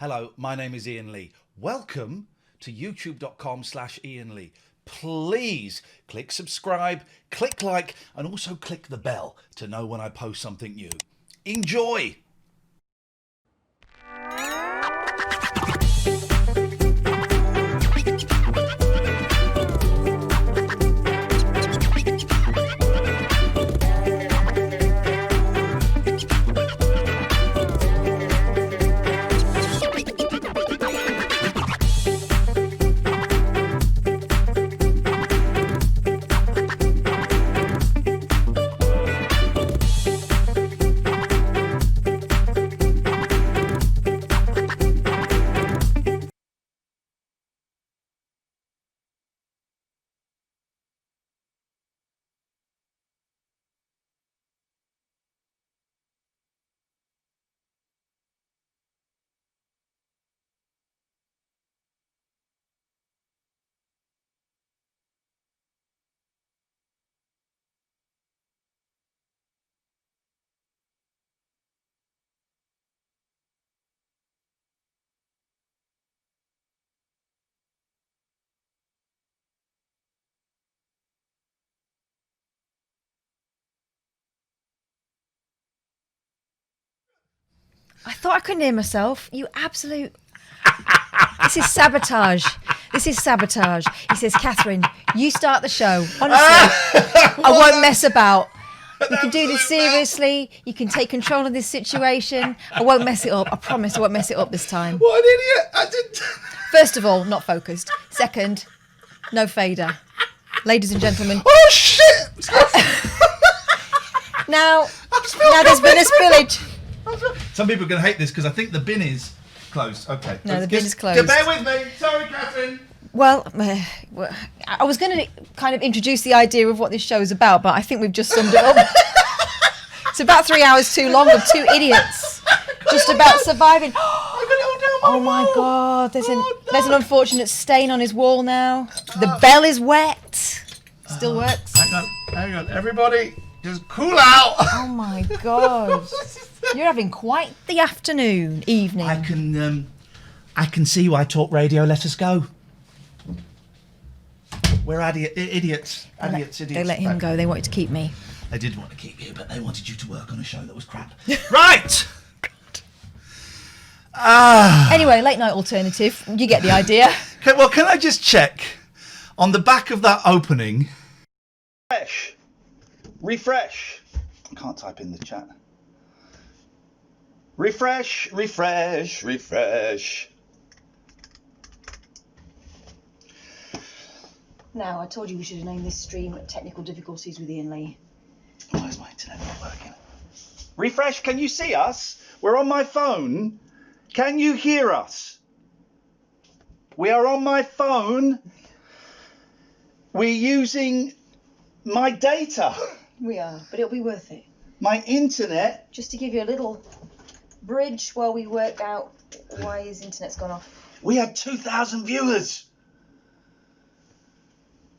Hello, my name is Iain Lee. Welcome to youtube.com/Iain Lee. Please click subscribe, click like, and also click the bell to know when I post something new. Enjoy! I thought I couldn't hear myself. You absolute... This is sabotage. This is sabotage. He says, Katherine, you start the show. Honestly, I won't mess about. We can do this seriously. You can take control of this situation. I won't mess it up. I promise I won't mess it up this time. What an idiot! I didn't... First of all, not focused. Second, no fader. Ladies and gentlemen. Oh, shit! Now there's been a spillage. Some people are going to hate this because I think the bin is closed. Okay. No, the bin is closed. Bear with me. Sorry, Katherine. Well, I was going to kind of introduce the idea of what this show is about, but I think we've just summed it up. It's about 3 hours too long with two idiots just about surviving. Oh my God, there's an unfortunate stain on his wall now. The bell is wet. Still works. Hang on. Everybody, just cool out. Oh my God. You're having quite the evening. I can see why talk radio let us go. We're idiots. They let him go. They wanted to keep me. They did want to keep you, but they wanted you to work on a show that was crap. Right. Anyway, late night alternative. You get the idea. Okay, well, can I just check on the back of that opening? Refresh. I can't type in the chat. Refresh. Now, I told you we should have named this stream Technical Difficulties with Iain Lee. Why is my internet not working? Refresh, can you see us? We're on my phone. Can you hear us? We are on my phone. We're using my data. We are, but it'll be worth it. My internet. Just to give you a little bridge while we work out why his internet's gone off. We had 2,000 viewers.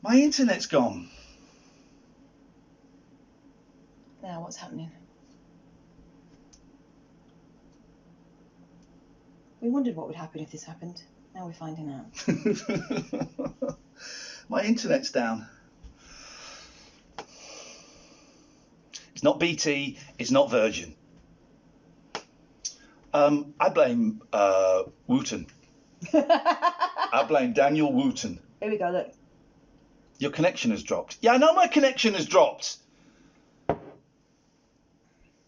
My internet's gone. Now, what's happening? We wondered what would happen if this happened. Now we're finding out. My internet's down. It's not BT, it's not Virgin. I blame Wooten. I blame Daniel Wooten. Here we go, look. Your connection has dropped. Yeah, I know my connection has dropped.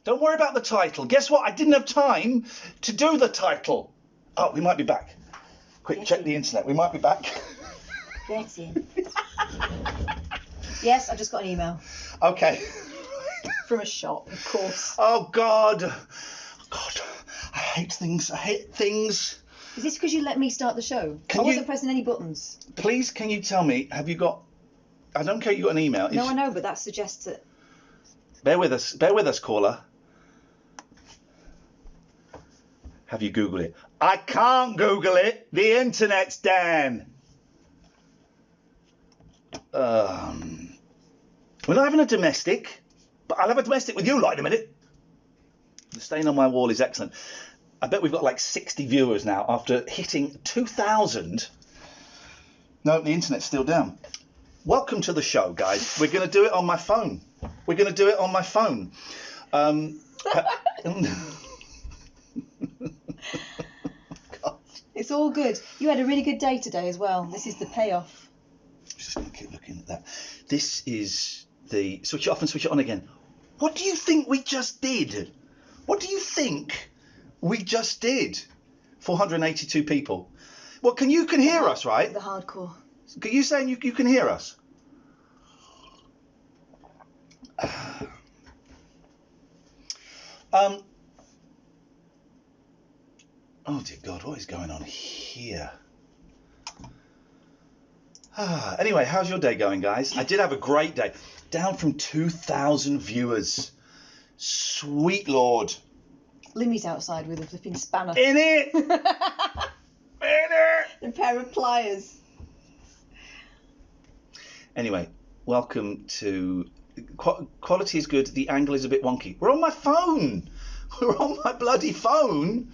Don't worry about the title. Guess what? I didn't have time to do the title. Oh, we might be back. Quick, check the internet. We might be back. Get in. Yes, I just got an email. Okay. From a shop, of course. Oh, God. I hate things. Is this because you let me start the show? I wasn't pressing any buttons. Please, can you tell me, have you got... I don't care you got an email. No, I know, but that suggests that... Bear with us, caller. Have you Googled it? I can't Google it. The internet's down. We're not having a domestic, but I'll have a domestic with you, like, in a minute. The stain on my wall is excellent. I bet we've got like 60 viewers now after hitting 2,000. No, the internet's still down. Welcome to the show, guys. We're going to do it on my phone. It's all good. You had a really good day today as well. This is the payoff. I'm just going to keep looking at that. This is the switch it off and switch it on again. What do you think we just did? 482 people. Well, you can hear us, right? The hardcore. Are you saying you can hear us? Oh dear God, what is going on here? Anyway, how's your day going, guys? I did have a great day. Down from 2,000 viewers. Sweet Lord. Limmy's outside with a flipping spanner. In it! A pair of pliers. Anyway, welcome to... Quality is good, the angle is a bit wonky. We're on my phone! We're on my bloody phone,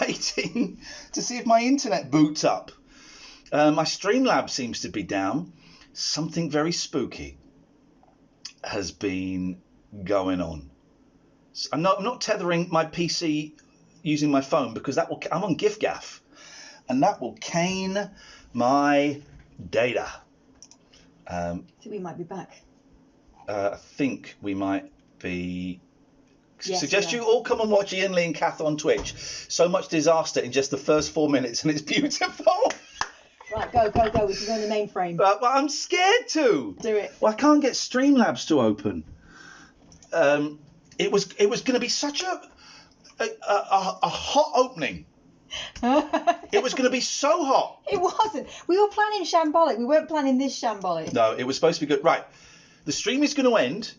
waiting to see if my internet boots up. My Streamlab seems to be down. Something very spooky has been going on. I'm not tethering my PC using my phone because I'm on giffgaff, and that will cane my data. I think we might be back. I think we might be. Yes, Suggest you all come and watch Iain, Lee and Kath on Twitch. So much disaster in just the first 4 minutes, and it's beautiful. Right, go. We can go in the mainframe. But I'm scared to. Do it. Well, I can't get Streamlabs to open. It was going to be such a hot opening. It was going to be so hot. It wasn't. We were planning shambolic. We weren't planning this shambolic. No, it was supposed to be good. Right. The stream is going to end.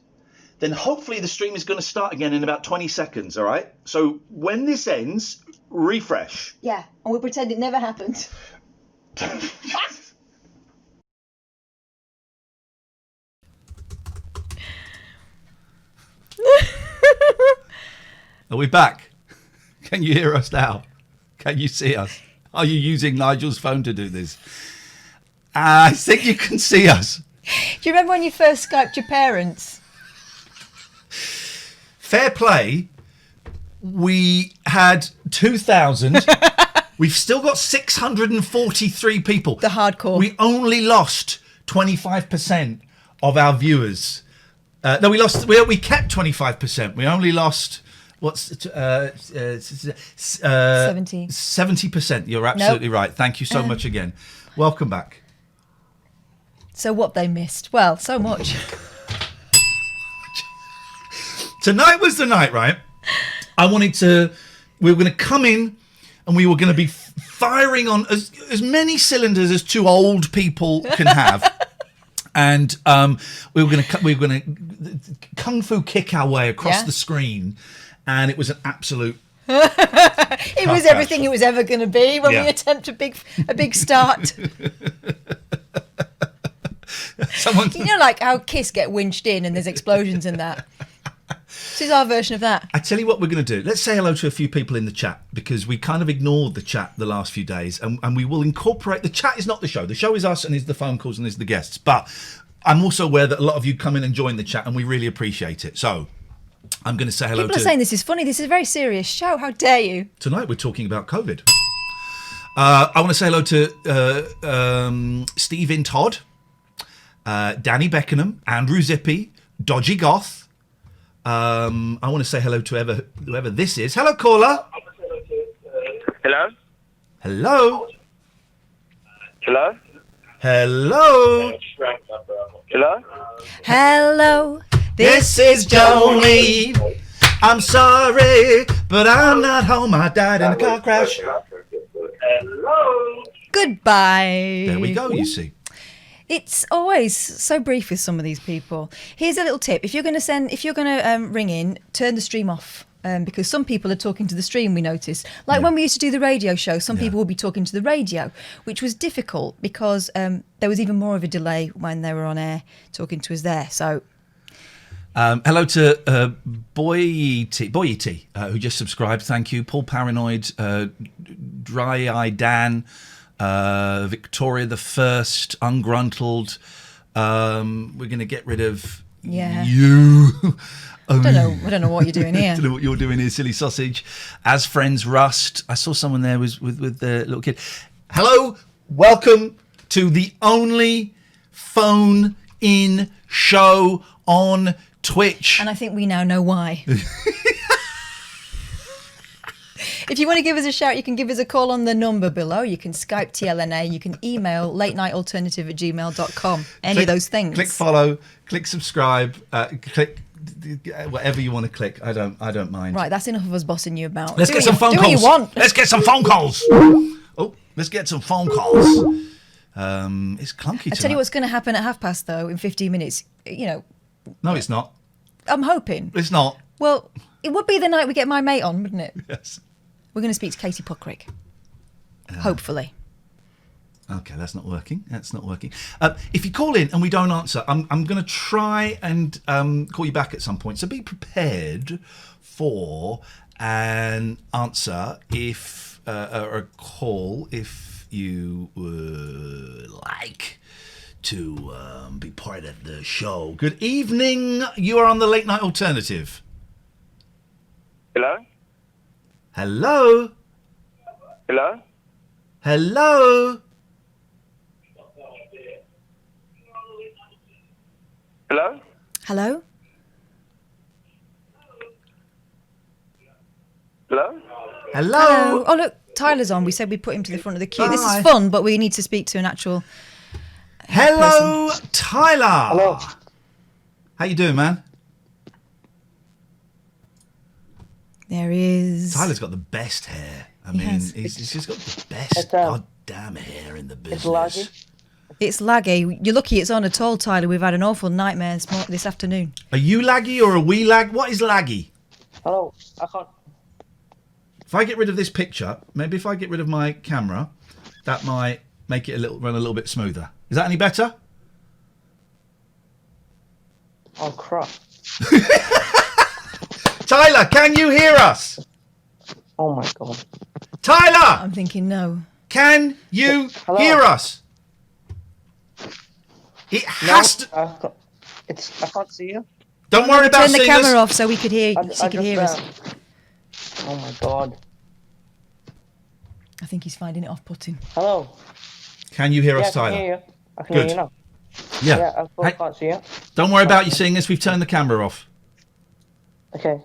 Then hopefully the stream is going to start again in about 20 seconds. All right. So when this ends, refresh. Yeah. And we'll pretend it never happened. Are we back? Can you hear us now? Can you see us? Are you using Nigel's phone to do this? I think you can see us. Do you remember when you first Skyped your parents? Fair play. We had 2,000. We've still got 643 people. The hardcore. We only lost 25% of our viewers. No, we kept 25%. We only lost... 70%. 70%. You're absolutely right. Thank you so much again. Welcome back. So what they missed? Well, so much. Tonight was the night, right? We were going to come in and we were going to be firing on as many cylinders as two old people can have. And we were going to kung fu kick our way across the screen. And it was an absolute. It was everything it was ever going to be when we attempt a big start. You know, like how Kiss get winched in and there's explosions in that. This is our version of that. I tell you what we're going to do. Let's say hello to a few people in the chat because we kind of ignored the chat the last few days, and we will incorporate. The chat is not the show. The show is us and is the phone calls and is the guests. But I'm also aware that a lot of you come in and join the chat, and we really appreciate it. So. I'm going to say hello to... People are saying this is funny. This is a very serious show. How dare you? Tonight we're talking about COVID. I want to say hello to Stephen Todd, Danny Beckenham, Andrew Zippy, Dodgy Goth. I want to say hello to whoever this is. Hello, caller. Hello? Hello. Hello? Hello. Hello? Hello. This is Jolene. I'm sorry, but I'm not home. I died in a car crash. Hello? Goodbye. There we go, you see. It's always so brief with some of these people. Here's a little tip. If you're going to ring in, turn the stream off. Because some people are talking to the stream, we noticed. Like when we used to do the radio show, some people would be talking to the radio, which was difficult because there was even more of a delay when they were on air talking to us there. So... Hello to Boyet, who just subscribed. Thank you. Paul Paranoid, Dry Eye Dan, Victoria the First, Ungruntled. We're going to get rid of you. I don't know what you're doing here. I don't know what you're doing here, silly sausage. As Friends Rust. I saw someone there with the little kid. Hello, welcome to the only phone-in show on Twitch. And I think we now know why. If you want to give us a shout, you can give us a call on the number below. You can Skype TLNA. You can email latenightalternative@gmail.com. Any of those things. Click follow, click subscribe, click whatever you want to click. I don't mind. Right, that's enough of us bossing you about. Let's get some phone calls. Do what you want. Let's get some phone calls. Oh, let's get some phone calls. It's clunky tonight. I tell you what's going to happen at 5:30 though in 15 minutes. No, it's not. I'm hoping. It's not. Well, it would be the night we get my mate on, wouldn't it? Yes. We're going to speak to Katie Puckrik. Hopefully. Okay, that's not working. If you call in and we don't answer, I'm going to try and call you back at some point. So be prepared for an answer if or a call if you would like to be part of the show. Good evening. You are on the Late Night Alternative. Hello? Hello? Hello? Hello? Hello? Hello? Hello? Hello? Oh, look, Tyler's on. We said we'd put him to the front of the queue. This Hi. is fun, but we need to speak to an actual Hello, person. Tyler. Hello. How you doing, man? There is. Tyler's got the best hair. I mean, has. he's just got the best It's, goddamn hair in the business. It's laggy. It's laggy. You're lucky it's on at all, Tyler. We've had an awful nightmare this afternoon. Are you laggy or are we lag? What is laggy? Hello, I can't. If I get rid of this picture, maybe if I get rid of my camera, that might make it run a little bit smoother. Is that any better? Oh, crap. Tyler, can you hear us? Oh, my God. Tyler, I'm thinking no. can you Hello? hear us? It has to. I can't see you. Don't worry about Turn the seeing camera us. off so we could hear. I So you could just, hear us. Oh, my God. I think he's finding it off-putting. Hello? Can you hear Yeah, us, I can Tyler? hear you. I can Good. hear you now. Yeah. Yeah, I still Hey, can't see you. don't worry about you seeing us. We've turned the camera off. Okay.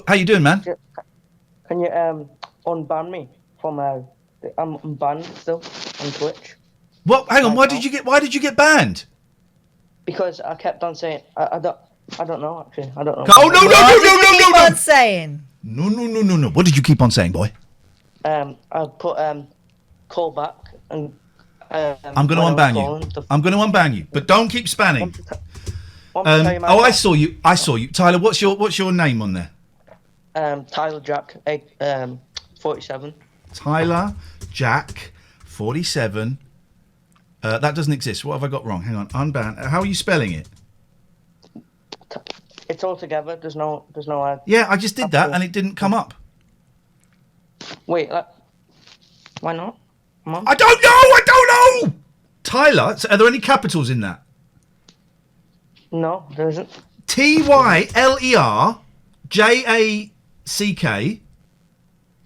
How you doing, man? Can you unban me from I'm banned still on Twitch What? Hang on. Right Why now. did you get banned? because I kept on saying I don't know actually. I don't know. Oh no! What did you keep on saying? No! What did you keep on saying, boy? I put call back and I'm going to unban you. I'm going to unban you, but don't keep spanning. I saw you. Tyler, what's your name on there? Tyler Jack 47. Tyler Jack 47. That doesn't exist. What have I got wrong? Hang on. Unban. How are you spelling it? It's all together. There's no. Yeah, I just did that and it didn't come up. Wait. Why not? Come on. I don't know. Tyler, so are there any capitals in that? No, there isn't. TYLERJACK.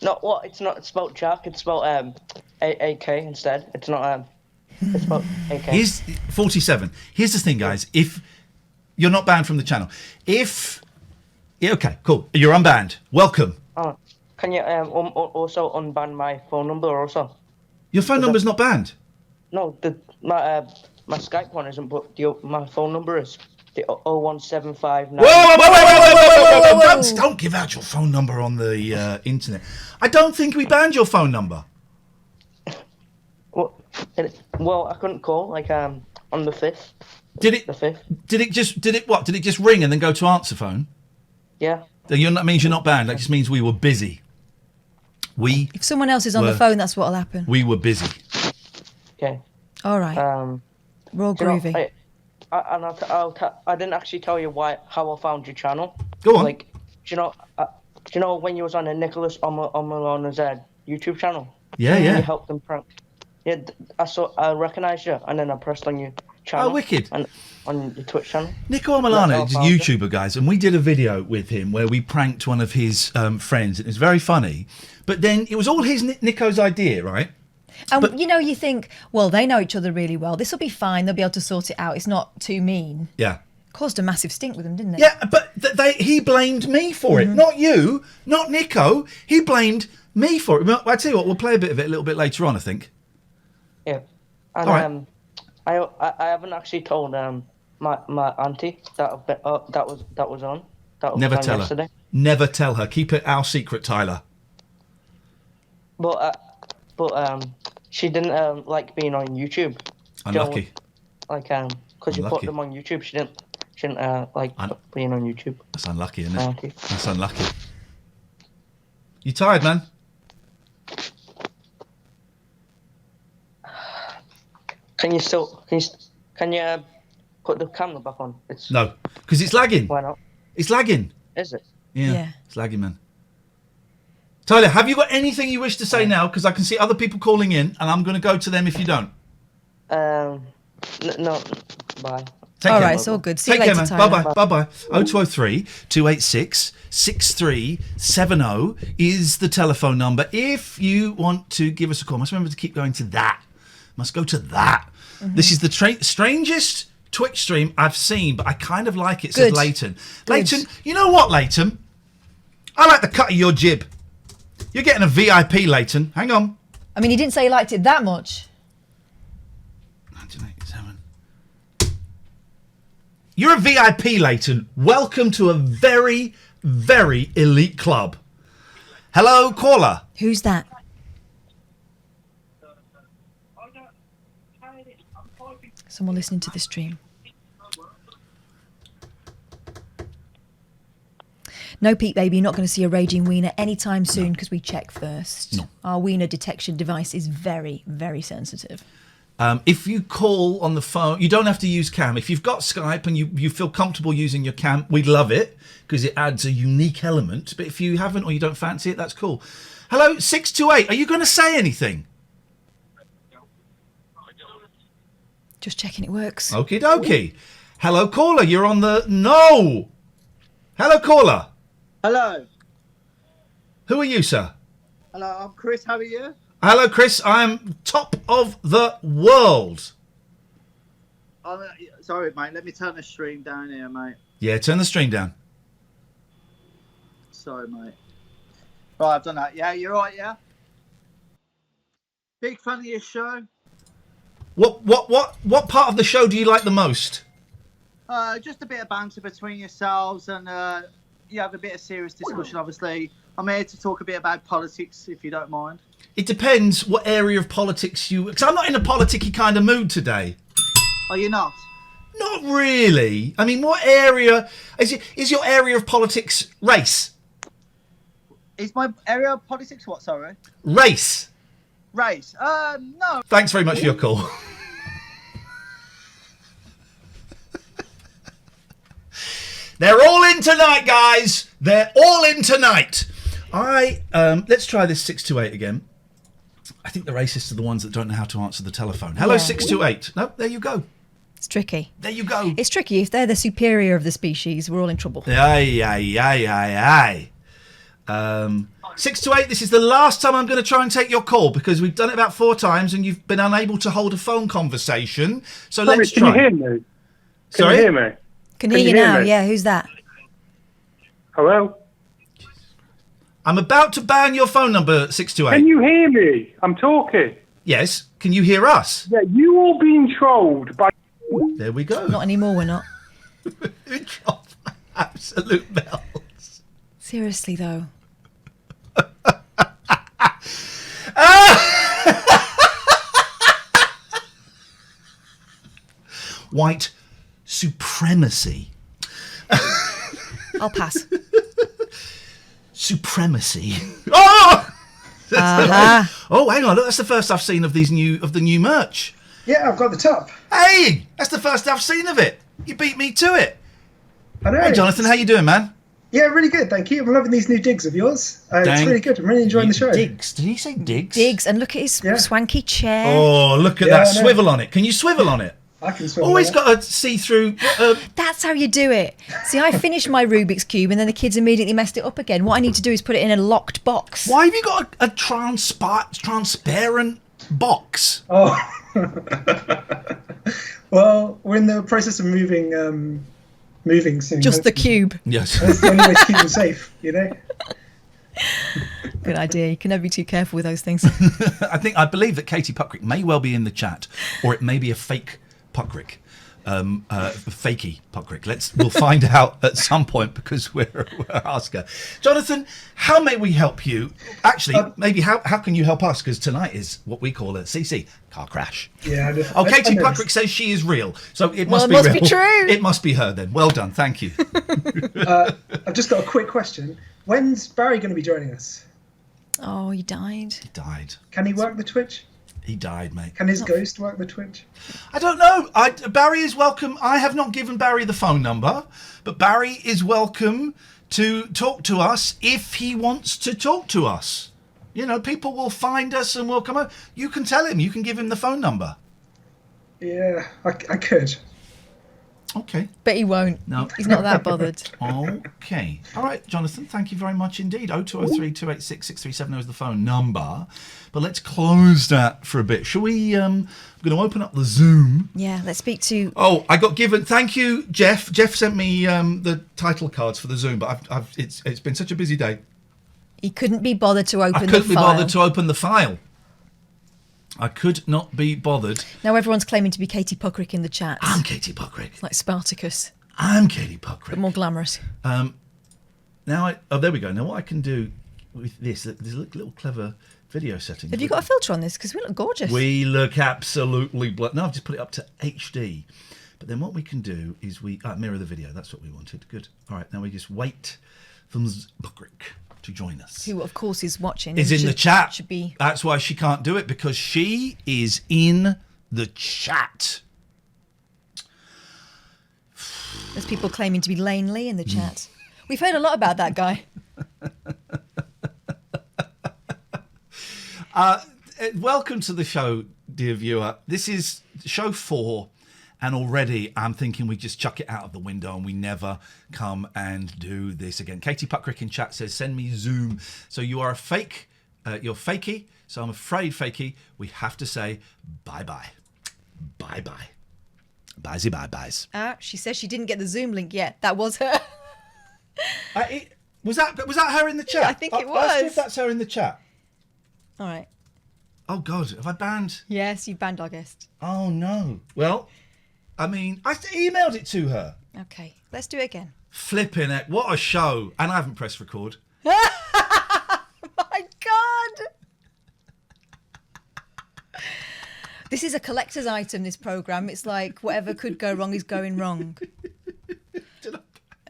No, what? It's not. It's spelled Jack. It's spelled AK instead. It's not It's spelled AK. Here's 47. Here's the thing, guys. If you're not banned from the channel, okay, cool. You're unbanned. Welcome. Oh, can you also unban my phone number also? Your phone number's not banned. No, my Skype one isn't, but my phone number is the 01759. Whoa. Don't give out your phone number on the internet. I don't think we banned your phone number. Well, I couldn't call on the 5th. Did it? The 5th. Did it just ring and then go to answer phone? Yeah. That means you're not banned. That just means we were busy. If someone else is on the phone, that's what'll happen. We were busy. Okay. All right. We're all Do you know, groovy. I didn't actually tell you how I found your channel. Go on. Like, do you know when you was on a Nicholas Omalona's YouTube channel? Yeah, You yeah. helped them prank. Yeah, I recognised you, and then I pressed on your channel. Oh, wicked. And on your Twitch channel. Nico Milano is a That's YouTuber, guys, and we did a video with him where we pranked one of his friends. It was very funny. But then it was all Nico's idea, right? And you think, well, they know each other really well. This will be fine. They'll be able to sort it out. It's not too mean. Yeah. Caused a massive stink with them, didn't it? Yeah, but he blamed me for it. Not you, not Nico. He blamed me for it. Well, I tell you what, we'll play a bit of it a little bit later on, I think. Yeah. And All right. I haven't actually told my auntie that was on. That was Never on tell yesterday. her. Never tell her. Keep it our secret, Tyler. But she didn't like being on YouTube. Unlucky. Because you put them on YouTube, she didn't like being on YouTube. That's unlucky, isn't it? Auntie. That's unlucky. You tired, man? Can you put the camera back on? No, because it's lagging. Why not? It's lagging. Is it? Yeah. It's lagging, man. Tyler, have you got anything you wish to say now? Because I can see other people calling in, and I'm going to go to them if you don't. No. Bye. Take All care. right, it's all good. See you Take care, later, man. Tyler. Bye-bye. 0203 286 6370 is the telephone number. If you want to give us a call, must remember to keep going to that. Must go to that. This is the strangest Twitch stream I've seen, but I kind of like it, says Good. Leighton. Good. Leighton, you know what, Leighton? I like the cut of your jib. You're getting a VIP, Leighton. Hang on. I mean, he didn't say he liked it that much. 1987. You're a VIP, Leighton. Welcome to a very, very elite club. Hello, caller. Who's that? Someone listening to the stream. No, Pete, baby, you're not going to see a raging wiener anytime soon because we check first. No. Our wiener detection device is very, very sensitive. If you call on the phone, you don't have to use cam. If you've got Skype and you feel comfortable using your cam, we'd love it because it adds a unique element. But if you haven't or you don't fancy it, that's cool. Hello, 628. Are you going to say anything? Just checking it works. Okie dokie. Hello, caller. You're on the... No! Hello, caller. Hello. Who are you, sir? Hello, I'm Chris. How are you? Hello, Chris. I'm top of the world. Sorry, mate. Let me turn the stream down here, mate. Yeah, turn the stream down. Sorry, mate. Right, I've done that. Yeah, you're right, yeah? Big fan of your show. What part of the show do you like the most? Just a bit of banter between yourselves and you have a bit of serious discussion, obviously. I'm here to talk a bit about politics, if you don't mind. It depends what area of politics you... Because I'm not in a politicky kind of mood today. Are you not? Not really. I mean, what area... Is your area of politics race? Is my area of politics what, sorry? Race. Race? No. Thanks very much for your call. They're all in tonight, guys. They're all in tonight. Let's try this 628 again. I think the racists are the ones that don't know how to answer the telephone. Hello, Yeah. 628. No, there you go. It's tricky. There you go. It's tricky. If they're the superior of the species, we're all in trouble. Aye. 628, this is the last time I'm going to try and take your call because we've done it about 4 times and you've been unable to hold a phone conversation. So let's try. Can you hear me? Sorry? Can you hear me? Can hear you hear now. me? Yeah, who's that? Hello? I'm about to ban your phone number, 628. Can you hear me? I'm talking. Yes. Can you hear us? Yeah, you all being trolled by... There we go. Not anymore, we're not. Absolute bells. Seriously, though. White supremacy. I'll pass. Supremacy. Oh! Uh-huh. Oh, hang on. Look, that's the first I've seen of the new merch. Yeah, I've got the top. Hey, that's the first I've seen of it. You beat me to it. I know. Hey, Jonathan, how you doing, man? Yeah, really good, thank you. I'm loving these new digs of yours. It's really good. I'm really enjoying the show. Digs. Did he say digs? Digs, and look at his swanky chair. Oh, look at Yeah, that I know. swivel on it. Can you swivel on it? I can swivel. Always on it. got a see-through. That's how you do it. See, I finished my Rubik's Cube and then the kids immediately messed it up again. What I need to do is put it in a locked box. Why have you got a transparent box? Oh. Well, we're in the process of moving soon. Just the cube. Yes. That's the only way to keep them safe, you know? Good idea. You can never be too careful with those things. I believe that Katie Puckrik may well be in the chat, or it may be a fake Puckrik. Fakey Puckrik. We'll find out at some point because we'll ask her. Jonathan, how may we help you? Actually, maybe how can you help us? Because tonight is what we call a CC car crash. Yeah. Katie Puckrik says she is real, so it must Well, it be must real. be true. It must be her then. Well done, thank you. I've just got a quick question. When's Barry going to be joining us? Oh, he died. He died. Can he work the Twitch? He died, mate. Can his ghost work the Twitch? I don't know. Barry is welcome. I have not given Barry the phone number, but Barry is welcome to talk to us if he wants to talk to us. You know, people will find us and will come out. You can tell him. You can give him the phone number. Yeah, I could. Okay. But he won't. No. He's not that bothered. Okay. All right, Jonathan, thank you very much indeed. 0203 286 6370 is the phone number. But let's close that for a bit. Shall we? I'm going to open up the Zoom. Yeah, let's speak to... Oh, I got given... Thank you, Jeff. Jeff sent me the title cards for the Zoom, but it's been such a busy day. He couldn't be bothered to open the file. I couldn't be bothered to open the file. I could not be bothered. Now everyone's claiming to be Katie Puckrik in the chat. I'm Katie Puckrik. Like Spartacus, I'm Katie Puckrik. but more glamorous. Now, there we go. Now, what I can do with this, there's a little clever video setting. Have you got a filter on this? Because we look gorgeous. We look absolutely... No, I've just put it up to HD. But then what we can do is mirror the video. That's what we wanted. Good. All right, now we just wait for Ms. Puckrik to join us. Who, of course, is watching. Is in the chat. Should be. That's why she can't do it, because she is in the chat. There's people claiming to be Lane Lee in the chat. We've heard a lot about that guy. Welcome to the show, dear viewer. This is show 4, and already I'm thinking we just chuck it out of the window and we never come and do this again. Katie Puckrik in chat says, send me Zoom. So you are a fake, you're fakey. So I'm afraid, fakey, we have to say bye-bye. Bye-bye. Bye-zy bye-byes. She says she didn't get the Zoom link yet. That was her. Was that her in the chat? Yeah, I think it Let's see was. if that's her in the chat. All right. Oh, God, have I banned? Yes, you banned our guest. Oh, no. Well, I mean, I emailed it to her. Okay, let's do it again. Flipping it. What a show. And I haven't pressed record. My God. This is a collector's item, this programme. It's like whatever could go wrong is going wrong.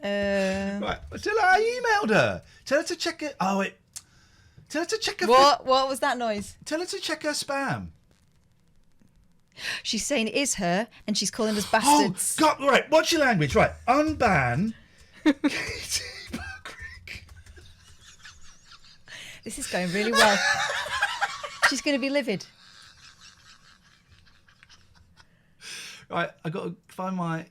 Right. Tell her I emailed her. Tell her to check it. Oh, wait. Tell her to check her... What was that noise? Tell her to check her spam. She's saying it is her, and she's calling us Oh, bastards. God. Right. What's your language? Right. Unban. Katie Puckrik. This is going really well. She's going to be livid. Right. I got to find my...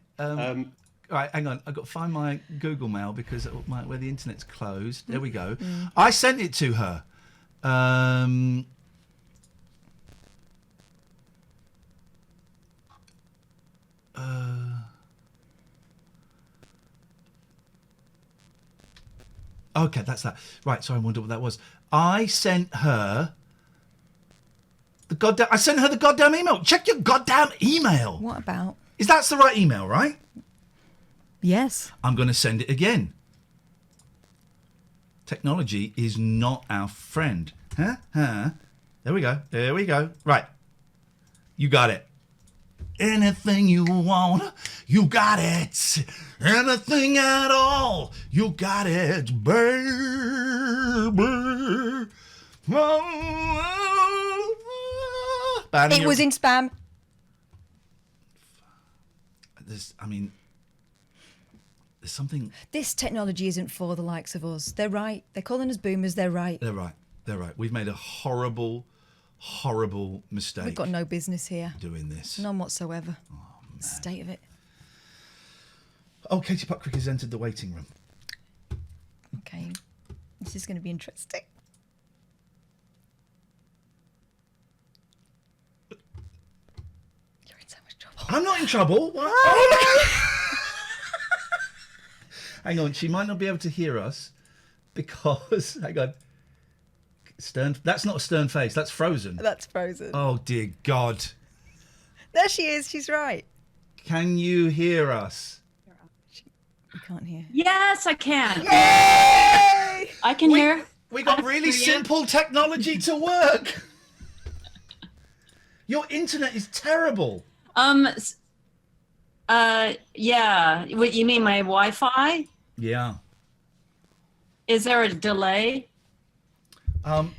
Right, hang on. I've got to find my Google Mail because where the internet's closed. There we go. I sent it to her. Okay, that's that. Right, sorry, I wonder what that was. I sent her the goddamn email. Check your goddamn email. What about? Is that the right email, right? Yes. I'm going to send it again. Technology is not our friend. Huh? There we go. There we go. Right. You got it. Anything you want, you got it. Anything at all, you got it, baby. It was in spam. I mean, There's something. This technology isn't for the likes of us. They're right. They're calling us boomers. They're right. They're right. They're right. We've made a horrible, horrible mistake. We've got no business here. Doing this. None whatsoever. State of it. Oh, Katie Puckrik has entered the waiting room. Okay. This is going to be interesting. You're in so much trouble. I'm not in trouble. What? Oh, hang on, she might not be able to hear us because, hang on. Stern. That's not a stern face. That's Frozen. That's Frozen. Oh dear God. There she is. She's right. Can you hear us? You can't hear. Yes, I can. Yay! I can hear. We got really simple technology to work. Your internet is terrible. Yeah. What you mean, my Wi-Fi? Yeah. Is there a delay?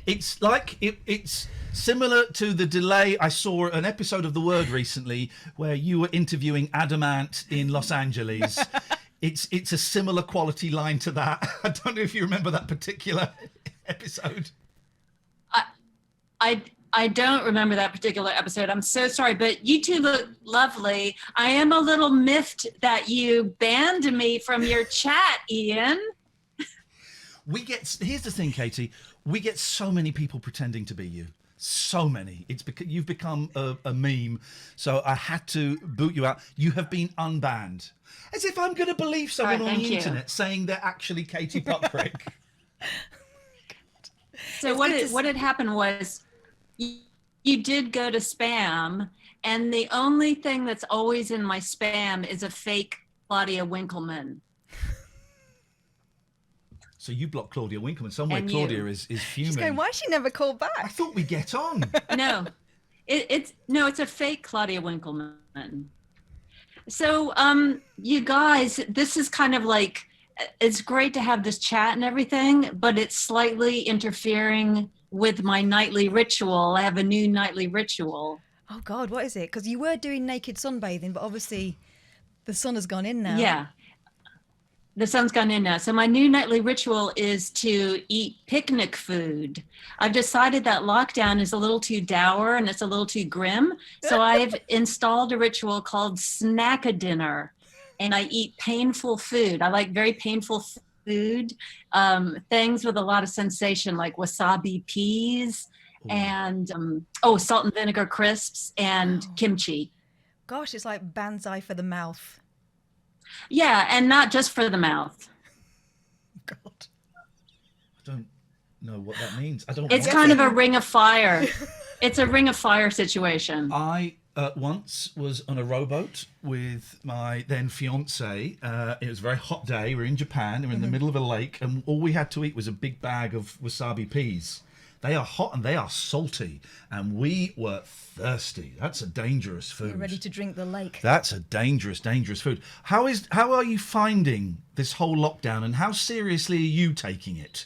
It's like it's similar to the delay. I saw an episode of The Word recently where you were interviewing Adamant in Los Angeles. It's a similar quality line to that. I don't know if you remember that particular episode. I don't remember that particular episode. I'm so sorry, but you two look lovely. I am a little miffed that you banned me from your chat, Iain. Here's the thing, Katie. We get so many people pretending to be you. So many. It's because you've become a meme. So I had to boot you out. You have been unbanned. As if I'm going to believe someone on the internet saying they're actually Katie Puckrik. So what had happened was you did go to spam, and the only thing that's always in my spam is a fake Claudia Winkleman. So you blocked Claudia Winkleman. Somewhere Claudia is fuming. She's going, why she never called back? I thought we get on. No, it's a fake Claudia Winkleman. So, you guys, this is kind of like, it's great to have this chat and everything, but it's slightly interfering with my nightly ritual. I have a new nightly ritual. Oh God, what is it? Because you were doing naked sunbathing, but obviously the sun has gone in now. Yeah. The sun's gone in now. So my new nightly ritual is to eat picnic food. I've decided that lockdown is a little too dour and it's a little too grim. So I've installed a ritual called snack-a-dinner. And I eat painful food. I like very painful food, things with a lot of sensation like wasabi peas and salt and vinegar crisps and kimchi. Gosh, it's like banzai for the mouth. Yeah, and not just for the mouth. God. I don't know what that means. It's kind of a ring of fire. It's a ring of fire situation. I once was on a rowboat with my then fiance. It was a very hot day. We're in Japan. We're in the middle of a lake, and all we had to eat was a big bag of wasabi peas. They are hot and they are salty, and we were thirsty. That's a dangerous food. You're ready to drink the lake. That's a dangerous, dangerous food. How are you finding this whole lockdown, and how seriously are you taking it?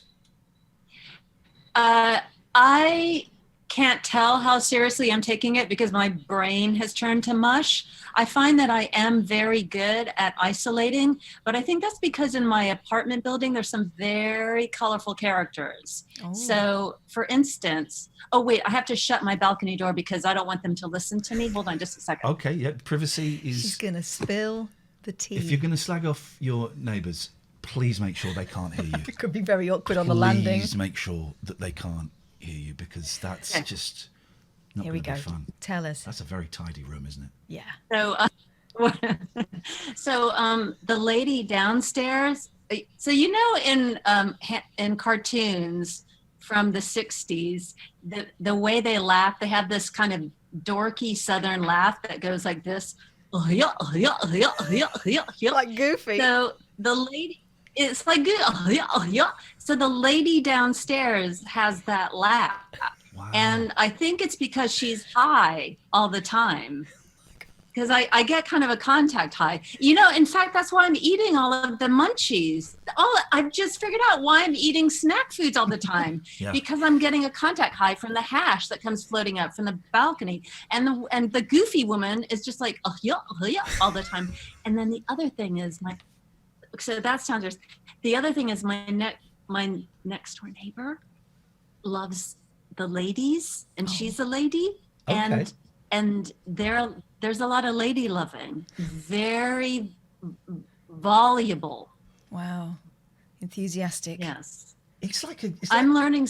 I can't tell how seriously I'm taking it because my brain has turned to mush. I find that I am very good at isolating, but I think that's because in my apartment building, there's some very colorful characters. Oh. So for instance, I have to shut my balcony door because I don't want them to listen to me. Hold on just a second. Okay, yeah, privacy is... She's going to spill the tea. If you're going to slag off your neighbours, please make sure they can't hear you. It could be very awkward on the landing. Please make sure that they can't hear you, because that's just not going to be fun. Tell us. That's a very tidy room, isn't it? Yeah. So, the lady downstairs. So in cartoons from the '60s, the way they laugh, they have this kind of dorky Southern laugh that goes like this, like Goofy. So the lady. It's like good. So the lady downstairs has that laugh. Wow. And I think it's because she's high all the time. Because I get kind of a contact high. In fact, that's why I'm eating all of the munchies. I've just figured out why I'm eating snack foods all the time. Yeah. Because I'm getting a contact high from the hash that comes floating up from the balcony. And the goofy woman is just like, all the time. And then the other thing is so that sounds interesting. The other thing is my next door neighbor loves the ladies, and she's a lady, Okay. and there's a lot of lady loving, very voluble. Wow. Enthusiastic. Yes. It's like I'm learning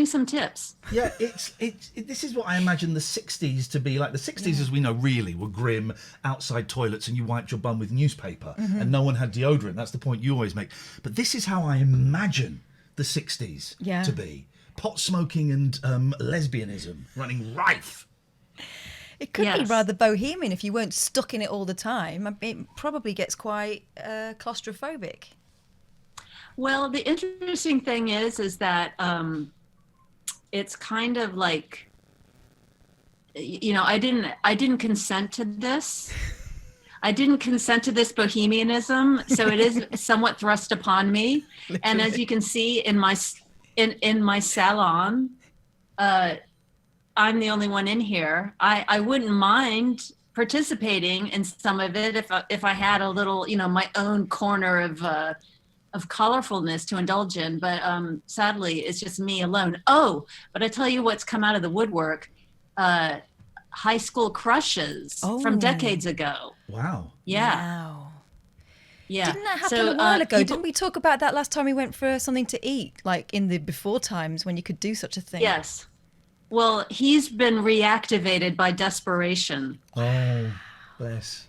some tips. Yeah, this is what I imagine the 60s to be like. The 60s, as we know, really were grim, outside toilets, and you wiped your bum with newspaper, and no one had deodorant. That's the point you always make. But this is how I imagine the 60s to be. Pot smoking and lesbianism running rife. It could be rather bohemian if you weren't stuck in it all the time. It probably gets quite claustrophobic. Well, the interesting thing is that it's kind of like, you know, I didn't consent to this. I didn't consent to this bohemianism, so it is somewhat thrust upon me. And as you can see in my salon, I'm the only one in here. I wouldn't mind participating in some of it if I had a little, you know, my own corner of colorfulness to indulge in, but sadly it's just me alone. Oh, but I tell you what's come out of the woodwork, high school crushes from decades ago. Wow. Yeah. Wow. Yeah. Didn't that happen a while ago? Didn't we talk about that last time we went for something to eat, like in the before times when you could do such a thing? Yes. Well, he's been reactivated by desperation. Oh, bless.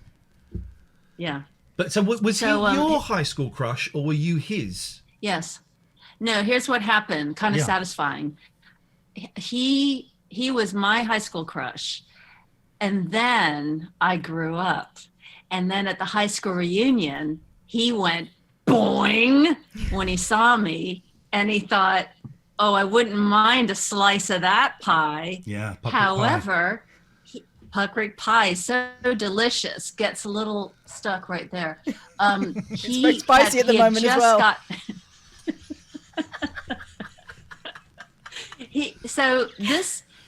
Yeah. But so was he your high school crush, or were you his? Yes. No, here's what happened. Kind of satisfying. He was my high school crush. And then I grew up. And then at the high school reunion, he went boing when he saw me. And he thought, oh, I wouldn't mind a slice of that pie. Yeah. However, Puckrik pie, so delicious, gets a little stuck right there. It's very spicy at the moment as well.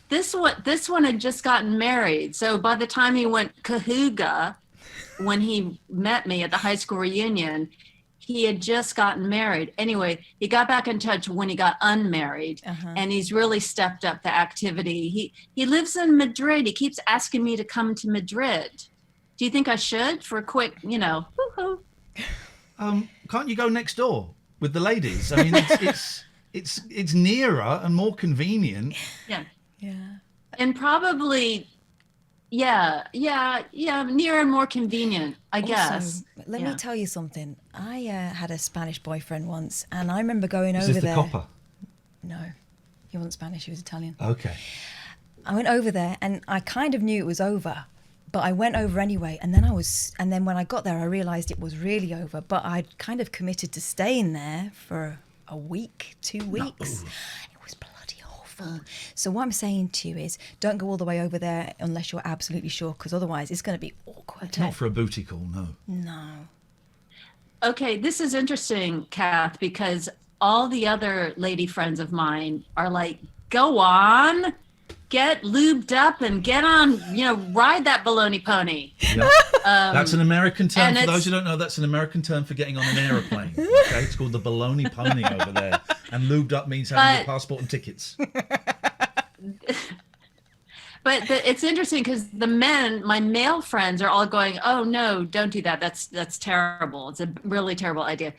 This one had just gotten married. So by the time he went Cahooga, when he met me at the high school reunion, he had just gotten married. Anyway, he got back in touch when he got unmarried, and he's really stepped up the activity. He lives in Madrid. He keeps asking me to come to Madrid. Do you think I should for a quick, you know, woohoo? Can't you go next door with the ladies? I mean, it's nearer and more convenient. Yeah. Yeah. And probably, near and more convenient, I guess. Let me tell you something. I had a Spanish boyfriend once, and I remember going over there. Is this the there. copper? No, he wasn't Spanish. He was Italian. Okay. I went over there, and I kind of knew it was over, but I went over anyway. And then when I got there, I realised it was really over. But I'd kind of committed to staying there for a week, 2 weeks. It was bloody awful. So what I'm saying to you is, don't go all the way over there unless you're absolutely sure, because otherwise it's going to be awkward. It's not for a booty call, no. No. Okay, this is interesting, Kath, because all the other lady friends of mine are like, go on, get lubed up and get on, you know, ride that baloney pony. Yeah. That's an American term. For those who don't know, that's an American term for getting on an aeroplane. Okay, it's called the baloney pony over there. And lubed up means having your passport and tickets. But it's interesting because my male friends are all going, oh no, don't do that. That's terrible. It's a really terrible idea.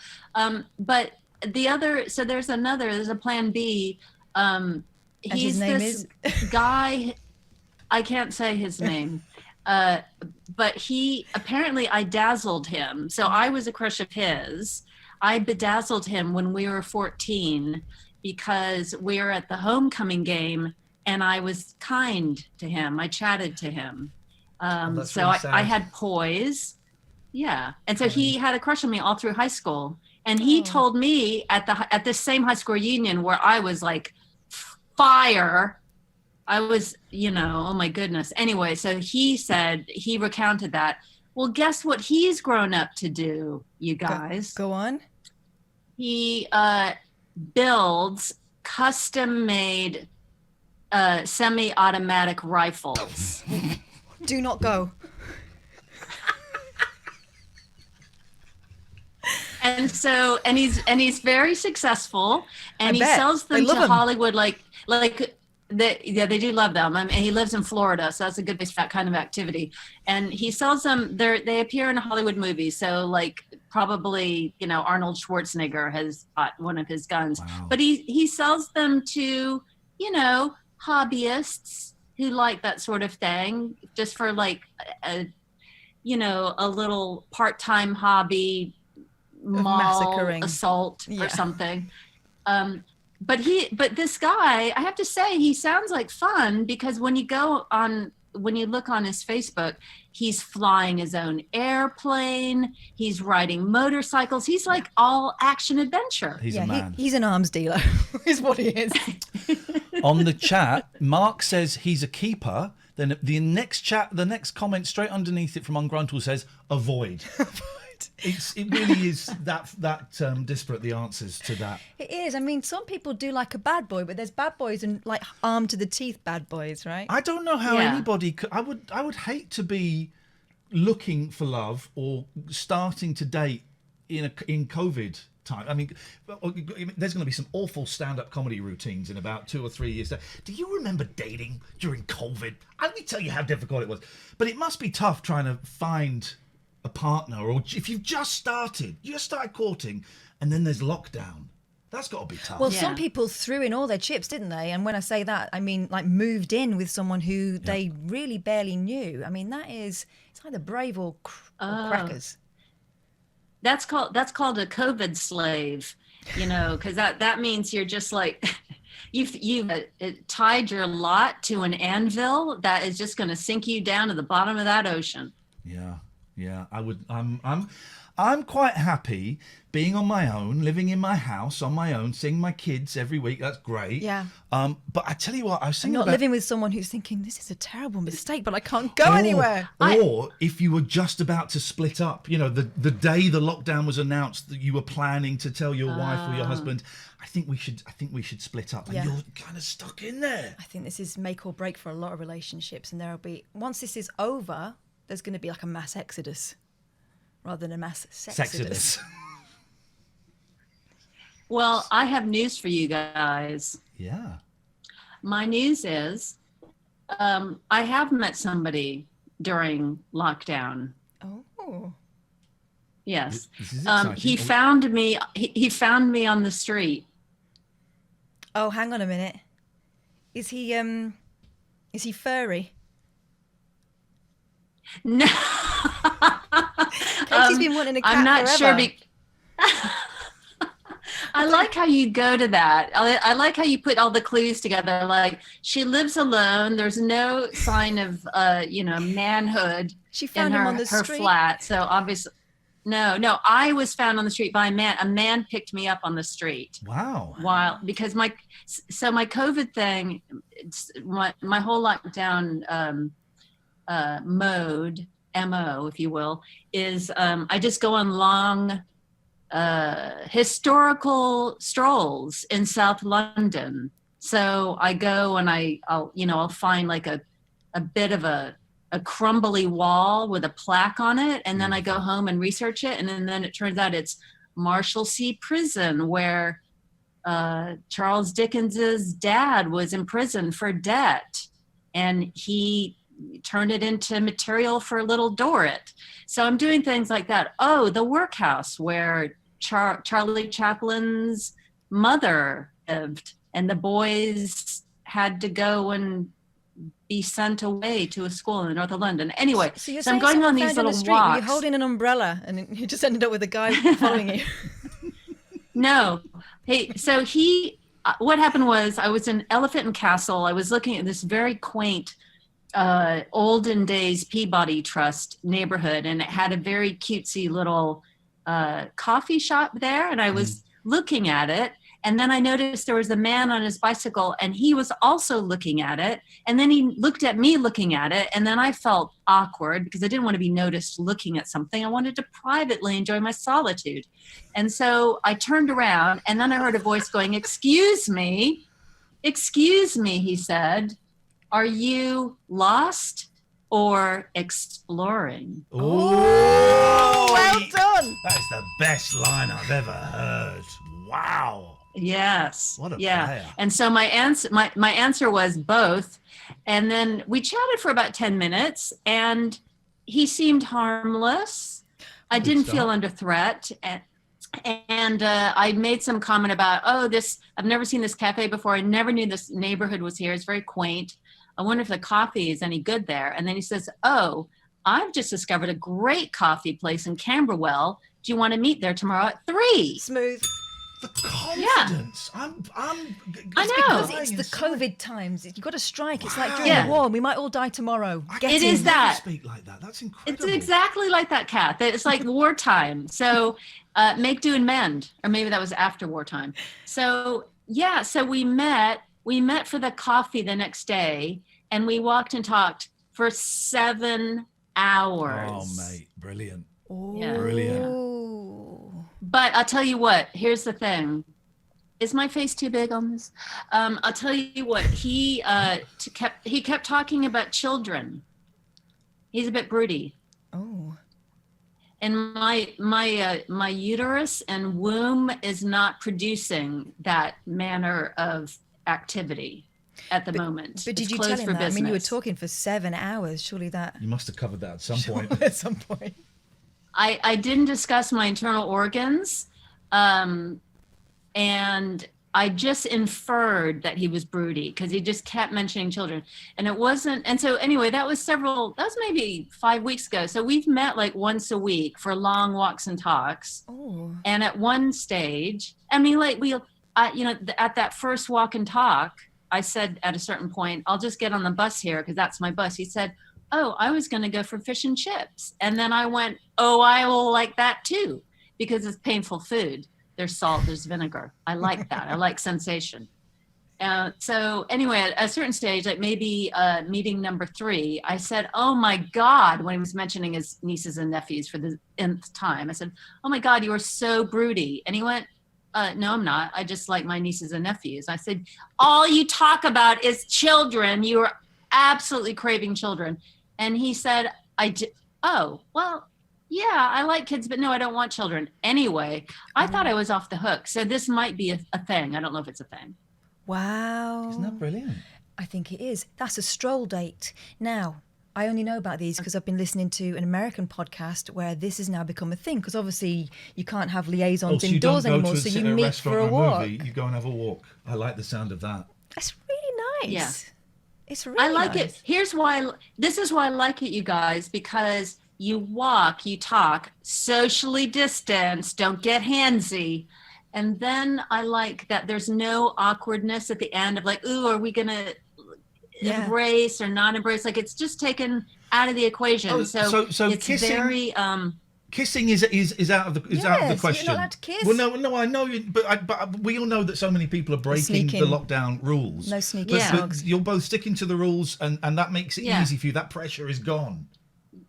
But there's a plan B. He's this guy, I can't say his name, but apparently I dazzled him. So I was a crush of his. I bedazzled him when we were 14 because we were at the homecoming game and I was kind to him. I chatted to him. So really I had poise. Yeah. And so he had a crush on me all through high school. And he told me at this same high school reunion where I was like fire, I was, you know, oh my goodness. Anyway, so he recounted that. Well, guess what he's grown up to do, you guys? Go on. He builds custom-made semi-automatic rifles. Do not go. and he's very successful, and I he bet. sells They them love to him. Hollywood they do love them. I mean, he lives in Florida, so that's a good place for that kind of activity. And he sells them. They appear in Hollywood movies. So like probably Arnold Schwarzenegger has bought one of his guns. Wow. But he sells them to hobbyists who like that sort of thing, just for like a little part-time hobby, mall massacring. assault Yeah. or something. But this guy, I have to say, he sounds like fun, because when you look on his Facebook, he's flying his own airplane, he's riding motorcycles, he's like all action adventure. He's a man. He's an arms dealer, is what he is. On the chat, Mark says he's a keeper. Then the next comment straight underneath it from Ungruntle says avoid. It really is that disparate, the answers to that. It is. I mean, some people do like a bad boy, but there's bad boys and like armed to the teeth bad boys, right? I don't know how Yeah. anybody could. I would hate to be looking for love or starting to date in COVID time. I mean, there's going to be some awful stand-up comedy routines in about 2 or 3 years. Do you remember dating during COVID? Let me tell you how difficult it was. But it must be tough trying to find a partner, or if you've just started courting, and then there's lockdown. That's got to be tough. Well, some people threw in all their chips, didn't they? And when I say that, I mean like moved in with someone who they really barely knew. I mean, it's either brave or crackers. That's called a COVID slave, because that means you're just like you've tied your lot to an anvil that is just going to sink you down to the bottom of that ocean. Yeah, I would. I'm quite happy being on my own, living in my house on my own, seeing my kids every week. That's great. Yeah. But I tell you what, I was thinking Not about living with someone who's thinking this is a terrible mistake, but I can't go anywhere. Or if you were just about to split up, the day the lockdown was announced, that you were planning to tell your wife or your husband, I think we should split up, and you're kind of stuck in there. I think this is make or break for a lot of relationships, and there'll be, once this is over, there's going to be like a mass exodus rather than a mass sexodus. Well, I have news for you guys. Yeah. My news is I have met somebody during lockdown. Oh. Yes. This is exciting. He found me. He found me on the street. Oh, hang on a minute. Is he furry? No. Katie's been wanting a cat I'm not forever. sure. I like how you go to that. I like how you put all the clues together. Like, she lives alone. There's no sign of, manhood. She found in him on the her street. flat. So obviously, no. I was found on the street by a man. A man picked me up on the street. Wow. Because my COVID thing, my whole lockdown mode, MO, if you will, is I just go on long historical strolls in South London. So I go and I'll find like a bit of a crumbly wall with a plaque on it, and then I go home and research it, and then it turns out it's Marshalsea Prison, where Charles Dickens's dad was imprisoned for debt, and he turned it into material for Little Dorrit. So I'm doing things like that. Oh, the workhouse where Charlie Chaplin's mother lived, and the boys had to go and be sent away to a school in north of London. Anyway, So I'm going on these the little street, were walks. you holding an umbrella and you just ended up with a guy following you? No. Hey, so what happened was I was in Elephant and Castle. I was looking at this very quaint olden days Peabody Trust neighborhood, and it had a very cutesy little coffee shop there, and I was looking at it, and then I noticed there was a man on his bicycle, and he was also looking at it, and then he looked at me looking at it, and then I felt awkward because I didn't want to be noticed looking at something. I wanted to privately enjoy my solitude, and so I turned around, and then I heard a voice going, excuse me, he said, "Are you lost or exploring. Oh, well done. That is the best line I've ever heard. Wow. Yes. What a yeah. player. And so my answer was both. And then we chatted for about 10 minutes and he seemed harmless. I didn't feel under threat. And I made some comment about, I've never seen this cafe before. I never knew this neighborhood was here. It's very quaint. I wonder if the coffee is any good there. And then he says, I've just discovered a great coffee place in Camberwell. Do you want to meet there tomorrow at 3? Smooth. The confidence. I Because know. it's the COVID times. You've got to strike. It's like during Yeah. the war. We might all die tomorrow. It is that. Speak like that. That's incredible. It's exactly like that, Kath. It's like wartime. So make do and mend, or maybe that was after wartime. So yeah, so we met for the coffee the next day, and we walked and talked for 7 hours. Oh, mate, brilliant. Yeah. Brilliant. But I'll tell you what, here's the thing. Is my face too big on this? I'll tell you what, he kept talking about children. He's a bit broody. Oh. And my uterus and womb is not producing that manner of activity at the moment. But did you tell him that? I mean, you were talking for 7 hours. Surely that. You must have covered that at some point. At some point. I didn't discuss my internal organs, and I just inferred that he was broody because he just kept mentioning children, and it wasn't. And so anyway, that was maybe 5 weeks ago. So we've met like once a week for long walks and talks. Oh. And at one stage, I mean, like at that first walk and talk, I said at a certain point, I'll just get on the bus here because that's my bus. He said, I was going to go for fish and chips. And then I went, I will like that too, because it's painful food. There's salt, there's vinegar. I like that. I like sensation. So anyway, at a certain stage, like maybe meeting number 3, I said, oh my God, when he was mentioning his nieces and nephews for the nth time, I said, oh my God, you are so broody. And he went, no, I'm not. I just like my nieces and nephews. I said, all you talk about is children. You are absolutely craving children. And he said, well, yeah, I like kids, but no, I don't want children. Anyway, I thought I was off the hook. So this might be a thing. I don't know if it's a thing. Wow. Isn't that brilliant? I think it is. That's a stroll date. Now, I only know about these because I've been listening to an American podcast where this has now become a thing, because obviously you can't have liaisons indoors anymore, so you meet for a walk. Movie, you go and have a walk. I like the sound of that. That's really nice. Yeah. It's really I like nice. it. This is why I like it, you guys, because you walk, you talk, socially distanced, don't get handsy. And then I like that there's no awkwardness at the end of like, ooh, are we going to embrace or not embrace? Like it's just taken out of the equation. So it's kissing, very... Kissing is out of the question. You're not allowed to kiss. Well, no, I know, but we all know that so many people are breaking the lockdown rules. No sneaking. But you're both sticking to the rules, and that makes it easy for you. That pressure is gone.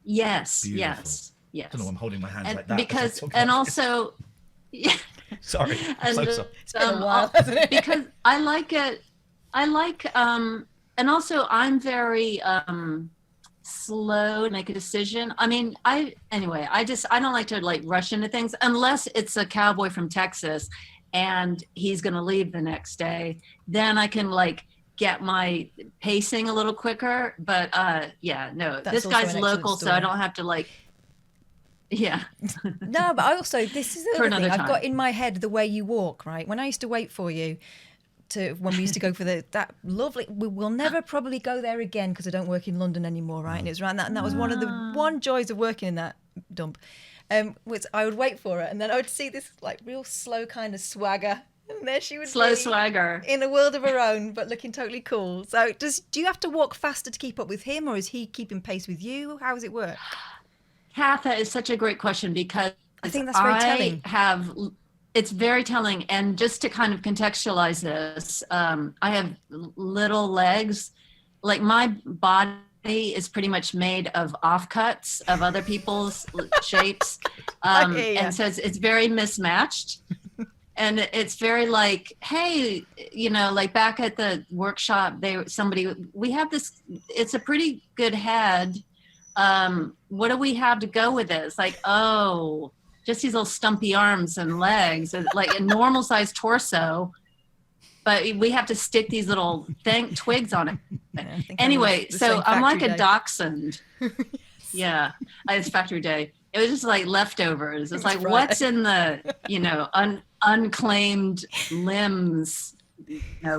Yes, Beautiful. yes. I don't know. I'm holding my hands like that because, and also, sorry, and, so sorry. It's been a while, hasn't it? Because I like it. And also I'm very slow to make a decision. I mean, I don't like to like rush into things unless it's a cowboy from Texas and he's going to leave the next day. Then I can like get my pacing a little quicker. But this guy's local, so I don't have to like, No, but I also, this is the other thing. I've got in my head the way you walk, right? When I used to wait for you, when we used to go for that lovely, we'll never probably go there again because I don't work in London anymore, right? And it's around that, and that was one of the joys of working in that dump. Which I would wait for her, and then I would see this like real slow kind of swagger, and there she would be swagger in a world of her own, but looking totally cool. So do you have to walk faster to keep up with him, or is he keeping pace with you? How does it work? Kath, that is such a great question because I think that's very telling. It's very telling. And just to kind of contextualize this, I have little legs. Like my body is pretty much made of offcuts of other people's shapes. And so it's very mismatched. And it's very like, hey, like back at the workshop, we have this, it's a pretty good head. what do we have to go with this? Like, oh, just these little stumpy arms and legs, like a normal sized torso, but we have to stick these little twigs on it. Anyway, so I'm like a dachshund. Yeah, it's factory day. It was just like leftovers. It's like, what's in the, unclaimed limbs,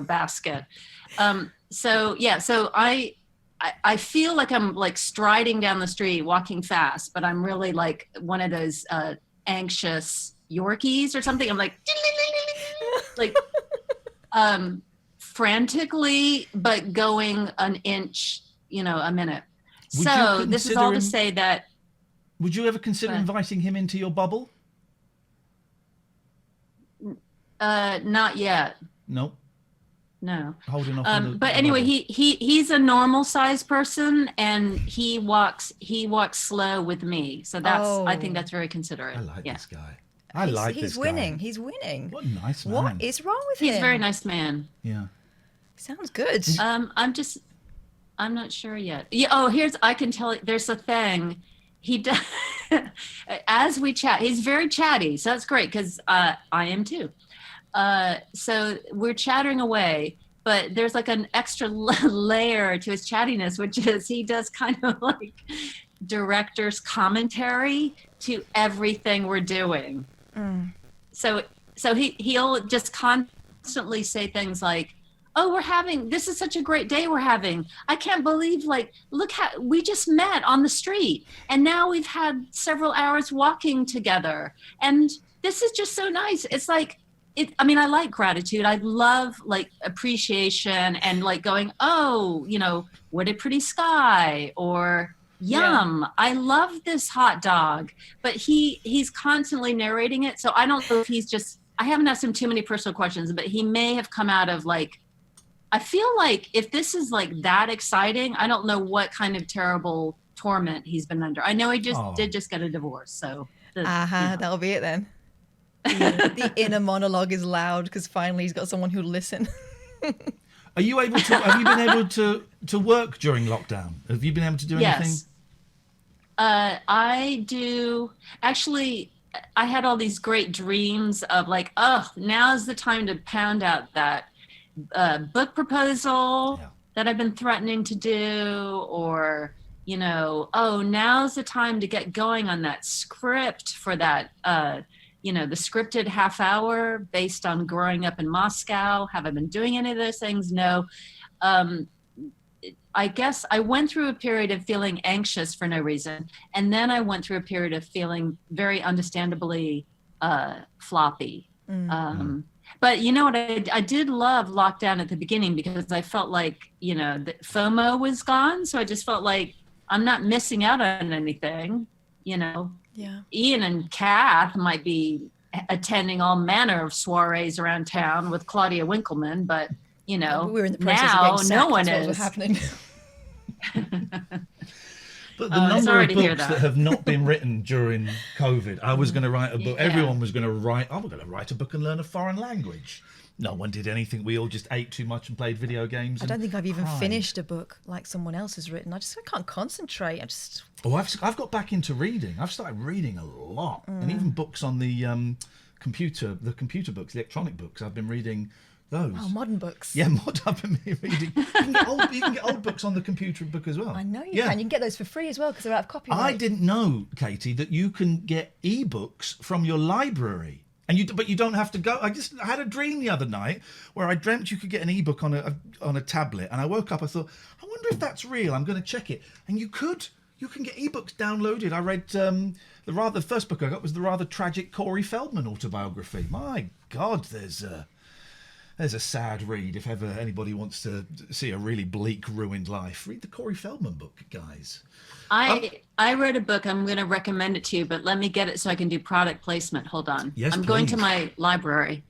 basket. So I feel like I'm like striding down the street, walking fast, but I'm really like one of those anxious Yorkies or something. I'm like, frantically, but going an inch, a minute. So this is all to say that. Would you ever consider inviting him into your bubble? Not yet. No. No. Holding off. But anyway, he's a normal sized person, and he walks slow with me. So I think that's very considerate. I like this guy. I like this guy. He's winning. What a nice man. What is wrong with him? He's a very nice man. Yeah. Sounds good. I'm not sure yet. Yeah. Oh, I can tell you, there's a thing. He does, as we chat, he's very chatty. So that's great because I am too. So we're chattering away, but there's like an extra layer to his chattiness, which is he does kind of like director's commentary to everything we're doing. So he'll just constantly say things like, oh, this is such a great day we're having. I can't believe, look how we just met on the street and now we've had several hours walking together. And this is just so nice. It's like, I like gratitude. I love appreciation and going, oh, what a pretty sky, or yum. Yeah. I love this hot dog, but he's constantly narrating it. So I don't know if I haven't asked him too many personal questions, but he may have come out of I feel like if this is that exciting, I don't know what kind of terrible torment he's been under. I know he did just get a divorce. So that'll be it then. The inner monologue is loud because finally he's got someone who'll listen. Have you been able to work during lockdown? Have you been able to do anything? Yes. I do. Actually, I had all these great dreams of now's the time to pound out that book proposal that I've been threatening to do, or, now's the time to get going on that script for that, the scripted half hour based on growing up in Moscow. Have I been doing any of those things? No. I guess I went through a period of feeling anxious for no reason. And then I went through a period of feeling very understandably floppy. But you know what? I did love lockdown at the beginning because I felt like, the FOMO was gone. So I just felt like I'm not missing out on anything, Yeah. Iain and Kath might be attending all manner of soirees around town with Claudia Winkleman, but, we're in the process now of getting no one sacked. is. Happening. But the number of books that have not been written during COVID. I was going to write a book. Yeah. Everyone was going to write, we're going to write a book and learn a foreign language. No one did anything. We all just ate too much and played video games. I don't think I've even finished a book like someone else has written. I can't concentrate. I've got back into reading. I've started reading a lot. And even books on the computer books, the electronic books. I've been reading those. Oh, modern books. Yeah, I've been reading. You can get old books on the computer book as well. I know you can. You can get those for free as well because they're out of copyright. I didn't know, Katie, that you can get ebooks from your library. But you don't have to go. I had a dream the other night where I dreamt you could get an ebook on a tablet, and I woke up. I thought, I wonder if that's real. I'm going to check it, and you can get ebooks downloaded. I read the first book I got was the rather tragic Corey Feldman autobiography. My God, there's a sad read if ever anybody wants to see a really bleak, ruined life. Read the Corey Feldman book, guys. I read a book. I'm going to recommend it to you, but let me get it so I can do product placement. Hold on. Yes, I'm going to my library.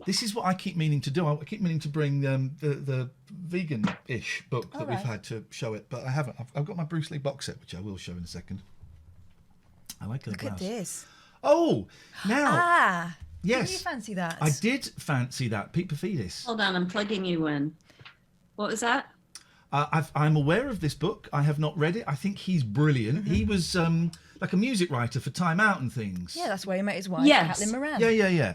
This is what I keep meaning to do. I keep meaning to bring the vegan-ish book that we've had to show it, but I haven't. I've got my Bruce Lee box set, which I will show in a second. I like the Look at this. Oh, now. Yes. Did you fancy that? I did fancy that. Pete Perfidis. Hold on, I'm plugging you in. What was that? I'm aware of this book. I have not read it. I think he's brilliant. He was like a music writer for Time Out and things. Yeah, that's where he met his wife, Yes. Caitlin Moran. Yeah.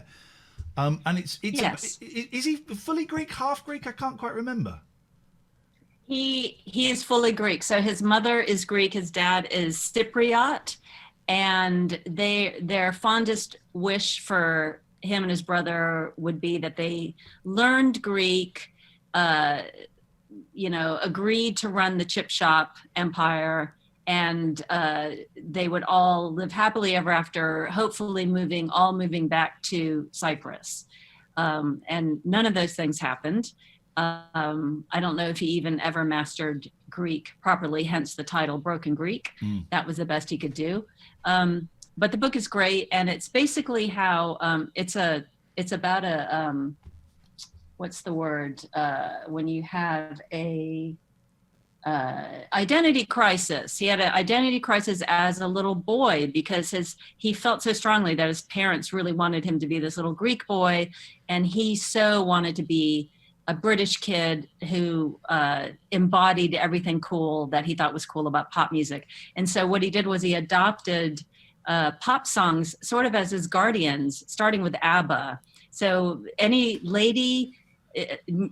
And it's Yes. is he fully Greek, half Greek? I can't quite remember. He is fully Greek. So his mother is Greek, his dad is Cypriot, and their fondest wish for him and his brother would be that they learned Greek, agreed to run the chip shop empire, and they would all live happily ever after, hopefully moving back to Cyprus. And none of those things happened. I don't know if he even ever mastered Greek properly, hence the title Broken Greek. That was the best he could do. But the book is great, and it's basically how it's about a what's the word when you have a identity crisis. He had an identity crisis as a little boy because he felt so strongly that his parents really wanted him to be this little Greek boy, and he so wanted to be a British kid who embodied everything cool that he thought was cool about pop music. And so what he did was he adopted pop songs sort of as his guardians, starting with ABBA. So any lady,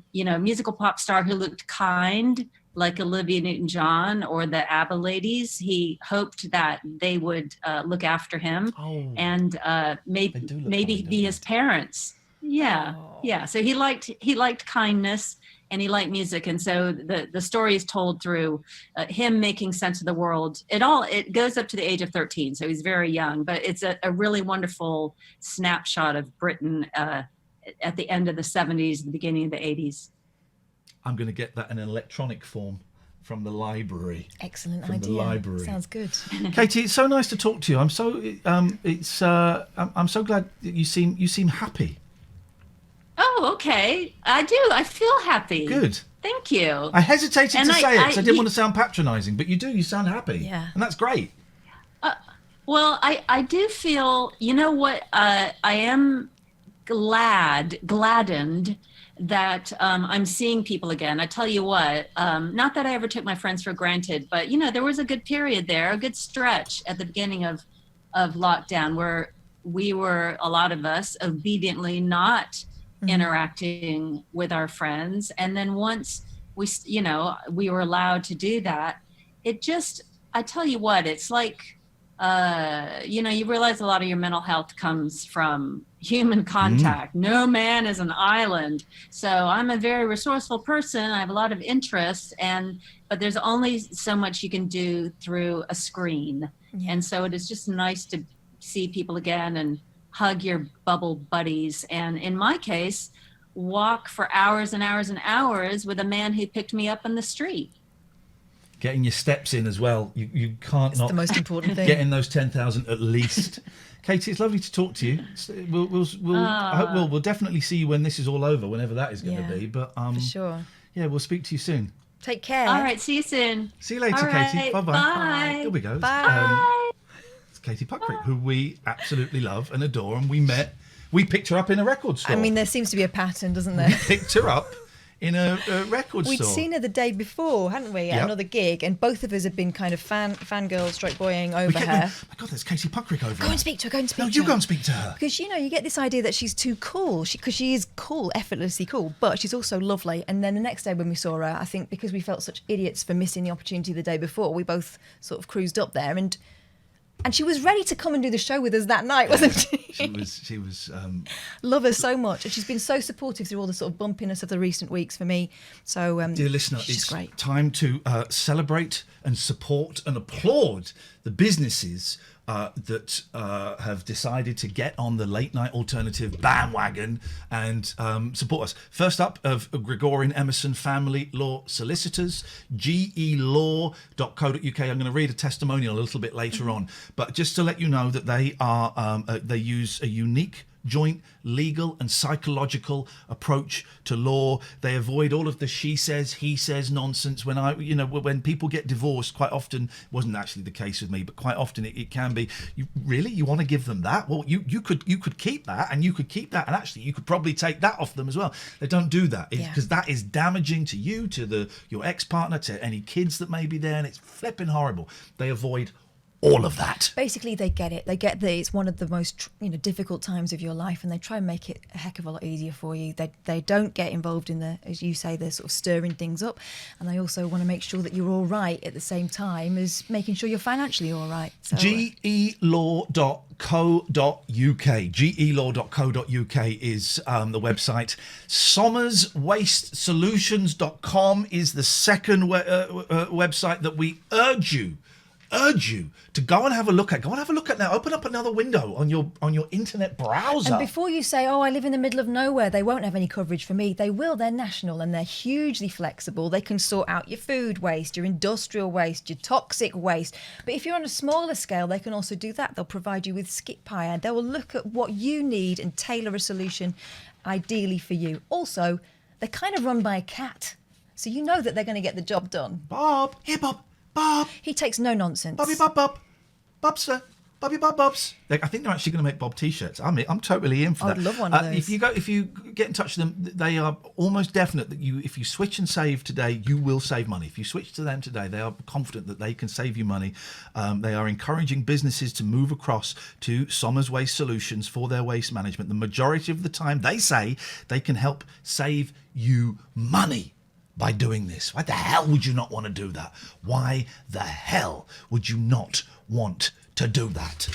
musical pop star who looked kind, like Olivia Newton-John or the ABBA ladies, he hoped that they would look after him and maybe be his parents. Yeah. So he liked kindness, and he liked music, and so the story is told through him making sense of the world. It goes up to the age of 13, so he's very young, but it's a really wonderful snapshot of Britain at the end of the 70s, the beginning of the 80s. I'm going to get that in an electronic form from the library. Excellent from idea. The library. Sounds good. Katie, it's so nice to talk to you. I'm so I'm so glad that you seem happy. Oh, okay. I do. I feel happy. Good. Thank you. I hesitated to say it because I didn't you- want to sound patronising, but you do. You sound happy. Yeah. And that's great. Well, I do feel, you know what, I am gladdened that I'm seeing people again. I tell you what, not that I ever took my friends for granted, but, there was a good period there, a good stretch at the beginning of lockdown where we were, a lot of us, obediently not interacting with our friends. And then once we were allowed to do that, it just, I tell you what, it's like, you realize a lot of your mental health comes from human contact. No man is an island. So I'm a very resourceful person. I have a lot of interests, but there's only so much you can do through a screen. Yeah. And so it is just nice to see people again and hug your bubble buddies. And in my case, walk for hours and hours and hours with a man who picked me up on the street. Getting your steps in as well. You can't It's not the most important thing. Getting those 10,000 at least. Katie, it's lovely to talk to you. I hope we'll definitely see you when this is all over, whenever that is going to be. But for sure. Yeah, we'll speak to you soon. Take care. All right, see you soon. See you later, All right, Katie. Bye-bye. Bye. Here we go. Bye. It's Katie Puckrik, who we absolutely love and adore, and we picked her up in a record store. I mean, there seems to be a pattern, doesn't there? We picked her up in a record We'd store. seen her the day before, hadn't we, at another gig, and both of us had been kind of fangirl stroke boying over her. Oh my God, there's Katie Puckrik over Go and speak to her, No, you go and speak to her. Because, you get this idea that she's too cool, because she is cool, effortlessly cool, but she's also lovely. And then the next day when we saw her, I think because we felt such idiots for missing the opportunity the day before, we both sort of cruised up there, and she was ready to come and do the show with us that night, wasn't she? She was. Love her so much, and she's been so supportive through all the sort of bumpiness of the recent weeks for me. So, dear listener, she's it's great. time to celebrate and support and applaud the businesses that have decided to get on the late night alternative bandwagon and support us. First up, of Gregorian Emerson Family Law Solicitors, gelaw.co.uk. I'm going to read a testimonial a little bit later on, but just to let you know that they use a unique joint legal and psychological approach to law. They avoid all of the she says, he says nonsense. When people get divorced, quite often, wasn't actually the case with me, but quite often it can be, you want to give them that? Well, you could keep that, and you could keep that, and actually you could probably take that off them as well. They don't do that because that is damaging to you, to your ex-partner, to any kids that may be there, and it's flipping horrible. They avoid all of that. Basically, they get it. They get that it's one of the most difficult times of your life, and they try and make it a heck of a lot easier for you. They don't get involved in the, as you say, the sort of stirring things up, and they also want to make sure that you're all right at the same time as making sure you're financially all right. So, gelaw.co.uk. gelaw.co.uk is the website. SommersWasteSolutions.com is the second website that we urge you to go and have a look at. Go and have a look at now. Open up another window on your internet browser. And before you say, I live in the middle of nowhere, they won't have any coverage for me. They will. They're national, and they're hugely flexible. They can sort out your food waste, your industrial waste, your toxic waste. But if you're on a smaller scale, they can also do that. They'll provide you with skip hire, and they will look at what you need and tailor a solution ideally for you. Also, they're kind of run by a cat, so you know that they're going to get the job done. Bob, here, Bob. Bob. He takes no nonsense. Bobby Bob Bob. Bob sir. Bobby Bob Bobs. I think they're actually going to make Bob t-shirts. I'm totally in for that. I'd love one of those. If you get in touch with them, they are almost definite that if you switch and save today, you will save money. If you switch to them today, they are confident that they can save you money. They are encouraging businesses to move across to Sommers Waste Solutions for their waste management. The majority of the time, they say they can help save you money by doing this. Why the hell would you not want to do that? Why the hell would you not want to do that?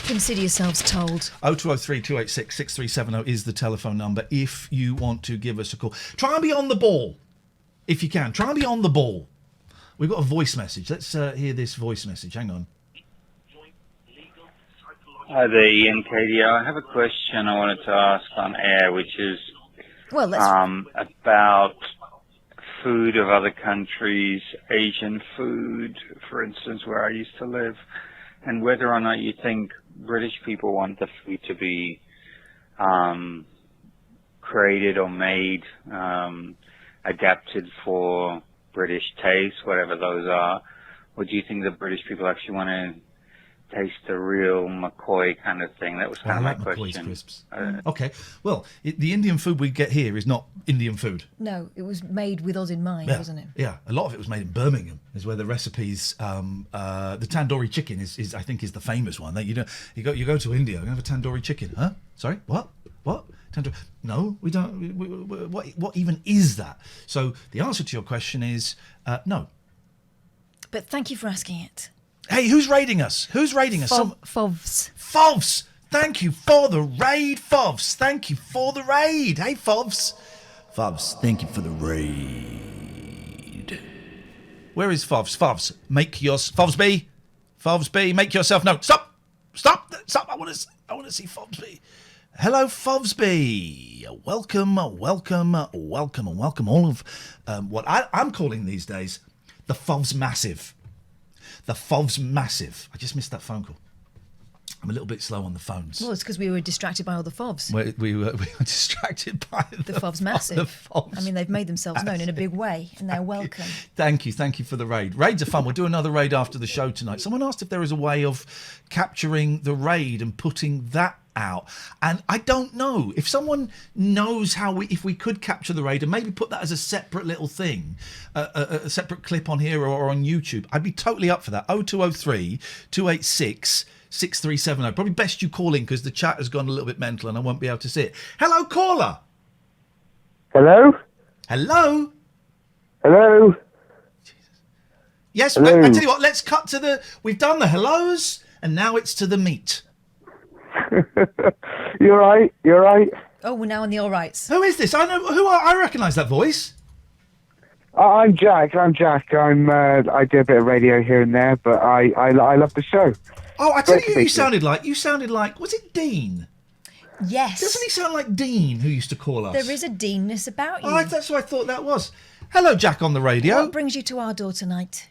Consider yourselves told. 0203 286 6370 is the telephone number if you want to give us a call. Try and be on the ball if you can. Try and be on the ball. We've got a voice message. Let's hear this voice message. Hang on. Hi there, Iain, Katie. I have a question I wanted to ask on air, which is about food of other countries, Asian food, for instance, where I used to live, and whether or not you think British people want the food to be created or made, adapted for British taste, whatever those are, or do you think the British people actually want to taste the real McCoy kind of thing? That was kind of my question. Crisps. Okay, well, the Indian food we get here is not Indian food. No, it was made with us in mind, wasn't it? Yeah, a lot of it was made in Birmingham, is where the recipes. The tandoori chicken is I think is the famous one. That you go to India, you have a tandoori chicken, huh? Sorry, what? Tandoori? No, we don't. What even is that? So the answer to your question is no. But thank you for asking it. Hey, who's raiding us? Fovs. Fovs! Thank you for the raid, Fovs. Thank you for the raid. Hey, Fovs. Fovs, thank you for the raid. Where is Fovs? Fovs, Fovsby. Fovsby, make yourself known. Stop. I want to see Fovsby. Hello, Fovsby. Welcome all of what I'm calling these days the Fovs Massive. The Fovs Massive. I just missed that phone call. I'm a little bit slow on the phones. Well, it's because we were distracted by all the Fovs. We were distracted by the Fovs Massive. The Fovs. I mean, they've made themselves known in a big way, and they're welcome. Thank you for the raid. Raids are fun. We'll do another raid after the show tonight. Someone asked if there is a way of capturing the raid and putting that out, and I don't know if someone knows if we could capture the raid and maybe put that as a separate little thing, a separate clip on here or on YouTube. I'd be totally up for that. 0203 286 6370. Probably best you call in because the chat has gone a little bit mental and I won't be able to see it. Hello, caller. Hello. Jesus. Yes, hello. I tell you what. Let's cut to we've done the hellos and now it's to the meat. You're right. Oh, we're now on the all rights. Who is this? I recognise that voice. I'm Jack. I do a bit of radio here and there, but I love the show. Oh, I tell you who you sounded like. You sounded like, was it Dean? Yes. Doesn't he sound like Dean, who used to call us? There is a Deanness about you. Oh, that's what I thought that was. Hello, Jack on the radio. What brings you to our door tonight?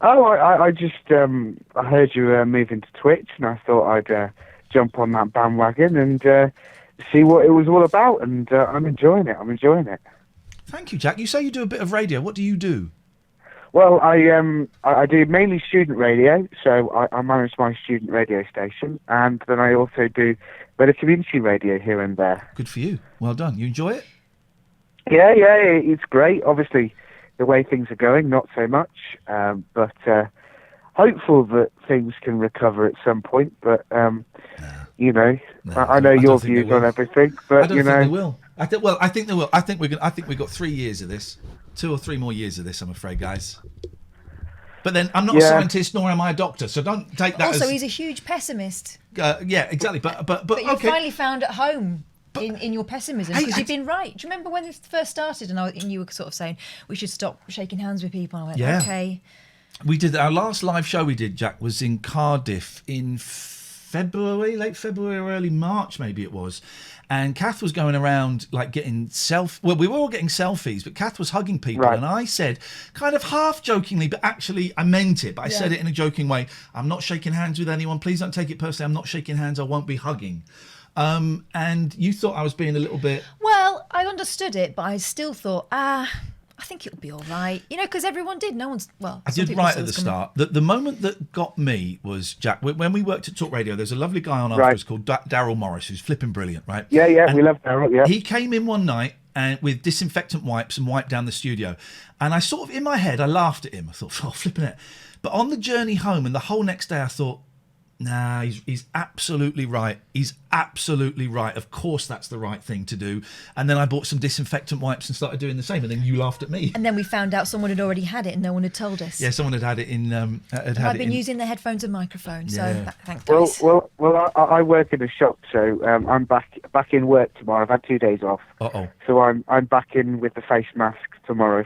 Oh, I just I heard you move into Twitch, and I thought I'd jump on that bandwagon and see what it was all about. And I'm enjoying it. Thank you, Jack. You say you do a bit of radio. What do you do? Well, I do mainly student radio, so I manage my student radio station, and then I also do a bit of community radio here and there. Good for you. Well done. You enjoy it? Yeah, it's great. Obviously, the way things are going, not so much, but hopeful that things can recover at some point. But you know, I know your views on everything, but I don't think they will. I think they will. I think we've got 3 years of this, 2 or 3 more years of this. I'm afraid, guys. But then I'm not a scientist, nor am I a doctor, so don't take that. Also, he's a huge pessimist. Yeah, exactly. But you okay. finally found at home in your pessimism, because you've been right. Do you remember when this first started and you were sort of saying we should stop shaking hands with people? And I went, okay. We did our last live show. We did, Jack, was in Cardiff in February, late February or early March, maybe it was. And Kath was going around like getting well, we were all getting selfies, but Kath was hugging people. Right. And I said, kind of half jokingly, but actually I meant it, but I said it in a joking way. I'm not shaking hands with anyone. Please don't take it personally. I'm not shaking hands. I won't be hugging. And you thought I was being a little bit... Well, I understood it, but I still thought, I think it'll be all right. You know, because everyone did. No one's... Well, I did right at the start. The moment that got me was, Jack, when we worked at Talk Radio, there's a lovely guy on afterwards called Daryl Morris, who's flipping brilliant, right? Yeah, and we love Daryl, yeah. He came in one night and with disinfectant wipes and wiped down the studio. And I sort of, in my head, I laughed at him. I thought, oh, flipping it. But on the journey home and the whole next day, I thought, nah, he's absolutely right. He's absolutely right. Of course, that's the right thing to do. And then I bought some disinfectant wipes and started doing the same. And then you laughed at me. And then we found out someone had already had it and no one had told us. Yeah, someone had it in. I've been using the headphones and microphone. So thanks, guys. Well, I work in a shop, so I'm back in work tomorrow. I've had 2 days off. So I'm back in with the face mask tomorrow.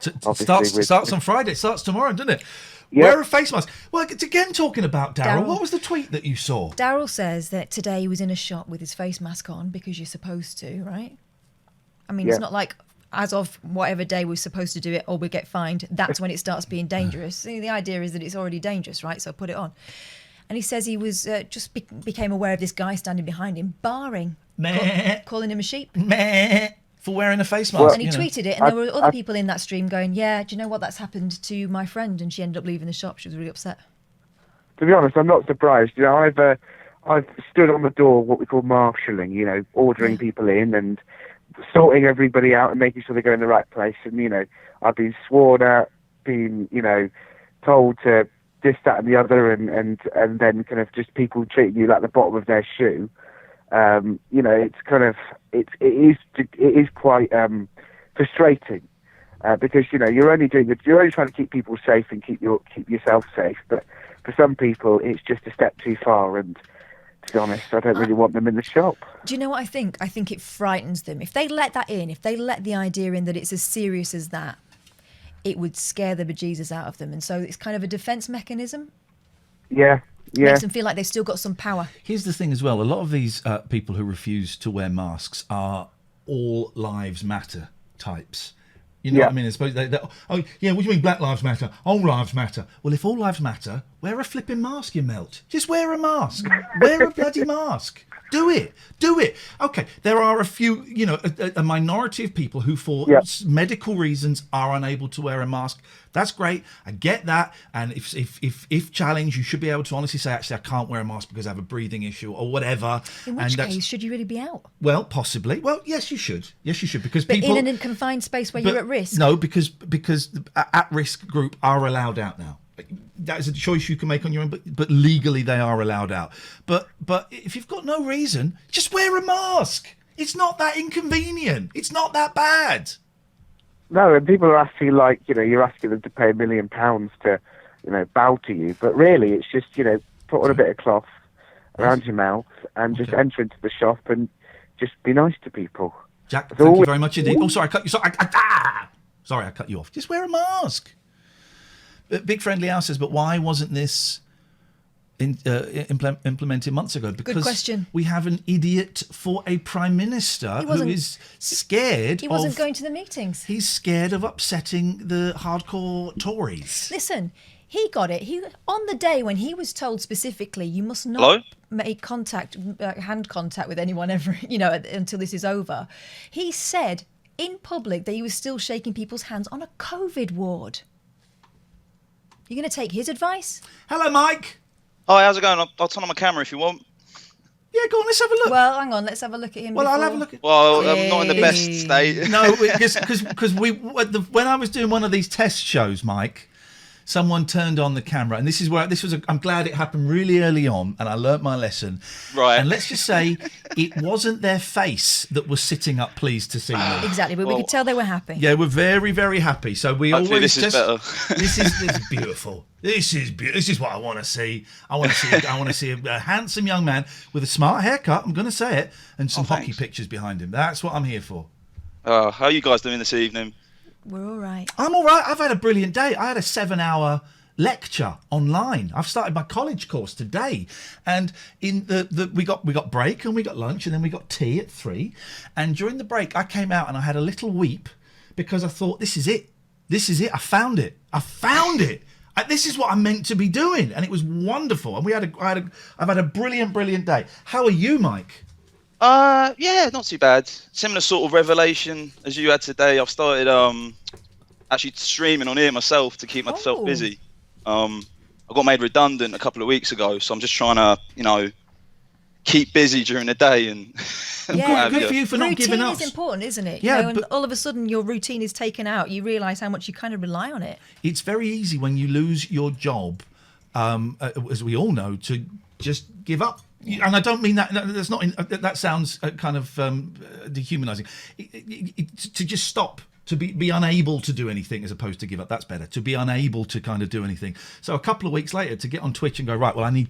Starts on Friday. It starts tomorrow, doesn't it? Yep. Wear a face mask. Well, it's again talking about Daryl. What was the tweet that you saw? Daryl says that today he was in a shop with his face mask on because you're supposed to, right? I mean, it's not like as of whatever day we're supposed to do it or we get fined, that's when it starts being dangerous. The idea is that it's already dangerous, right? So put it on. And he says he was became aware of this guy standing behind him, barring, calling him a sheep. For wearing a face mask. And he tweeted it, and there were other people in that stream going, yeah, do you know what, that's happened to my friend, and she ended up leaving the shop. She was really upset. To be honest, I'm not surprised. You know, I've stood on the door, what we call marshalling, you know, ordering people in and sorting everybody out and making sure they go in the right place. And, you know, I've been sworn at, been, you know, told to this, that and the other, and then kind of just people treating you like the bottom of their shoe. You know, it's kind of it is quite frustrating because you know you're only trying to keep people safe and keep yourself safe, but for some people it's just a step too far. And to be honest, I don't really want them in the shop. Do you know what I think? I think it frightens them if they let that in. If they let the idea in that it's as serious as that, it would scare the bejesus out of them, and so it's kind of a defense mechanism. Yeah. Makes them feel like they've still got some power. Here's the thing as well. A lot of these people who refuse to wear masks are all lives matter types. You know what I mean? I suppose oh, yeah, what do you mean Black Lives Matter? All lives matter. Well, if all lives matter, wear a flipping mask, you melt. Just wear a mask. Wear a bloody mask. Do it. Okay, there are a few, you know, a minority of people who, for medical reasons, are unable to wear a mask. That's great. I get that. And if challenged, you should be able to honestly say, actually, I can't wear a mask because I have a breathing issue or whatever. In which case, should you really be out? Well, possibly. Well, yes, you should. Yes, you should. Because but people... in a confined space where you're at risk? No, because the at-risk group are allowed out now. That is a choice you can make on your own, but legally they are allowed out. But if you've got no reason, just wear a mask. It's not that inconvenient. It's not that bad. No, and people are asking, like, you know, you're asking them to pay £1 million to, you know, bow to you. But really, it's just, you know, put on a bit of cloth around your mouth and just enter into the shop and just be nice to people. Jack, thank you very much indeed. Oh, sorry, I cut you. Sorry, I cut you off. Just wear a mask. Big Friendly House says, but why wasn't this implemented months ago? Because good question. We have an idiot for a prime minister who is scared. He wasn't going to the meetings. He's scared of upsetting the hardcore Tories. Listen, He got it. He on the day when he was told specifically, you must not Hello? make hand contact with anyone ever, until this is over. He said in public that he was still shaking people's hands on a COVID ward. You going to take his advice? Hello, Mike. Hi, how's it going? I'll turn on my camera if you want. Yeah, go on, let's have a look. Well, hang on, let's have a look at him. Well, before. I'll have a look at. Well, I'm not in the best state. No, because when I was doing one of these test shows, Mike, someone turned on the camera, and I'm glad it happened really early on, and I learnt my lesson. Right. And let's just say it wasn't their face that was sitting up pleased to see me. Exactly, but we could tell they were happy. Yeah, we're very, very happy. So we Hopefully always this is better. This is beautiful. This is what I want to see. I want to see a handsome young man with a smart haircut. I'm going to say it, and some hockey pictures behind him. That's what I'm here for. How are you guys doing this evening? We're all right. I'm all right. I've had a brilliant day. I had a 7-hour lecture online. I've started my college course today, and in we got break and we got lunch and then we got tea at 3. And during the break, I came out and I had a little weep because I thought, this is it. This is it. I found it. This is what I'm meant to be doing, and it was wonderful. And I've had a brilliant day. How are you, Mike? Yeah, not too bad. Similar sort of revelation as you had today. I've started actually streaming on here myself to keep myself busy. I got made redundant a couple of weeks ago, so I'm just trying to, keep busy during the day. And yeah, good for you for not giving up. Routine is important, isn't it? Yeah, and all of a sudden your routine is taken out. You realise how much you kind of rely on it. It's very easy when you lose your job, as we all know, to just give up. And I don't mean that. That's not. That sounds kind of dehumanising. To just stop, to be unable to do anything, as opposed to give up. That's better. To be unable to kind of do anything. So a couple of weeks later, to get on Twitch and go, right, well, I need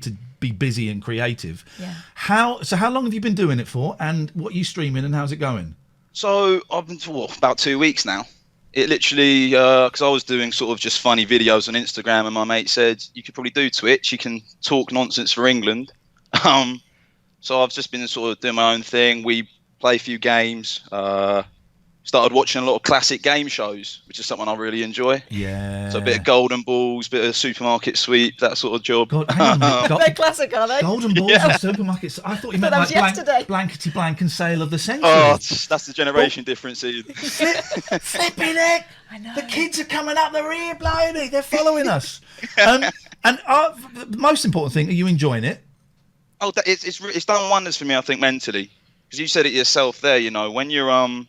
to be busy and creative. Yeah. How long have you been doing it for? And what are you streaming? And how's it going? So I've been for about 2 weeks now. It literally, because I was doing sort of just funny videos on Instagram, and my mate said, you could probably do Twitch. You can talk nonsense for England. So I've just been sort of doing my own thing. We play a few games. Started watching a lot of classic game shows, which is something I really enjoy. Yeah. So a bit of Golden Balls, bit of Supermarket Sweep, that sort of job. God, hang on, They're classic, are they? Golden Balls and Supermarkets. I thought you meant like Blankety Blank and Sale of the Century. Oh, that's the generation difference, Ian. Flipping it! I know. The kids are coming up the rear, blimey. They're following us. And the most important thing, are you enjoying it? Oh, it's done wonders for me, I think, mentally. Because you said it yourself there, when you're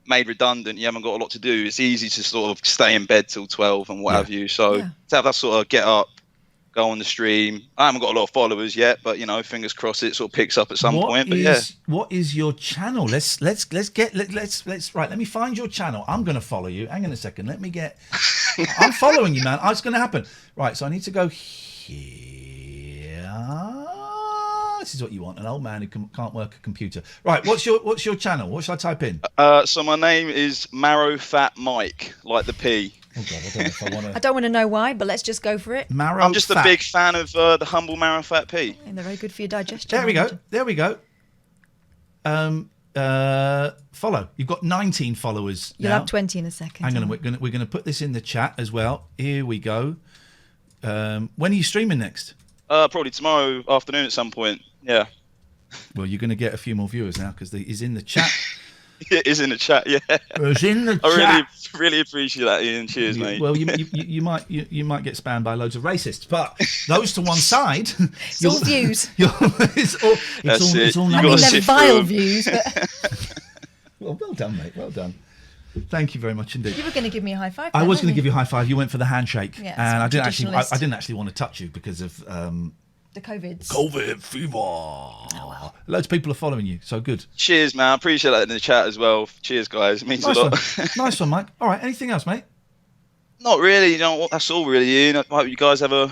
made redundant, you haven't got a lot to do. It's easy to sort of stay in bed till 12 and what have you. So to have that sort of get up, go on the stream. I haven't got a lot of followers yet, but fingers crossed it sort of picks up at some point. But what is your channel? Let's right. Let me find your channel. I'm going to follow you. Hang on a second. I'm following you, man. It's going to happen. Right. So I need to go here. This is what you want, an old man who can't work a computer. Right, what's your channel? What should I type in? So my name is Marrow Fat Mike, like the P. Oh God, I don't know if I want to. I don't want to know why, but let's just go for it. I'm just a big fan of the humble Marrow Fat P. And they're very good for your digestion. There we go. Follow. You've got 19 followers. You'll have 20 in a second. Hang on, we're gonna put this in the chat as well. Here we go. When are you streaming next? Probably tomorrow afternoon at some point. Yeah. Well, you're going to get a few more viewers now because he's in the chat. It is in the chat, yeah. It's in the chat. I really appreciate that, Ian. Cheers, mate. Well, you might get spammed by loads of racists, but those to one side. It's all views. It's all I mean, they're vile views. But... well done, mate. Well done. Thank you very much indeed. You were going to give me a high five. I was going to give you a high five. You went for the handshake, yeah, and I didn't actually want to touch you because of the COVID fever. Oh, well. Loads of people are following you, so good. Cheers, man. I appreciate that in the chat as well. Cheers, guys. It means a lot. Nice one, Mike. All right. Anything else, mate? Not really. That's all really, Ian. I hope you guys have a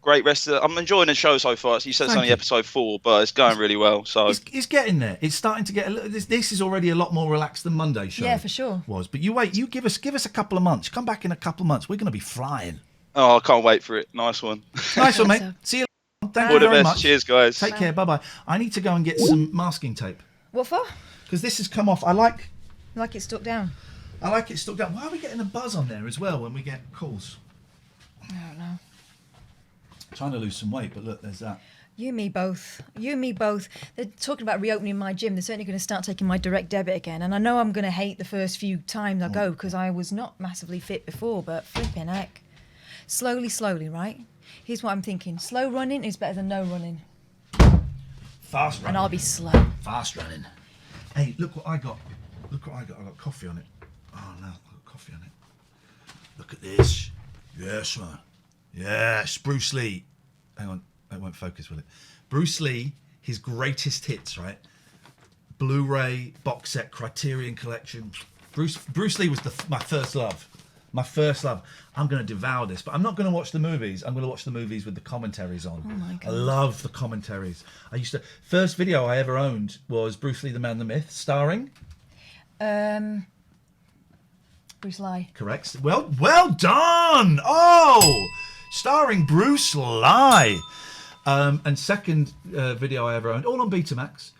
great rest of it. I'm enjoying the show so far. You said it's only episode 4, but it's going really well. So it's getting there. It's starting to get a little. This is already a lot more relaxed than Monday's show. Yeah, for sure. Was, but you wait. You give us a couple of months. Come back in a couple of months. We're going to be flying. Oh, I can't wait for it. Nice one. Nice one, mate. See you. Thank you very much. Cheers, guys. Take care. Bye. I need to go and get some masking tape. What for? Because this has come off. I like it stuck down. I like it stuck down. Why are we getting a buzz on there as well when we get calls? I don't know. Trying to lose some weight, but look, there's that. You and me both. You and me both. They're talking about reopening my gym. They're certainly going to start taking my direct debit again. And I know I'm going to hate the first few times I go because I was not massively fit before, but flipping heck. Slowly, right? Here's what I'm thinking. Slow running is better than no running. Fast running. And I'll be slow. Fast running. Hey, look what I got. Look what I got. I got coffee on it. Oh, no. I got coffee on it. Look at this. Yes, man. Yes, Bruce Lee. Hang on. It won't focus, will it? Bruce Lee, his greatest hits, right? Blu-ray, box set, Criterion Collection. Bruce Lee was my first love. My first love. I'm going to devour this, but I'm not going to watch the movies. I'm going to watch the movies with the commentaries on. Oh my God. I love the commentaries. First video I ever owned was Bruce Lee, the Man, the Myth, starring... Bruce Lee. Correct. Well done! Oh! Starring Bruce Lee. And second video I ever owned, all on Betamax.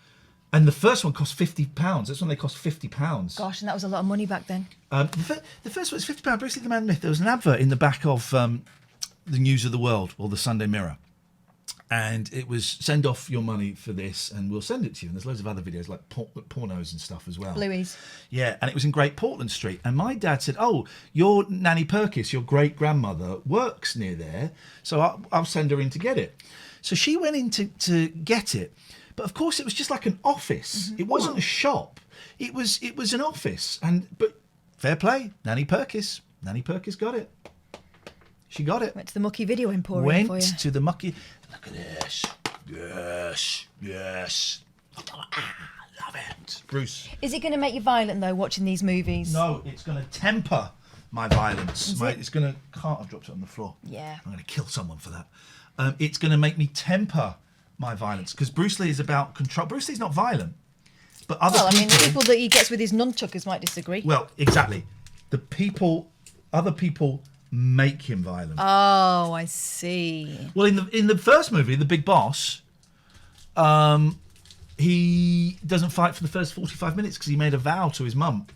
And the first one cost £50. That's when they cost £50. Gosh, and that was a lot of money back then. The first one was £50. Bruce Lee, the Man, the Myth. There was an advert in the back of the News of the World or the Sunday Mirror. And it was, send off your money for this and we'll send it to you. And there's loads of other videos like pornos and stuff as well. Blueies. Yeah, and it was in Great Portland Street. And my dad said, oh, your Nanny Purkis, your great-grandmother, works near there, so I'll send her in to get it. So she went in to get it. But of course, it was just like an office. Mm-hmm. It wasn't a shop. It was an office. But fair play, Nanny Purkis got it. She got it. Went to the Mucky Video Emporium for you. Went to the Mucky... Look at this. Yes. Love it. Bruce. Is it going to make you violent, though, watching these movies? No, it's going to temper my violence. It's going to... Can't have dropped it on the floor. Yeah. I'm going to kill someone for that. It's going to make me temper my violence because Bruce Lee is about control. Bruce Lee's not violent. But other people... the people that he gets with his nunchuckers might disagree. Well, exactly. Other people... make him violent. Oh, I see. Well, in the first movie, The Big Boss, he doesn't fight for the first 45 minutes because he made a vow to his mum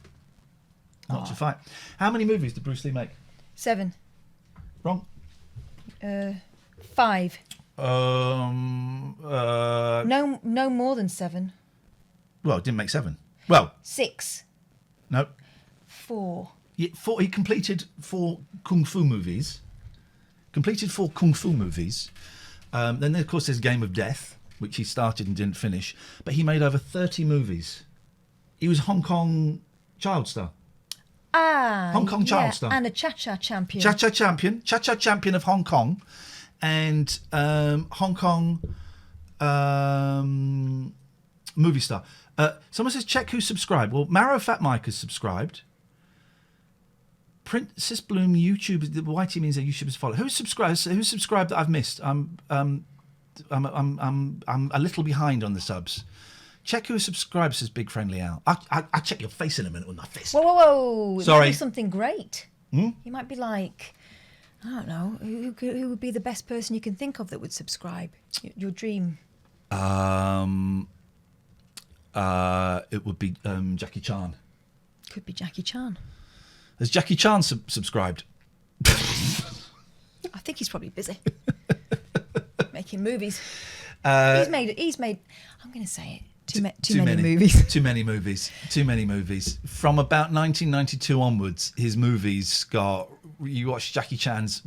not to fight. How many movies did Bruce Lee make? 7. Wrong. 5. No more than 7. Well, it didn't make 7. Well, 6. No. 4. He completed 4 kung fu movies. Then, of course, there's Game of Death, which he started and didn't finish. But he made over 30 movies. He was Hong Kong child star. Hong Kong child star. And a cha-cha champion. Cha-cha champion of Hong Kong. And Hong Kong movie star. Someone says, check who's subscribed. Well, Marrow Fat Mike has subscribed. Princess Bloom YouTube. The Whitey means that YouTube is followed. Who's subscribed that I've missed? I'm a little behind on the subs. Check who subscribes, says Big Friendly Al. I'll check your face in a minute with my fist. Whoa. Sorry. It might be something great. You might be like, I don't know, who would be the best person you can think of that would subscribe? Your dream. It would be Jackie Chan. Could be Jackie Chan. Has Jackie Chan subscribed? I think he's probably busy making movies. He's made. I'm going to say it. Too many movies. Too many movies. From about 1992 onwards, his movies got. You watch Jackie Chan's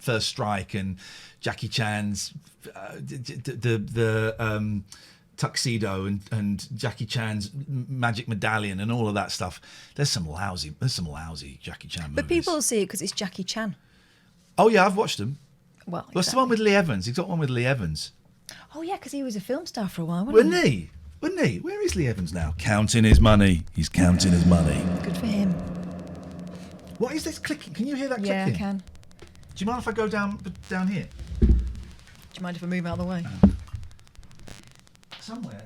First Strike and Jackie Chan's the Tuxedo and Jackie Chan's Magic Medallion and all of that stuff. There's some lousy Jackie Chan movies. But people see it because it's Jackie Chan. Oh yeah, I've watched them. Well, exactly. What's the one with Lee Evans? He's got one with Lee Evans. Oh yeah, because he was a film star for a while, wasn't he? Wouldn't he? Where is Lee Evans now? Counting his money. He's counting his money. Good for him. What is this clicking? Can you hear that clicking? Yeah, I can. Do you mind if I go down here? Do you mind if I move out of the way? Somewhere.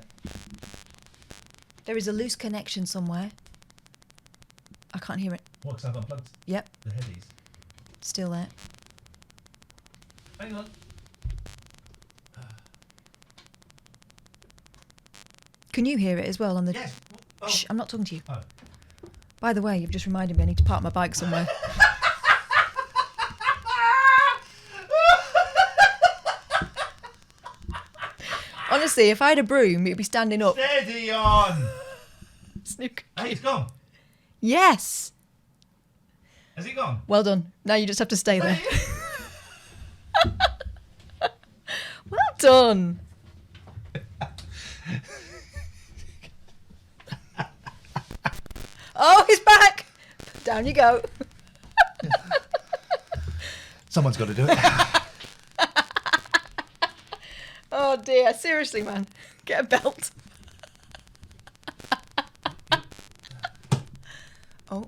There is a loose connection somewhere. I can't hear it. What, because I've unplugged Yep. the headies? Still there. Hang on. Can you hear it as well on the... Yes. Oh. Shh, I'm not talking to you. Oh. By the way, you've just reminded me I need to park my bike somewhere. Honestly, if I had a broom, it'd be standing up. Steady on. Snooker. Hey, it's gone. Yes. Has it gone? Well done. Now you just have to stay there. Well done. Oh, he's back. Down you go. Someone's got to do it. Oh dear. Seriously, man. Get a belt. Oh.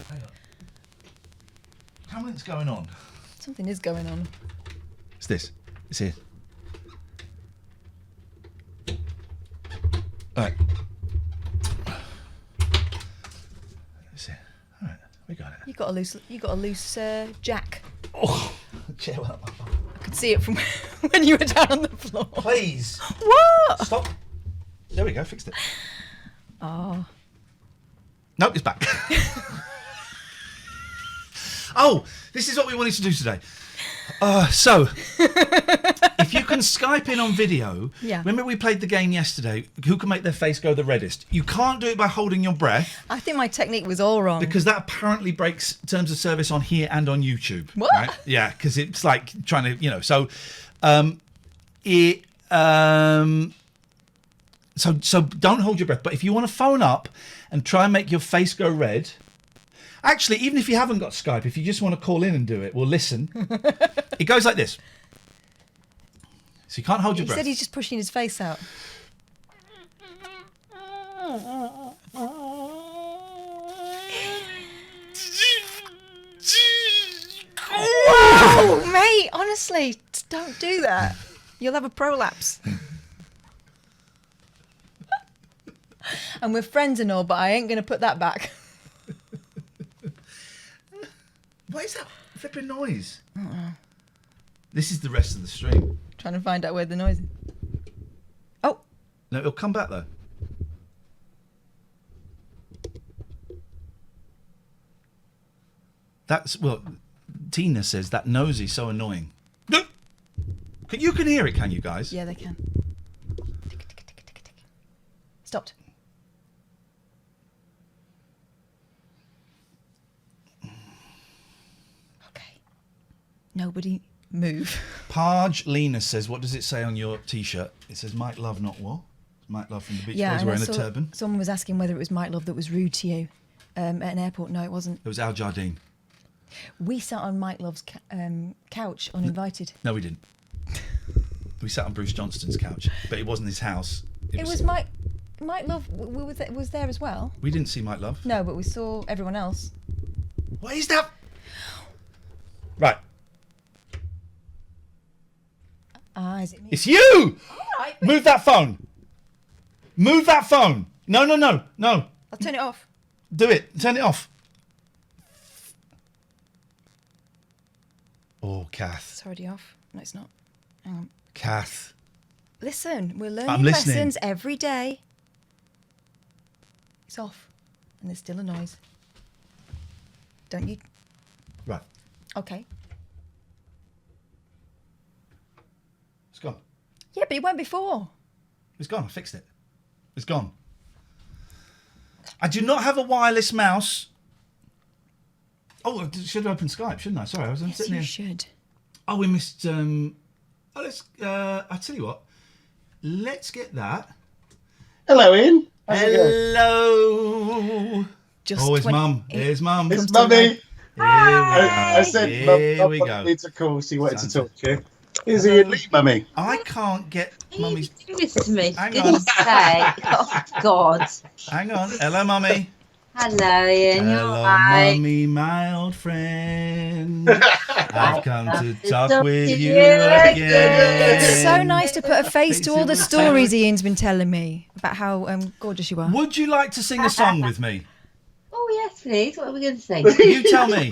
Hang on. Something's going on. Something is going on. It's this. It's here. All right. It's here. All right. We got it. You got a loose jack. Oh, the chair went up my bum. I could see it from when you were down on the floor. Please. What? Stop. There we go. Fixed it. Oh. Nope, it's back. Oh, this is what we wanted to do today. So, if you can Skype in on video, Yeah. remember we played the game yesterday, who can make their face go the reddest? You can't do it by holding your breath, I think my technique was all wrong. because that apparently breaks terms of service on here and on YouTube. What? Right? Yeah, because it's like trying to, so so don't hold your breath. But if you want to phone up and try and make your face go red, actually, even if you haven't got Skype, if you just want to call in and do it, we'll listen. It goes like this. So you can't hold your He breath. said he's just pushing his face out. Whoa, mate, honestly, don't do that. You'll have a prolapse. And we're friends and all, but I ain't going to put that back. What is that flipping noise? This is the rest of the stream. Trying to find out where the noise is. Oh. No, it'll come back though. That's, well, Tina says that nose is so annoying. You can hear it, can you guys? Yeah, they can. Stopped. Okay. Nobody move. Parge Lena says, what does it say on your T-shirt? It says, Mike Love, not what? Mike Love from the Beach Boys and I wearing a saw turban. Someone was asking whether it was Mike Love that was rude to you at an airport. No, it wasn't. It was Al Jardine. We sat on Mike Love's couch uninvited. No, we didn't. We sat on Bruce Johnston's couch, but it wasn't his house. It was Mike Love was there as well. We didn't see Mike Love. No, but we saw everyone else. What is that? Right. Is it me? It's you! All right, Move that phone. Move that phone. No. I'll turn it off. Do it. Turn it off. Oh, Kath. It's already off. No, it's not. Hang on. Kath. Listen, we're I'm learning listening. lessons every day. It's off. And there's still a noise. Don't you? Right. Okay. It's gone. Yeah, but it went before. It's gone. I fixed it. It's gone. I do not have a wireless mouse. Oh, I should have opened Skype, shouldn't I? Sorry, I was Yes, sitting you here. should. Oh, we missed. Let's. I tell you what. Let's get that. Hello, Iain. Hello. Just Oh, it's Mum. Here's Mum. It's Mummy. I I said, Here Mum, we Mum go. needs a call. She wanted to talk to you. Is Iain Lee, Mummy? I can't get Mummy's. Do this to me. Hang Did on. you say? Oh God. Hang on. Hello, Mummy. Hello, Iain. You're Hello, right. Mummy, my old friend. I've come to talk talk with to you you again. It's so nice to put a face to all the stories Ian's been telling me about how gorgeous you are. Would you like to sing a song with me? Oh yes, please. What are we going to sing? You tell me.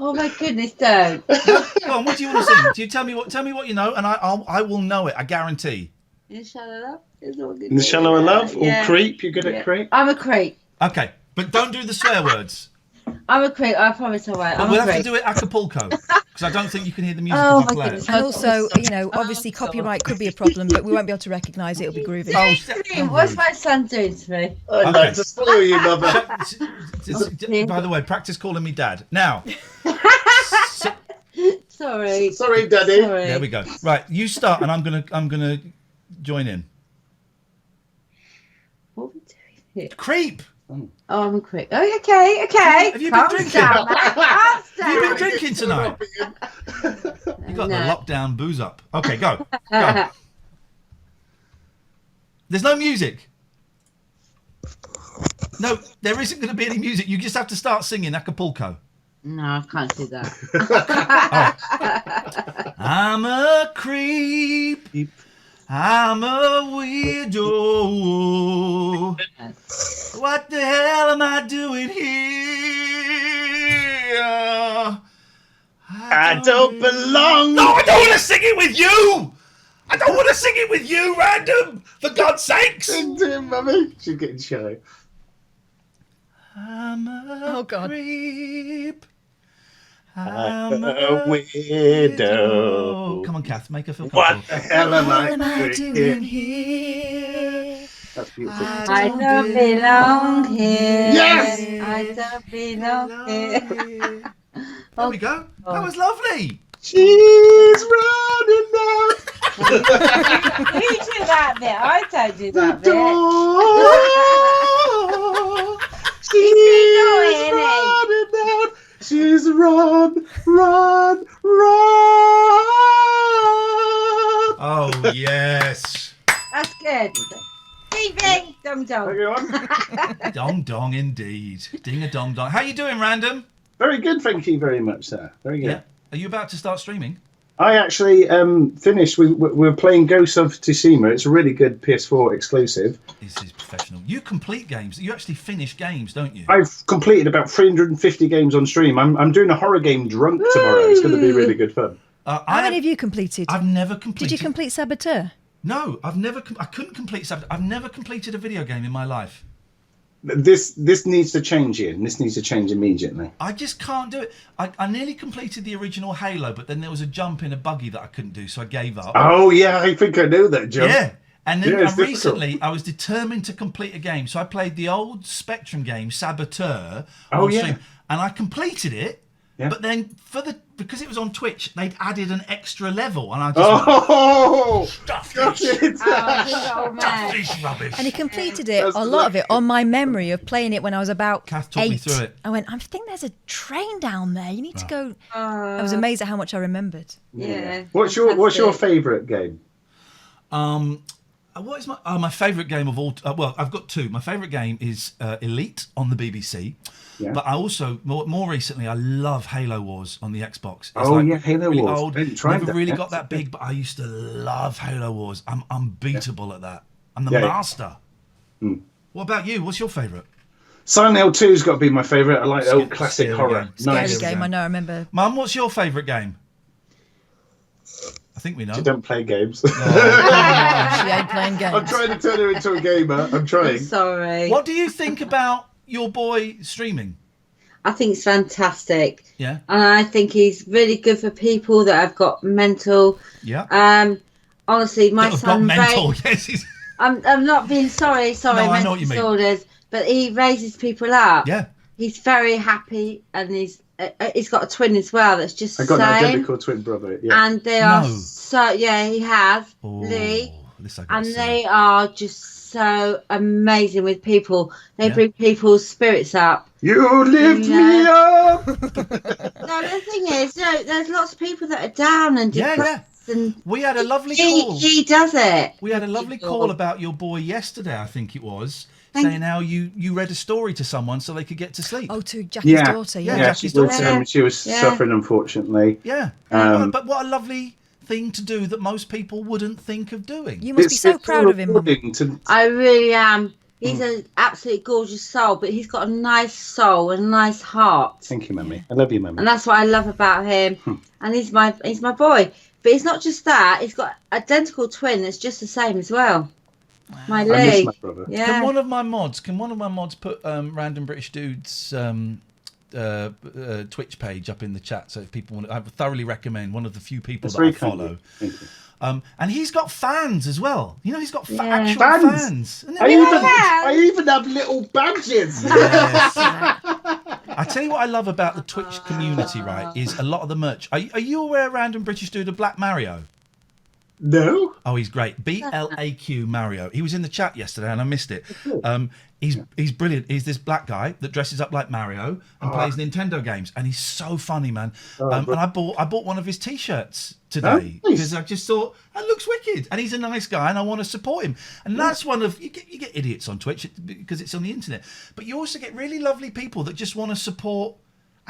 Oh my goodness, don't. Go on, what do you want to sing? Do you tell me what you know, and I will know it. I guarantee. In the Shallow Love? Is what we're In the Shallow of Love or Yeah. Creep? You're good Yeah. at Creep? I'm a creep. Okay, but don't do the swear words. I'm a creep. I promise I won't. But I'm we'll a have to creep. do it Acapulco, Because I don't think you can hear the music Oh, if I my play goodness. it. And also, you know, obviously copyright could be a problem, but we won't be able to recognise it. It'll be groovy. What's my son doing to me? I'd like to spoil you, mother. By the way, practice calling me dad. Now, Sorry. Sorry, Daddy. Sorry. there we go. Right, you start, and I'm gonna join in. What are we doing here? Creep. Oh, I'm quick. Oh, okay, okay. Have you been Calm drinking? down, man. Calm Have you down. been drinking tonight? You got the lockdown booze up. Okay, go. Go. There's no music. No, there isn't going to be any music. You just have to start singing Acapulco. No, I can't do that. I'm a creep. I'm a weirdo. What the hell am I doing here? I don't belong. No, I don't want to sing it with you. I don't want to sing it with you, Random. For God's sakes. Sing to him, Mummy. She's getting shy. I'm a creep. I'm a weirdo. Come on, Kath, make her feel What comfortable. the hell am I doing here? That's beautiful. I don't belong here. Yes! I don't belong here. There we go. That was lovely. She's running now. You do that bit. I don't do that bit. She's running down. She's run. Oh, yes. That's good. Ding ding, dong dong. Dong dong indeed. Ding a dong dong. How you doing, Random? Very good, thank you very much, sir. Very good. Yeah. Are you about to start streaming? I actually finished. We were playing Ghosts of Tsushima. It's a really good PS4 exclusive. This is professional. You complete games. You actually finish games, don't you? I've completed about 350 games on stream. I'm doing a horror game drunk tomorrow. It's going to be really good fun. How many have you completed? I've never completed. Did you complete Saboteur? No, I've never. I couldn't complete something. I've never completed a video game in my life. This needs to change, Ian. This needs to change immediately. I just can't do it. I nearly completed the original Halo, but then there was a jump in a buggy that I couldn't do, so I gave up. Oh yeah, I think I know that jump. Yeah. And then Yeah, it's recently, I was determined to complete a game, so I played the old Spectrum game, Saboteur, Oh, on yeah. stream, and I completed it. Yeah. But then, because it was on Twitch, they'd added an extra level, and I just Stuff it! Oh, man. this rubbish. And he completed it, a lot of it, on my memory of playing it when I was about Kath talked 8. me through it. I went, I think there's a train down there. You need to go. I was amazed at how much I remembered. Yeah. What's your fantastic. favourite game? What is my favourite game of all? Well, I've got two. My favourite game is Elite on the BBC. Yeah. But I also, more recently, I love Halo Wars on the Xbox. It's Halo really Wars. Old, I didn't try never that really yet. got that big, but I used to love Halo Wars. I'm unbeatable at that. I'm the Yeah. master. Mm. What about you? What's your favourite? Silent Hill 2's got to be my favourite. I like the old classic Scary horror. game. Scary Nice. game, I know, I remember. Mum, what's your favourite game? I think we know. She don't play games. She ain't playing games. I'm trying to turn her into a gamer. I'm trying. Sorry. What do you think about your boy streaming? I think it's fantastic. Yeah. And I think he's really good for people that have got mental. Yeah. Honestly, my That have son got mental. Ray, Yes. He's... I'm not being sorry, No, I know mental what you mean. disorders, but he raises people up. Yeah. He's very happy, and he's got a twin as well that's just I the got an same. identical twin brother. Yeah. And they are No. so he has Oh, Lee, this I gotta and see. they are just so amazing with people. They Yeah. bring people's spirits up. You lift me up. No, the thing is, there's lots of people that are down and Yeah, depressed, and We had a lovely call. he does it. We had a lovely call about your boy yesterday, I think it was, saying how you read a story to someone so they could get to sleep. Oh, to Jackie's Yeah. daughter. Yeah, Yeah. Jackie's she was, daughter. she was Yeah. suffering, unfortunately. Yeah. Um, But what a lovely thing to do that most people wouldn't think of doing. You must be so proud of him, Mum. rewarding I really am. He's an absolutely gorgeous soul, but he's got a nice soul and a nice heart, Thank you, Mummy. I love you, Mummy. and that's what I love about him. And he's my boy. But it's not just that; he's got identical twin that's just the same as well. My I miss Lee. my brother. Can Yeah. one of my mods put Random British Dude's Twitch page up in the chat. So if people want, I thoroughly recommend. One of the few people That's that I very kind follow. of you. Thank you. And he's got fans as well. You know, he's got actual Fans. fans. Isn't it I even have little badges. Yes. I tell you what I love about the Twitch community, right, is a lot of the merch. Are you aware Random British Dude of Black Mario? No. Oh, he's great. BLAQ Mario. He was in the chat yesterday and I missed it. He's brilliant. He's this black guy that dresses up like Mario and plays Nintendo games, and he's so funny, man. And I bought one of his T-shirts today because I just thought that looks wicked, and he's a nice guy, and I want to support him. And that's one of you get idiots on Twitch because it's on the internet, but you also get really lovely people that just want to support.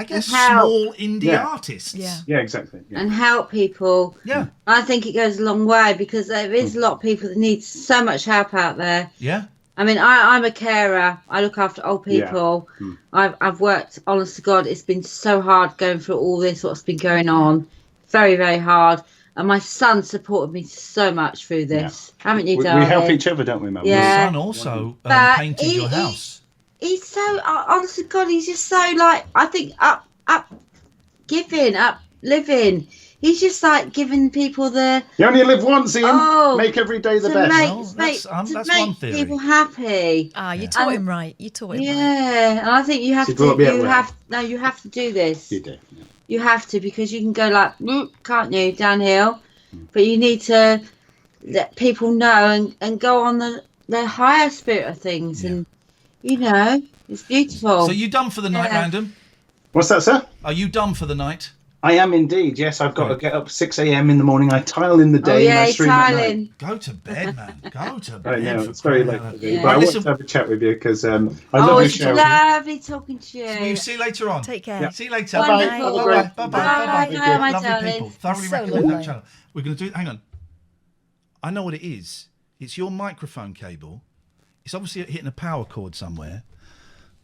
I guess small indie artists. Yeah, exactly. Yeah. And help people. Yeah. I think it goes a long way because there is a lot of people that need so much help out there. Yeah. I mean, I'm a carer. I look after old people. I've worked, honest to God, it's been so hard going through all this, what's been going on. Very, very hard. And my son supported me so much through this. Haven't you, darling? We help each other, don't we, Mum? Yeah. Your son also painted your house. He's so, honest to God, he's just so like, I think up living. He's just like giving people the. You only live once, Iain. Make every day the best. Make one theory. people happy. You taught him right. You taught him right. Yeah, and I think you have to. You have to do this. You do. Yeah. You have to, because you can go like, can't you, downhill? But you need to let people know and go on the higher spirit of things, and it's beautiful. So you done for the night, Random? What's that, sir? Are you done for the night? I am indeed. Yes, I've got to get up 6 a.m. in the morning. I tile in the day and I stream at night. Go to bed, man. Go to bed. I know, it's very late for me. Yeah. But I want to have a chat with you because I love your show. It's lovely talking to you. We'll see you later on. Take care. Yeah. See you later. Bye. Bye. Bye, my Lovely darling. people. Thoroughly recommend that channel. We're going to do. Hang on. I know what it is. It's your microphone cable. It's obviously hitting a power cord somewhere.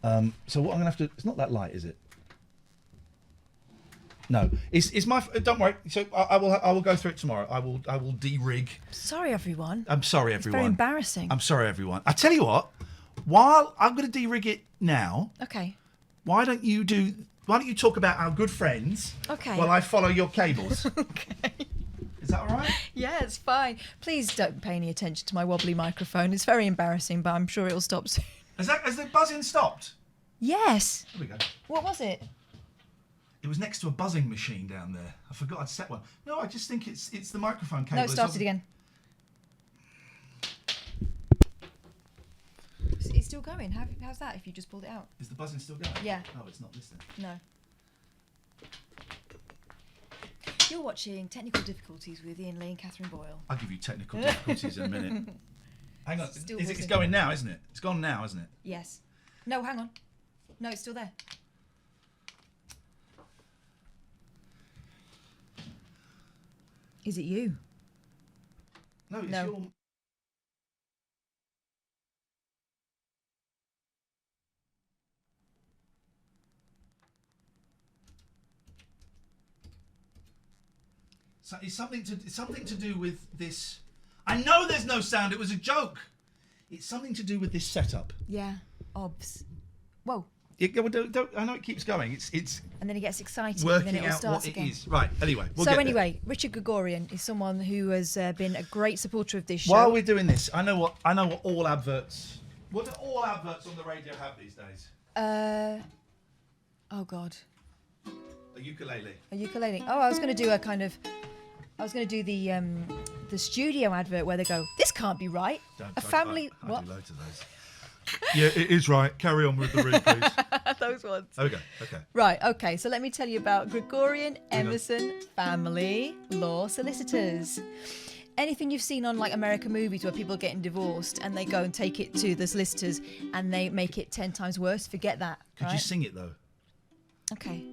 So what I'm going to have to. It's not that light, is it? No, it's my. Don't worry. So I will go through it tomorrow. I will de-rig. Sorry, everyone. I'm sorry, everyone. It's very embarrassing. I'm sorry, everyone. I tell you what. While I'm going to de-rig it now. Okay. Why don't you talk about our good friends? Okay. While I follow your cables. Okay. Is that all right? Yeah, it's fine. Please don't pay any attention to my wobbly microphone. It's very embarrassing, but I'm sure it'll stop soon. Has the buzzing stopped? Yes. There we go. What was it? It was next to a buzzing machine down there. I forgot I'd set one. No, I just think it's the microphone cable. No, it started again. It's still going. How's that if you just pulled it out? Is the buzzing still going? Yeah. Oh, it's not listening. No. You're watching Technical Difficulties with Iain Lee and Katherine Boyle. I'll give you technical difficulties in a minute. Hang on. It's It's going now, isn't it? It's gone now, isn't it? Yes. No, hang on. No, it's still there. Is it you? No, it's your... So it's something to do with this. I know there's no sound. It was a joke. It's something to do with this setup. Yeah. Obs. Whoa. I know it keeps going. It's and then he gets excited. Working and then it'll out start what again. it is. Right. Anyway. Richard Gregorian is someone who has been a great supporter of this show. While we're doing this, I know what all adverts. What do all adverts on the radio have these days? Oh God. A ukulele. A ukulele. Oh, I was going to do the studio advert where they go, "This can't be right." I what? do loads of those. Yeah, it is right. Carry on with the read, please. Those ones. Okay. Right, okay. So let me tell you about Gregorian Emerson Family Law Solicitors. Anything you've seen on like American movies where people are getting divorced and they go and take it to the solicitors and they make it 10 times worse, forget that. Could you sing it though? Okay.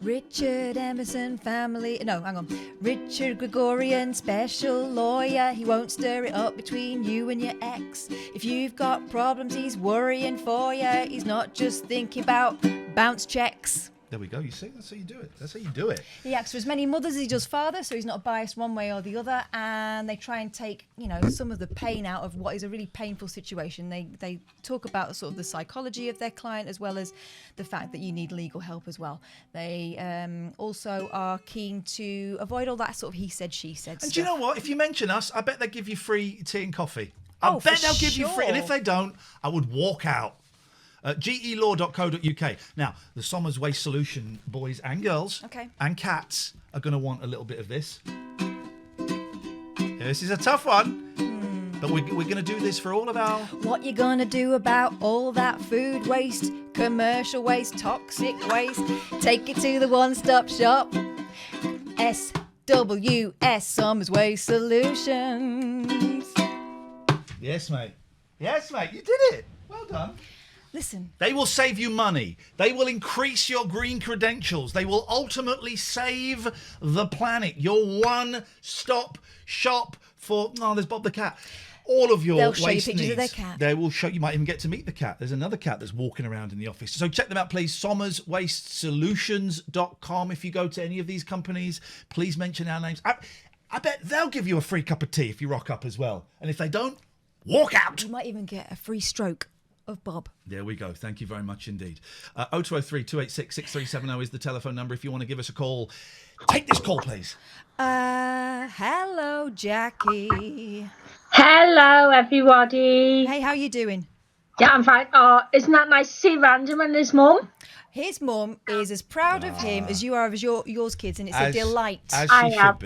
Richard Emerson Family... No, hang on. Richard Gregorian, special lawyer. He won't stir it up between you and your ex. If you've got problems, he's worrying for you. He's not just thinking about bounce checks. There we go. You see, that's how you do it. That's how you do it. He acts for as many mothers as he does fathers, so he's not biased one way or the other. And they try and take, some of the pain out of what is a really painful situation. They talk about sort of the psychology of their client, as well as the fact that you need legal help as well. They also are keen to avoid all that sort of he said, she said And stuff. do you know what? If you mention us, I bet they give you free tea and coffee. I bet they'll give you free. And if they don't, I would walk out. gelaw.co.uk. Now, the Somers Waste Solution boys and girls and cats are going to want a little bit of this. This is a tough one, but we're going to do this for all of our... What you going to do about all that food waste, commercial waste, toxic waste? Take it to the one-stop shop. SWS, Somers Waste Solutions. Yes, mate. Yes, mate. You did it. Well done. Listen. They will save you money. They will increase your green credentials. They will ultimately save the planet. Your one-stop shop for... Oh, there's Bob the cat. All of your They'll waste show you pictures needs. of their cat. They will show... You might even get to meet the cat. There's another cat that's walking around in the office. So check them out, please. SomersWasteSolutions.com. If you go to any of these companies, please mention our names. I bet they'll give you a free cup of tea if you rock up as well. And if they don't, walk out. You might even get a free stroke of Bob. There we go. Thank you very much indeed. 0203 286 6370 is the telephone number if you want to give us a call. Take this call, please. Hello, Jackie. Hello, everybody. Hey, how you doing? Yeah, I'm fine. Oh, isn't that nice to see Random and his mum? His mum is as proud of him as you are of yours kids, and it's a delight. I am,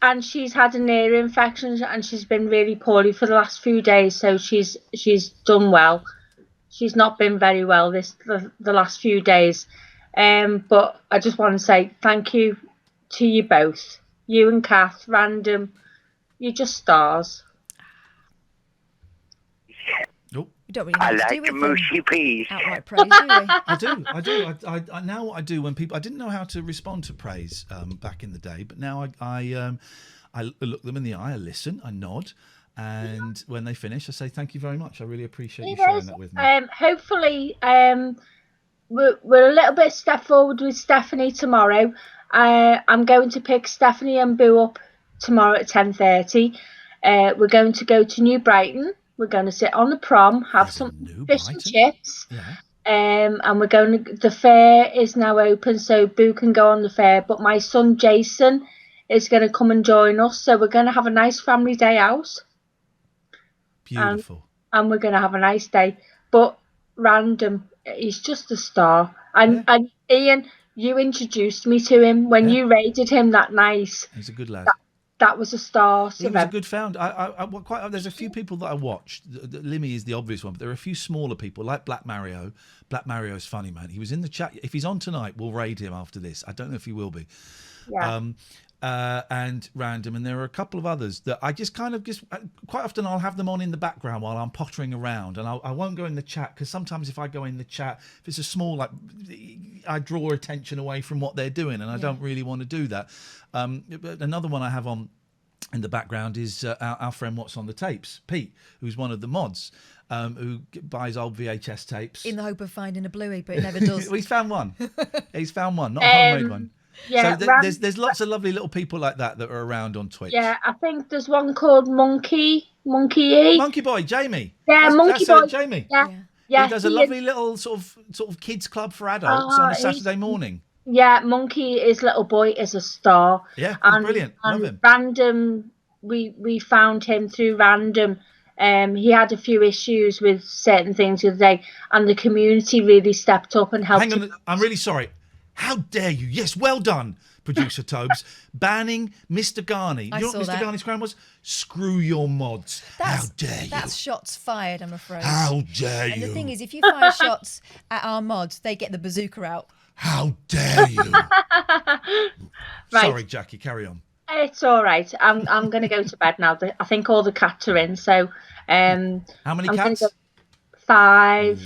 and she's had an ear infection, and she's been really poorly for the last few days. So she's done well. She's not been very well the last few days. But I just want to say thank you to you both, you and Kath, Random. You're just stars. We don't really I like the mushy peas. Outright praise, do we? I do. I now what I do when people... I didn't know how to respond to praise back in the day, but now I look them in the eye, I listen, I nod, and when they finish, I say thank you very much. I really appreciate you sharing that with me. Hopefully, we're a little bit step forward with Stephanie tomorrow. I'm going to pick Stephanie and Boo up tomorrow at 10:30. We're going to go to New Brighton. We're going to sit on the prom, have some fish and chips. Yeah. And we're going to... The fair is now open, so Boo can go on the fair. But my son Jason is going to come and join us, so we're going to have a nice family day out. Beautiful. And we're going to have a nice day. But Random, he's just a star. And Iain, you introduced me to him when you rated him that night. He's a good lad. That was a star. He was a good found. There's a few people that I watched. Limmy is the obvious one, but there are a few smaller people like Black Mario. Black Mario's funny, man. He was in the chat. If he's on tonight, we'll raid him after this. I don't know if he will be. Yeah. And Random, and there are a couple of others that I just quite often I'll have them on in the background while I'm pottering around, and I won't go in the chat because sometimes if I go in the chat, if it's a small I draw attention away from what they're doing, and I don't really want to do that. But another one I have on in the background is our friend What's on the Tapes, Pete, who's one of the mods. Who buys old VHS tapes in the hope of finding a bluey, but it never does. He's found one. He's found one, not a homemade one. Yeah, so there's lots of lovely little people like that are around on Twitch. Yeah, I think there's one called Monkey Boy, Jamie. Yeah, Monkey Boy. Jamie. Yeah. He does a lovely little sort of kids club for adults on a Saturday morning. Yeah, Monkey, his little boy, is a star. Yeah, and, brilliant. Love him. Random, we found him through Random. He had a few issues with certain things the other day, and the community really stepped up and helped. Hang on, I'm really sorry. How dare you? Yes, well done, producer Tobes. Banning Mr. Garney. You know what Mr. Garney's crown was? Screw your mods. How dare you? That's shots fired, I'm afraid. How dare you? And the thing is, if you fire shots at our mods, they get the bazooka out. How dare you? Right. Sorry, Jackie, carry on. It's all right. I'm going to go to bed now. I think all the cats are in. So, how many cats? 5.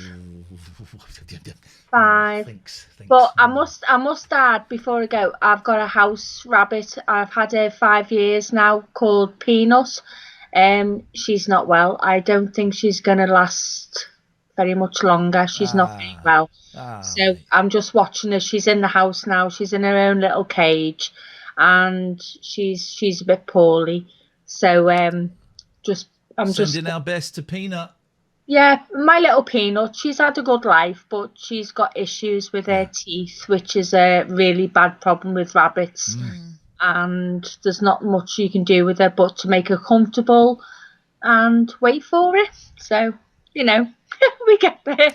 5. Thanks. But I must add before I go, I've got a house rabbit. I've had her 5 years now, called Peanut. She's not well. I don't think she's going to last very much longer. She's not very well. So I'm just watching her. She's in the house now. She's in her own little cage, and she's a bit poorly. So I'm sending our best to Peanut. Yeah, my little Peanut. She's had a good life, but she's got issues with her teeth, which is a really bad problem with rabbits. And there's not much you can do with her but to make her comfortable and wait for it. So, we get there.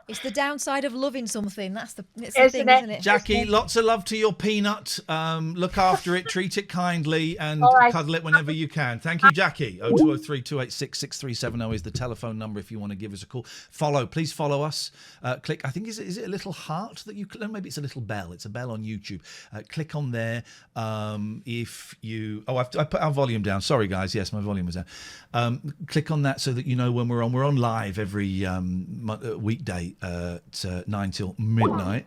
It's the downside of loving something. It's the thing, isn't it? Jackie, lots of love to your Peanut. Look after it, treat it kindly, and cuddle it whenever you can. Thank you, Jackie. 0203 286 6370 is the telephone number if you want to give us a call. Please follow us. Click, I think, is it a little heart that you click? Maybe it's a little bell. It's a bell on YouTube. Click on there. If you... I put our volume down. Sorry, guys. Yes, my volume was down. Click on that so that you know when we're on. We're on live every weekday at 9 till midnight.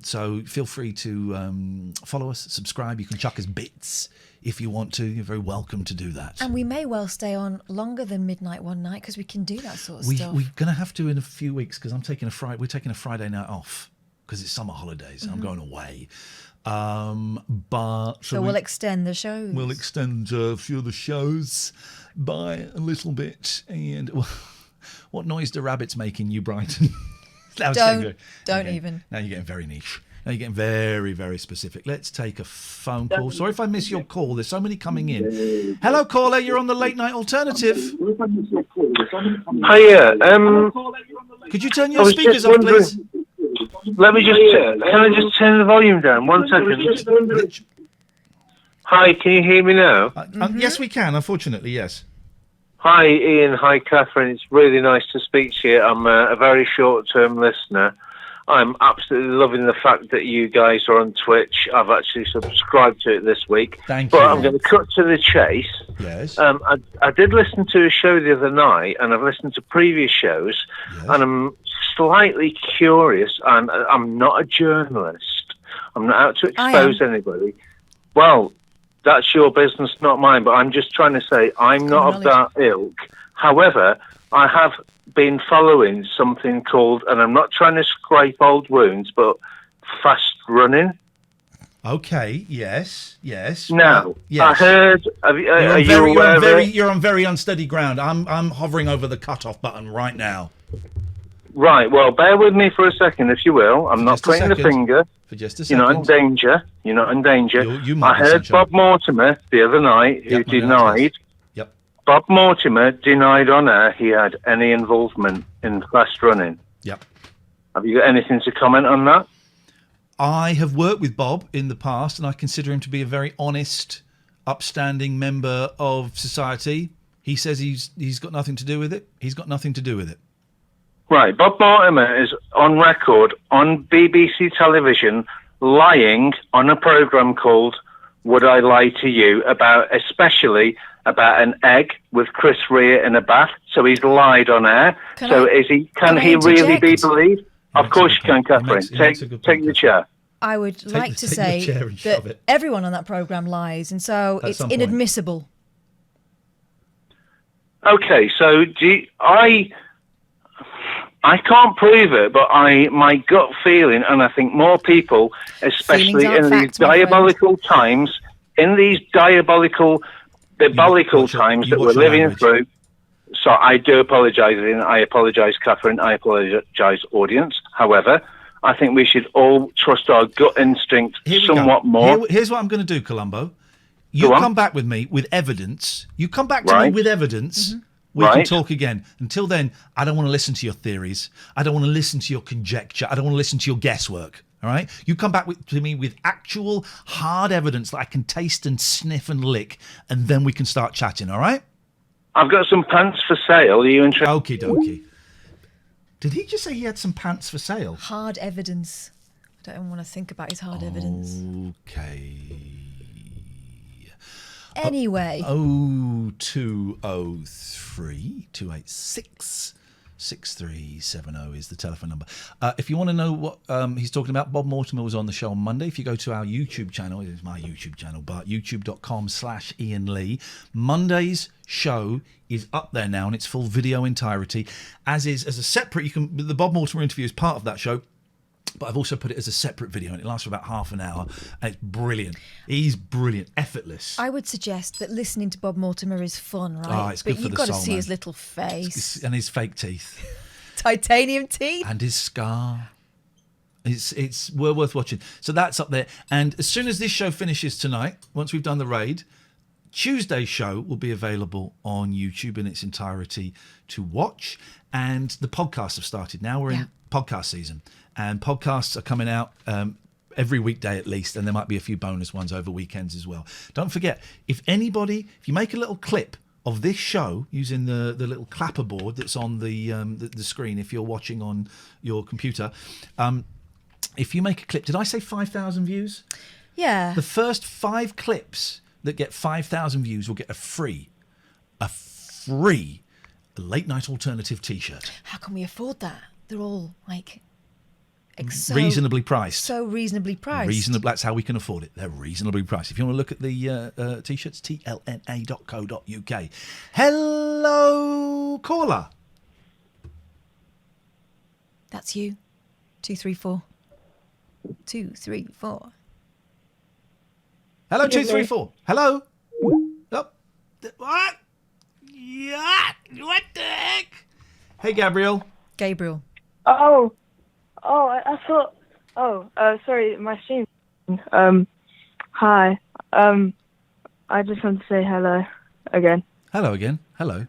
So feel free to follow us, subscribe. You can chuck us bits if you want to. You're very welcome to do that. And we may well stay on longer than midnight one night because we can do that sort of stuff. We're going to have to in a few weeks because we're taking a Friday night off because it's summer holidays. I'm going away. So we'll extend the shows. We'll extend a few of the shows by a little bit. And what noise do rabbits make in New Brighton? Don't even. Now you're getting very niche. Now you're getting very, very specific. Let's take a phone call. Sorry if I miss your call. There's so many coming in. Hello, caller. You're on the Late Night Alternative. Hiya. Could you turn your speakers off, please? Let me can I just turn the volume down? 1 second. Hi, can you hear me now? Yes, we can. Unfortunately, yes. Hi, Iain. Hi, Katherine. It's really nice to speak to you. I'm a very short-term listener. I'm absolutely loving the fact that you guys are on Twitch. I've actually subscribed to it this week. Thank you. But I'm going to cut to the chase. Yes. I did listen to a show the other night, and I've listened to previous shows, and I'm slightly curious, and I'm not a journalist. I'm not out to expose anybody. Well, that's your business, not mine, but I'm just trying to say I'm not of that ilk. However, I have been following something called, and I'm not trying to scrape old wounds, but fast running. Okay, yes. Now, yes. I heard, you're on very unsteady ground. I'm hovering over the cut-off button right now. Right, well, bear with me for a second, if you will. I'm not pointing the finger. For just a second. You're not in danger. You're not in danger. You might I heard Bob Mortimer the other night, who denied... Yep. Bob Mortimer denied on air he had any involvement in fast running. Yep. Have you got anything to comment on that? I have worked with Bob in the past, and I consider him to be a very honest, upstanding member of society. He says he's got nothing to do with it. He's got nothing to do with it. Right, Bob Mortimer is on record on BBC television lying on a programme called Would I Lie to You, especially about an egg with Chris Rea in a bath. So he's lied on air. Can he really be believed? Of course you can, Katherine. Take the chair. I would like to say that everyone on that programme lies, and so it's inadmissible. Okay, so I can't prove it, but my gut feeling, and I think more people, especially in these diabolical times, biblical times that we're living through. So I do apologise, and I apologise, Katherine. I apologise, audience. However, I think we should all trust our gut instinct somewhat more. Here's what I'm going to do, Columbo. You come back with me with evidence. You come back to me with evidence. Mm-hmm. We can talk again. Until then, I don't want to listen to your theories. I don't want to listen to your conjecture. I don't want to listen to your guesswork. All right? You come back to me with actual hard evidence that I can taste and sniff and lick, and then we can start chatting, all right? I've got some pants for sale. Are you interested? Okie dokie. Did he just say he had some pants for sale? Hard evidence. I don't even want to think about his hard evidence. Okay. Anyway. 0203 286 6370 is the telephone number. If you want to know what he's talking about, Bob Mortimer was on the show on Monday. If you go to our YouTube channel, it is my YouTube channel, but youtube.com/Iain Lee. Monday's show is up there now in its full video entirety, as a separate, the Bob Mortimer interview is part of that show. But I've also put it as a separate video, and it lasts for about half an hour. And it's brilliant. He's brilliant, effortless. I would suggest that listening to Bob Mortimer is fun, right? Oh, it's good but for you've the got to soul, see man. his little face And his fake teeth. Titanium teeth. And his scar. It's well worth watching. So that's up there. And as soon as this show finishes tonight, once we've done the raid, Tuesday's show will be available on YouTube in its entirety to watch. And the podcasts have started. Now we're in podcast season. And podcasts are coming out every weekday at least, and there might be a few bonus ones over weekends as well. Don't forget, if you make a little clip of this show using the little clapper board that's on the screen if you're watching on your computer, if you make a clip, did I say 5,000 views? Yeah. The first 5 clips that get 5,000 views will get a free Late Night Alternative t-shirt. How can we afford that? They're all like... reasonably priced. So reasonably priced. That's how we can afford it. They're reasonably priced. If you want to look at the t-shirts, tlna.co.uk. Hello, caller. That's you. 234. 234. Hello, 234. Hello. Oh. What? Yeah. What the heck? Hey, Gabriel. Gabriel. Oh, I thought. Sorry, my stream. Hi. I just wanted to say hello again. Hello again. Hello.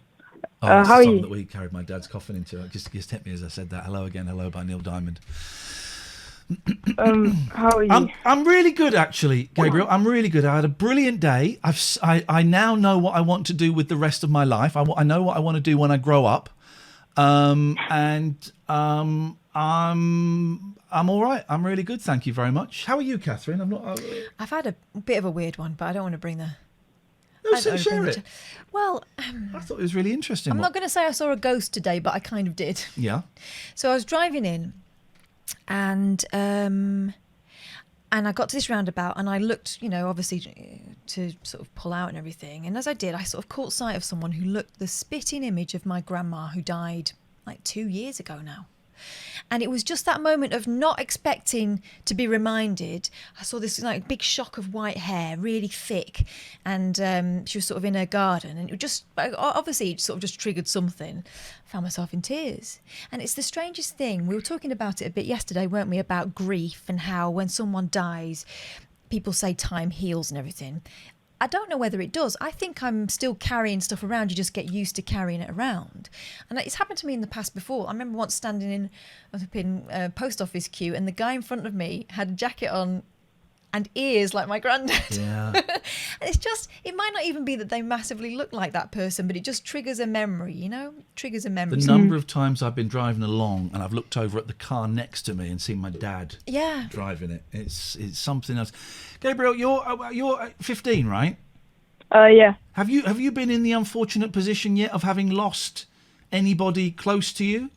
Oh, how it's the are song you? that we carried my dad's coffin into. It just hit me as I said that. Hello again. Hello by Neil Diamond. How are you? I'm really good, actually, Gabriel. I'm really good. I had a brilliant day. I now know what I want to do with the rest of my life. I know what I want to do when I grow up. I'm all right. I'm really good. Thank you very much. How are you, Catherine? I've had a bit of a weird one, but I don't want to bring the... No, share it. Well, I thought it was really interesting. I'm not going to say I saw a ghost today, but I kind of did. Yeah. So I was driving in, and I got to this roundabout, and I looked, obviously to sort of pull out and everything. And as I did, I sort of caught sight of someone who looked the spitting image of my grandma, who died like 2 years ago now. And it was just that moment of not expecting to be reminded. I saw this like big shock of white hair, really thick, and she was sort of in her garden, and it just obviously it sort of just triggered something. I found myself in tears. And it's the strangest thing. We were talking about it a bit yesterday, weren't we, about grief and how when someone dies, people say time heals and everything. I don't know whether it does. I think I'm still carrying stuff around. You just get used to carrying it around. And it's happened to me in the past before. I remember once standing in a post office queue, and the guy in front of me had a jacket on and ears like my granddad. Yeah. And it's just, it might not even be that they massively look like that person, but it just triggers a memory, Triggers a memory. The number of times I've been driving along and I've looked over at the car next to me and seen my dad driving it. It's something else. Gabriel, you're 15, right? Yeah. Have you been in the unfortunate position yet of having lost anybody close to you?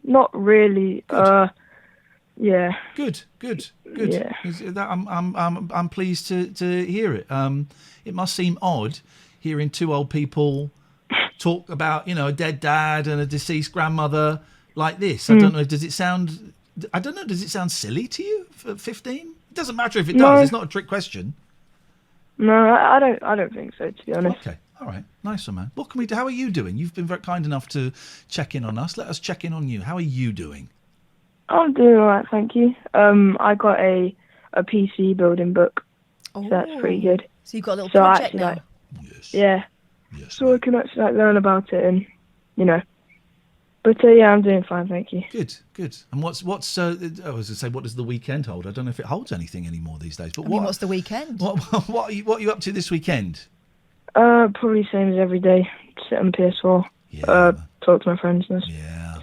Not really. Yeah. Good. Yeah. I'm pleased to hear it. It must seem odd hearing two old people talk about, a dead dad and a deceased grandmother like this. I don't know. Does it sound silly to you for 15? It doesn't matter if it does. No. It's not a trick question. No, I don't think so, to be honest. Okay. All right. Nice one, man. What can we do? How are you doing? You've been very kind enough to check in on us. Let us check in on you. How are you doing? I'm doing all right, thank you. I got a PC building book, so that's pretty good. So you've got a little project now. Yeah. Yes. So I can actually learn about it and, But yeah, I'm doing fine, thank you. Good. And what's I was going to say, what does the weekend hold? I don't know if it holds anything anymore these days. But what's the weekend? What are you up to this weekend? Probably same as every day. Sit on the PS4. Yeah. Talk to my friends. Yeah.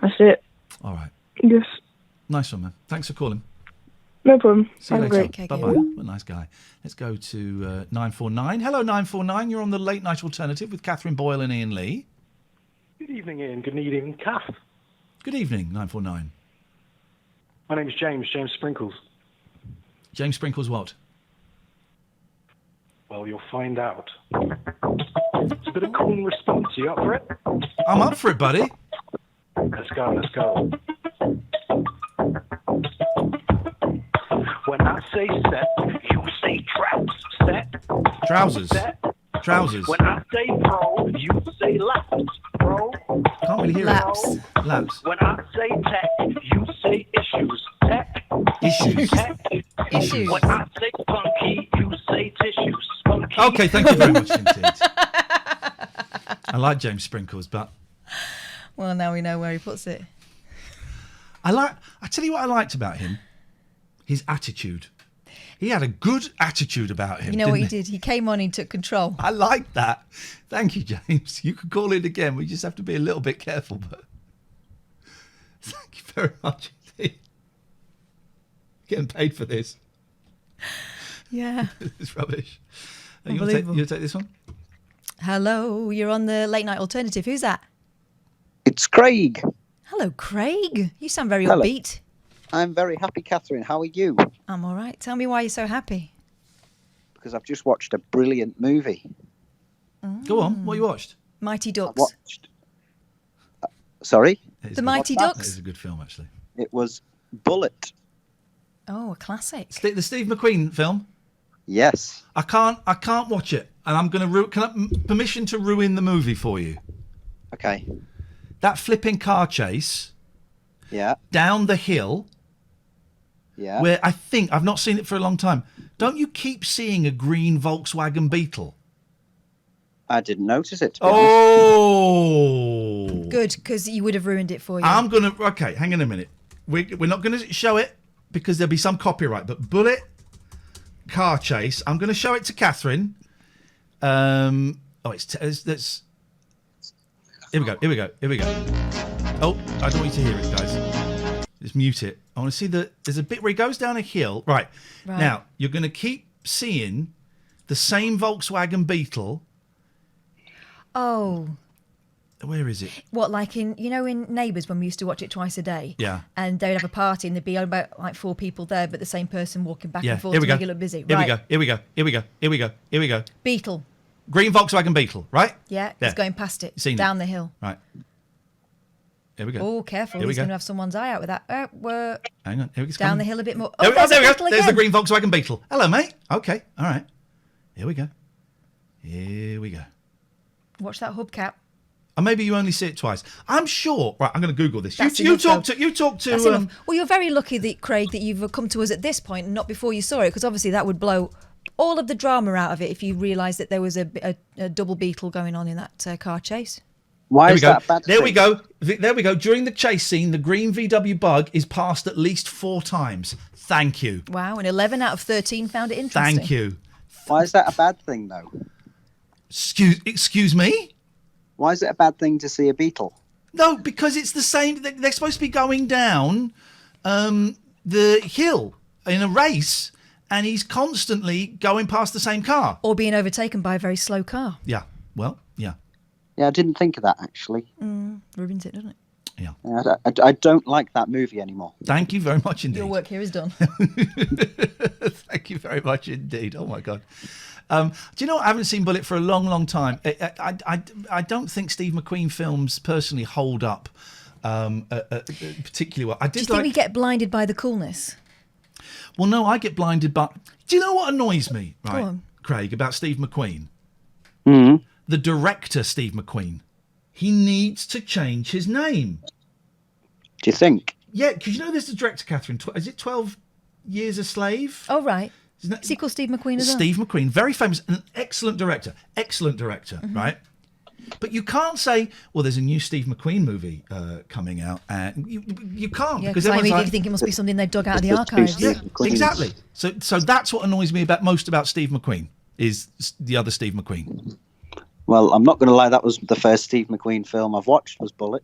That's it. All right. Yes. Nice one, man. Thanks for calling. No problem. See you Have a later. great. Bye-bye. What a nice guy. Let's go to 949. Hello, 949. You're on the Late Night Alternative with Katherine Boyle and Iain Lee. Good evening, Ian. Good evening, Kath. Good evening, 949. My name is James Sprinkles. James Sprinkles what? Well, you'll find out. It's a bit of call and response. You up for it? I'm up for it, buddy. Let's go. When I say set, you say traps. Set. Trousers. Set. Trousers. When I say pro, you say laps. Pro. Can't really hear Laps. it. Laps. When I say tech, you say issues. Tech. Issues. Tech. Issues. When I say funky, you say tissues. Funky. Okay, thank you very much indeed. I like James Sprinkles, but Well, now we know where he puts it. I tell you what I liked about him. His attitude. He had a good attitude about him. You know what he didn't did? He came on, he took control. I like that. Thank you, James. You could call in again. We just have to be a little bit careful, but thank you very much indeed. Getting paid for this. Yeah. It's rubbish. You want Unbelievable. to take this one? Hello, you're on the Late Night Alternative. Who's that? It's Craig. Hello, Craig. You sound very Hello. upbeat. I'm very happy, Catherine. How are you? I'm all right. Tell me why you're so happy. Because I've just watched a brilliant movie. Go on. What you watched? Mighty Ducks. Watched. Sorry? The Mighty That Ducks. is a good film, actually. It was Bullet. Oh, a classic. The Steve McQueen film? Yes. I can't watch it, and I'm going to permission to ruin the movie for you. Okay. That flipping car chase. Yeah. Down the hill. Yeah. Where I think I've not seen it for a long time. Don't you keep seeing a green Volkswagen Beetle? I didn't notice it. To be honest. Oh. Good, because you would have ruined it for you. I'm gonna. Okay, hang on a minute. We're not going to show it because there'll be some copyright. But Bullet car chase. I'm going to show it to Katherine. That's. Here we go. Oh, I don't want you to hear it, guys. Just mute it. I want to see there's a bit where he goes down a hill. Right. Now, you're going to keep seeing the same Volkswagen Beetle. Oh. Where is it? What, like in Neighbours when we used to watch it twice a day? Yeah. And they'd have a party and there'd be about like 4 people there, but the same person walking back and forth Here to we go. make it look busy. Here Right. we go. Beetle. Green Volkswagen Beetle, right? Yeah, There. he's going past it. Seen it. Down the hill. Right. Here we go. Oh, careful. Here we He's go. going to have someone's eye out with that. Hang on. Here we go. Down the hill a bit more. There we go. there's There we a go. beetle There's the again. green Volkswagen Beetle. Hello, mate. Okay. All right. Here we go. Watch that hubcap. Or maybe you only see it twice. I'm sure. Right, I'm going to Google this. That's You enough, talk though. to. That's enough. Well, you're very lucky, Craig, that you've come to us at this point and not before you saw it, because obviously that would blow all of the drama out of it if you realised that there was a double beetle going on in that car chase. Why is that a bad There thing? we go. There we go. During the chase scene, the green VW Bug is passed at least 4 times. Thank you. Wow, and 11 out of 13 found it interesting. Thank you. Why is that a bad thing, though? Excuse me? Why is it a bad thing to see a beetle? No, because it's the same. They're supposed to be going down the hill in a race, and he's constantly going past the same car. Or being overtaken by a very slow car. Yeah. Well, yeah. Yeah, I didn't think of that, actually. Ruins it, doesn't it? Yeah. I don't like that movie anymore. Thank you very much indeed. Your work here is done. Thank you very much indeed. Oh my God. Do you know what? I haven't seen Bullet for a long, long time. I don't think Steve McQueen films personally hold up particularly well. Do you think we get blinded by the coolness? Well, no, I get blinded by... Do you know what annoys me, Go right, on. Craig, about Steve McQueen? Mm-hmm. The director, Steve McQueen. He needs to change his name. Do you think? Yeah, because you know there's the director, Catherine. Is it 12 Years a Slave? Oh, right. Isn't that... Is he called Steve McQueen as well? Steve McQueen, very famous, an excellent director, right? But you can't say, well, there's a new Steve McQueen movie coming out, and you can't Yeah, because because I everyone's immediately like, think it must be something they dug out of the archives. yeah, exactly. So that's what annoys me most about Steve McQueen is the other Steve McQueen. Well, I'm not going to lie, that was the first Steve McQueen film I've watched was Bullet.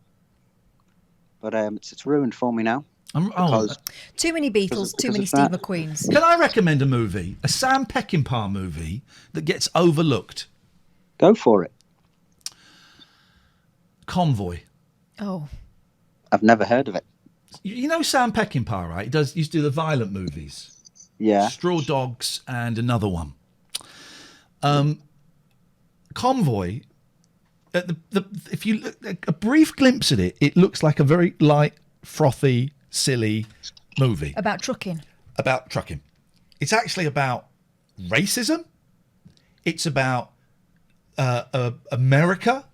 But it's ruined for me now. Too many Beatles, too many Steve McQueens. Can I recommend a movie, a Sam Peckinpah movie that gets overlooked? Go for it. Convoy. Oh. I've never heard of it. You know Sam Peckinpah, right? He used to do the violent movies. Yeah. Straw Dogs and another one. Convoy. If you look a brief glimpse at it, it looks like a very light, frothy, silly movie About trucking. about trucking. It's actually about racism. It's about America.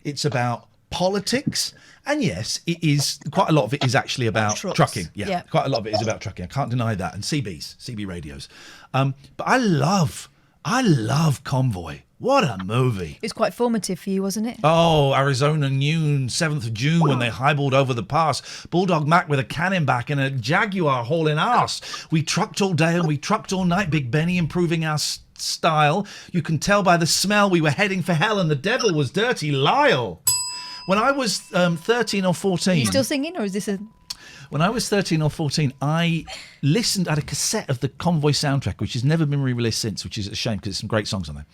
It's about politics. And yes, it is quite a lot of it is actually about trucking. Yeah, quite a lot of it is about trucking. I can't deny that. And CB radios. But I love Convoy. What a movie. It was quite formative for you, wasn't it? Oh, Arizona noon, 7th of June, when they highballed over the pass. Bulldog Mac with a cannon back and a Jaguar hauling ass. We trucked all day and we trucked all night. Big Benny improving our style. You can tell by the smell we were heading for hell and the devil was Dirty Lyle. When I was 13 or 14... Are you still singing, or is this a... When I was 13 or 14, I had a cassette of the Convoy soundtrack, which has never been re-released since, which is a shame because there's some great songs on there.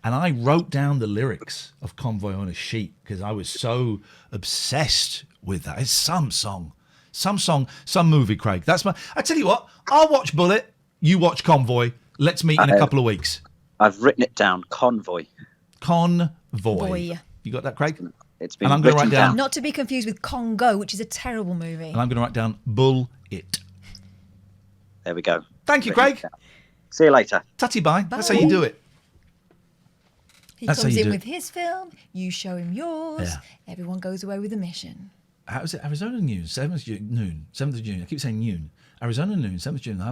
And I wrote down the lyrics of Convoy on a sheet because I was so obsessed with that. It's some song, some movie, Craig. I tell you what, I'll watch Bullet, you watch Convoy. Let's meet in a couple of weeks. I've written it down, Convoy. Boy. You got that, Craig? It's been and I'm going to write down. Not to be confused with Congo, which is a terrible movie. And I'm going to write down Bull It. There we go. Thank you, Craig. See you later. Tutty bye. That's how you do it. He comes in with his film, you show him yours, everyone goes away with a mission. How is it? Arizona noon, 7th of June, 7th of June. I keep saying noon. Arizona noon, 7th of June. We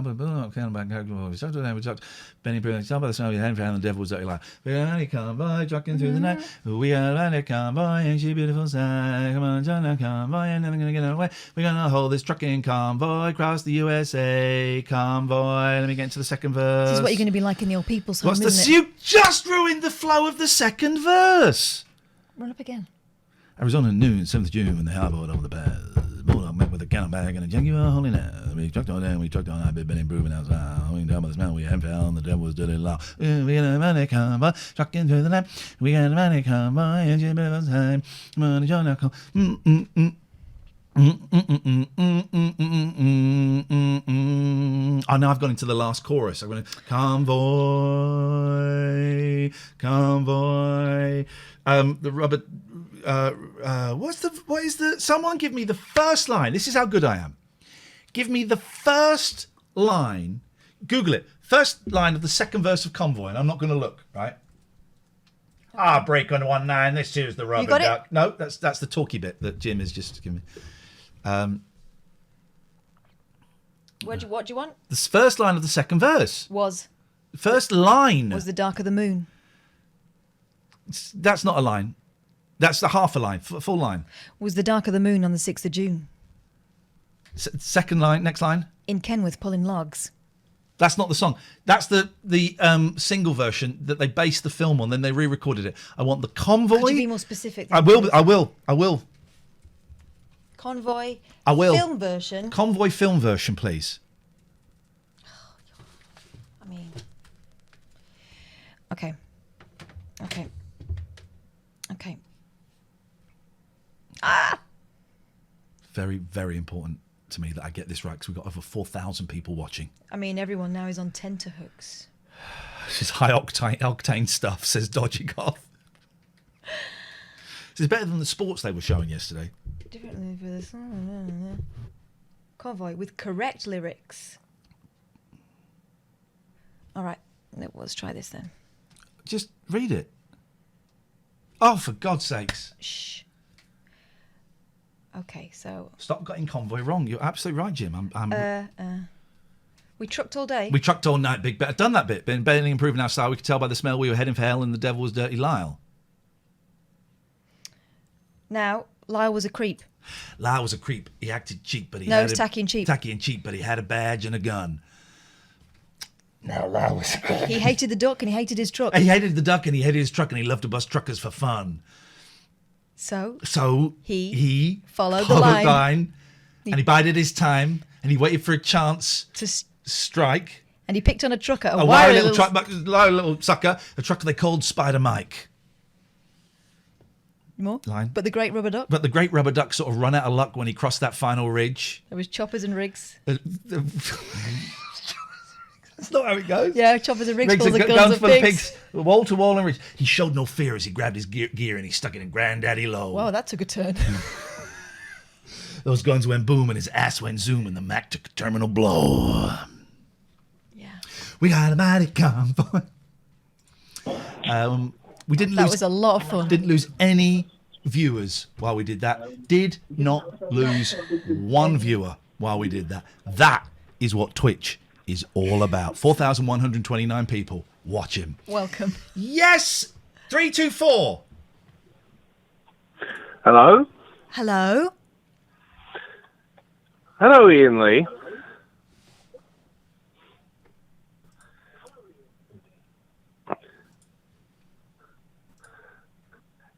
talked Benny Bruno, talked about the snow, and the devil was dirty lie. We got a convoy trucking through the night. We got a convoy and she beautiful sight. Come on, John, a convoy, and never gonna get away. We're gonna hold this trucking convoy across the USA. Convoy. Let me get into the second verse. This is what you're going to be like in the old people's home, isn't it? You just ruined the flow of the second verse. Run up again. Arizona noon, 7th of June, when they highballed over the pass. Bulldog met with a cannon bag and a Jaguar holding out. We trucked on down, we trucked on high, been improving outside. We down by the smell, we had found the devil was dirty low. We got a money convoy, trucking through the night. We got a money convoy, and she bit of time. Money, John, now come. Oh, now I've gone into the last chorus. I'm going to convoy. The rubber. What is the? Someone give me the first line. This is how good I am. Give me the first line. Google it. First line of the second verse of Convoy, and I'm not going to look. Right. Break on 1-9. This is the rubber duck. It? No, that's the talky bit that Jim is just giving me. What do you want? The first line of the second verse. First line. Was the dark of the moon. That's not a line. That's the half a line, full line. Was the dark of the moon on the 6th of June. Second line, next line. In Kenworth pulling logs. That's not the song. That's the single version that they based the film on. Then they re-recorded it. I want the Convoy. Could you be more specific? I will. Convoy. I will. Film version. Convoy film version, please. I mean. Okay. Very, very important to me that I get this right because we've got over 4,000 people watching. I mean, everyone now is on tenterhooks. This is high octane stuff, says Dodgy Goth. This is better than the sports they were showing yesterday. Differently for this. Convoy with correct lyrics. All right, let's try this then. Just read it. Oh, for God's sakes. Shh. Okay, so... Stop getting Convoy wrong. You're absolutely right, Jim. We trucked all day. We trucked all night, Big Bet. I've done that bit. Been barely improving our style. We could tell by the smell we were heading for hell and the devil was Dirty Lyle. Now, Lyle was a creep. Lyle was a creep. He acted cheap, but he tacky and cheap. Tacky and cheap, but he had a badge and a gun. Now, Lyle was a creep. He hated the duck and he hated his truck. He hated the duck and he hated his truck and he loved to bust truckers for fun. So he followed the line And he bided his time, and he waited for a chance to strike. And he picked on a trucker, A wiry little sucker, a trucker they called Spider Mike. More? Line. But the great rubber duck. But the great rubber duck sort of run out of luck when he crossed that final ridge. There was choppers and rigs. That's not how it goes. Yeah, choppers and rigs full of guns full of pigs. Wall to wall and ridge. He showed no fear as he grabbed his gear and he stuck it in Granddaddy Low. Wow, that took a turn. Those guns went boom and his ass went zoom and the Mac took a terminal blow. Yeah. We got a mighty convoy. We didn't lose. That was a lot of fun. Didn't lose any viewers while we did that. Did not lose one viewer while we did that. That is what Twitch is all about. 4,129 people watch him. Welcome. Yes! 324. Hello? Hello? Hello, Iain Lee.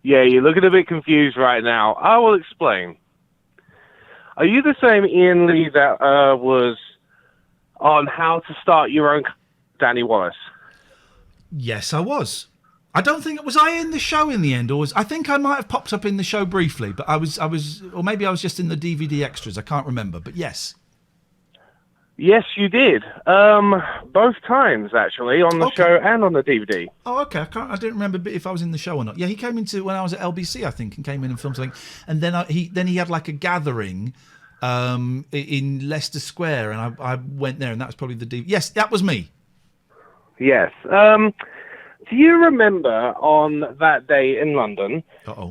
Yeah, you're looking a bit confused right now. I will explain. Are you the same Iain Lee that was on How to Start Your Own Danny Wallace? Yes, I was. I don't think was I in the show in the end, or I think I might have popped up in the show briefly, but I was, or maybe I was just in the DVD extras. I can't remember, but yes. Yes, you did. Both times actually, on the show and on the DVD. Oh, okay. I didn't remember if I was in the show or not. Yeah, he came into when I was at LBC, I think, and came in and filmed something. And then he had like a gathering in Leicester Square, and I went there, and that was probably the DVD. Yes, that was me. Yes. Do you remember on that day in London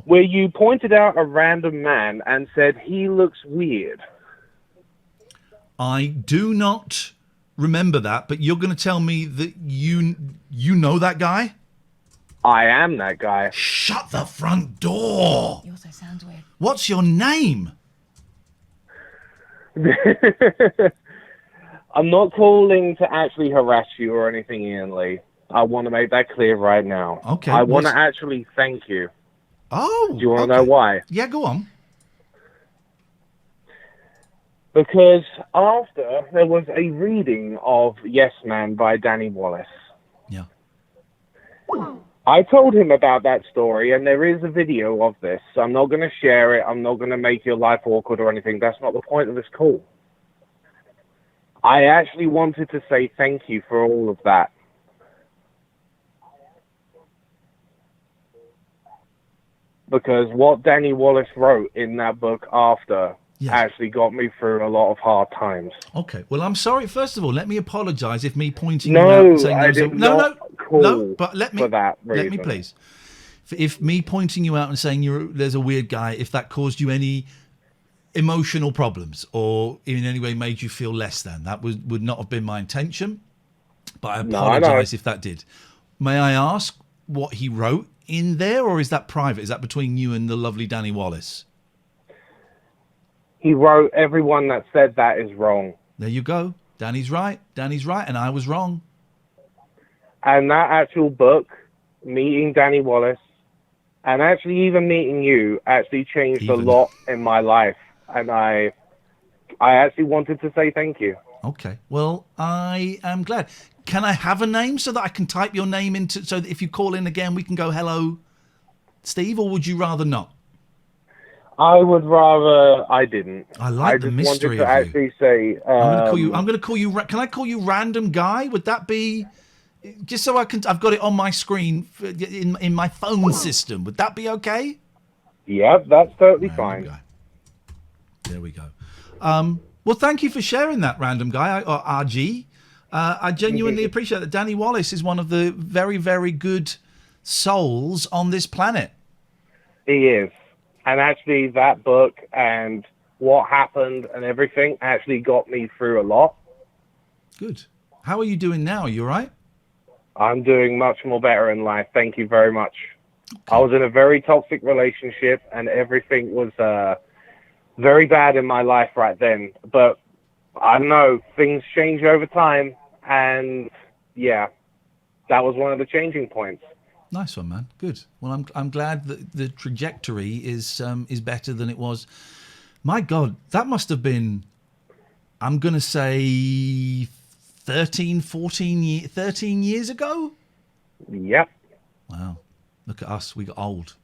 where you pointed out a random man and said he looks weird? I do not remember that, but you're going to tell me that you know that guy? I am that guy. Shut the front door. He also sounds weird. What's your name? I'm not calling to actually harass you or anything, Iain Lee. I want to make that clear right now. Okay. I want to actually thank you. Oh. Do you want to know why? Yeah, go on. Because after there was a reading of Yes Man by Danny Wallace. Yeah. I told him about that story, and there is a video of this. I'm not going to share it. I'm not going to make your life awkward or anything. That's not the point of this call. I actually wanted to say thank you for all of that. Because what Danny Wallace wrote in that book after actually got me through a lot of hard times. Okay. Well, I'm sorry. First of all, let me apologise if me pointing you out and saying but let me for that reason. Let me please. If me pointing you out and saying there's a weird guy, if that caused you any emotional problems or in any way made you feel less than, that would not have been my intention. But I apologise if that did. May I ask what he wrote in there, or is that private? Is that between you and the lovely Danny Wallace? He wrote, everyone that said that is wrong. There you go. Danny's right, and I was wrong. And that actual book, meeting Danny Wallace, and actually even meeting you, actually changed a lot in my life. And I actually wanted to say thank you. Okay. Well, I am glad. Can I have a name so that I can type your name into, so that if you call in again, we can go, hello, Steve, or would you rather not? I would rather I didn't. I like the mystery of you. I just wanted to actually say... I'm going to call you... Can I call you Random Guy? Would that be... Just so I can... I've got it on my screen in my phone system. Would that be okay? Yep, that's totally fine. Guy. There we go. Well, thank you for sharing that, Random Guy, or RG. I genuinely appreciate that. Danny Wallace is one of the very, very good souls on this planet. He is. And actually, that book and what happened and everything actually got me through a lot. Good. How are you doing now? Are you all right? I'm doing much more better in life. Thank you very much. Okay. I was in a very toxic relationship, and everything was very bad in my life right then. But I don't know, things change over time. And, yeah, that was one of the changing points. Nice one, man. Good. Well, I'm glad that the trajectory is better than it was My God, that must have been, I'm going to say 13 years ago? Yep. Wow. Look at us. We got old.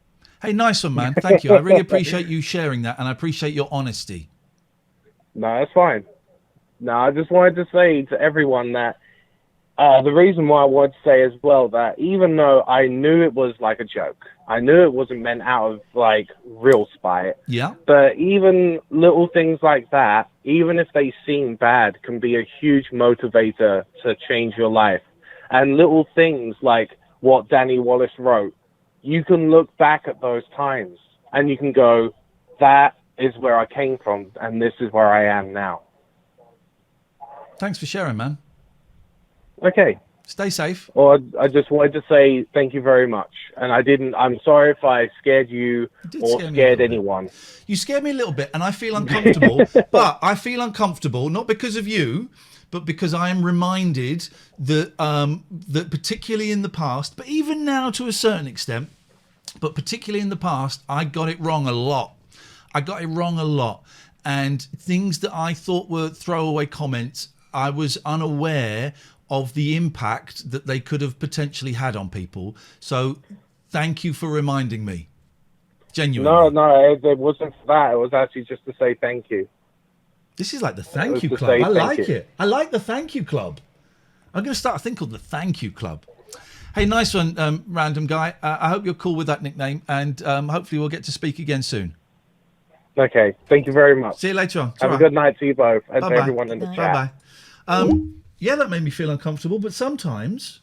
Hey, nice one, man. Thank you. I really appreciate you sharing that, and I appreciate your honesty. No, that's fine. No, I just wanted to say to everyone that the reason why I wanted to say as well that even though I knew it was like a joke, I knew it wasn't meant out of like real spite. Yeah. But even little things like that, even if they seem bad, can be a huge motivator to change your life. And little things like what Danny Wallace wrote, you can look back at those times and you can go, that is where I came from and this is where I am now. Thanks for sharing, man. Okay. Stay safe. Or I just wanted to say thank you very much. And I'm sorry if I scared you or scared anyone. You scared me a little bit and I feel uncomfortable, but I feel uncomfortable, not because of you, but because I am reminded that, that particularly in the past, but even now to a certain extent, but particularly in the past, I got it wrong a lot. And things that I thought were throwaway comments, I was unaware of the impact that they could have potentially had on people. So thank you for reminding me. Genuinely. No, it wasn't for that. It was actually just to say thank you. This is like the thank you club. I like it. I like the thank you club. I'm going to start a thing called the thank you club. Hey, nice one, random guy. I hope you're cool with that nickname, and hopefully we'll get to speak again soon. Okay, thank you very much. See you later on. Have a good night to you both and to everyone in the chat. Bye-bye. Yeah, that made me feel uncomfortable, but sometimes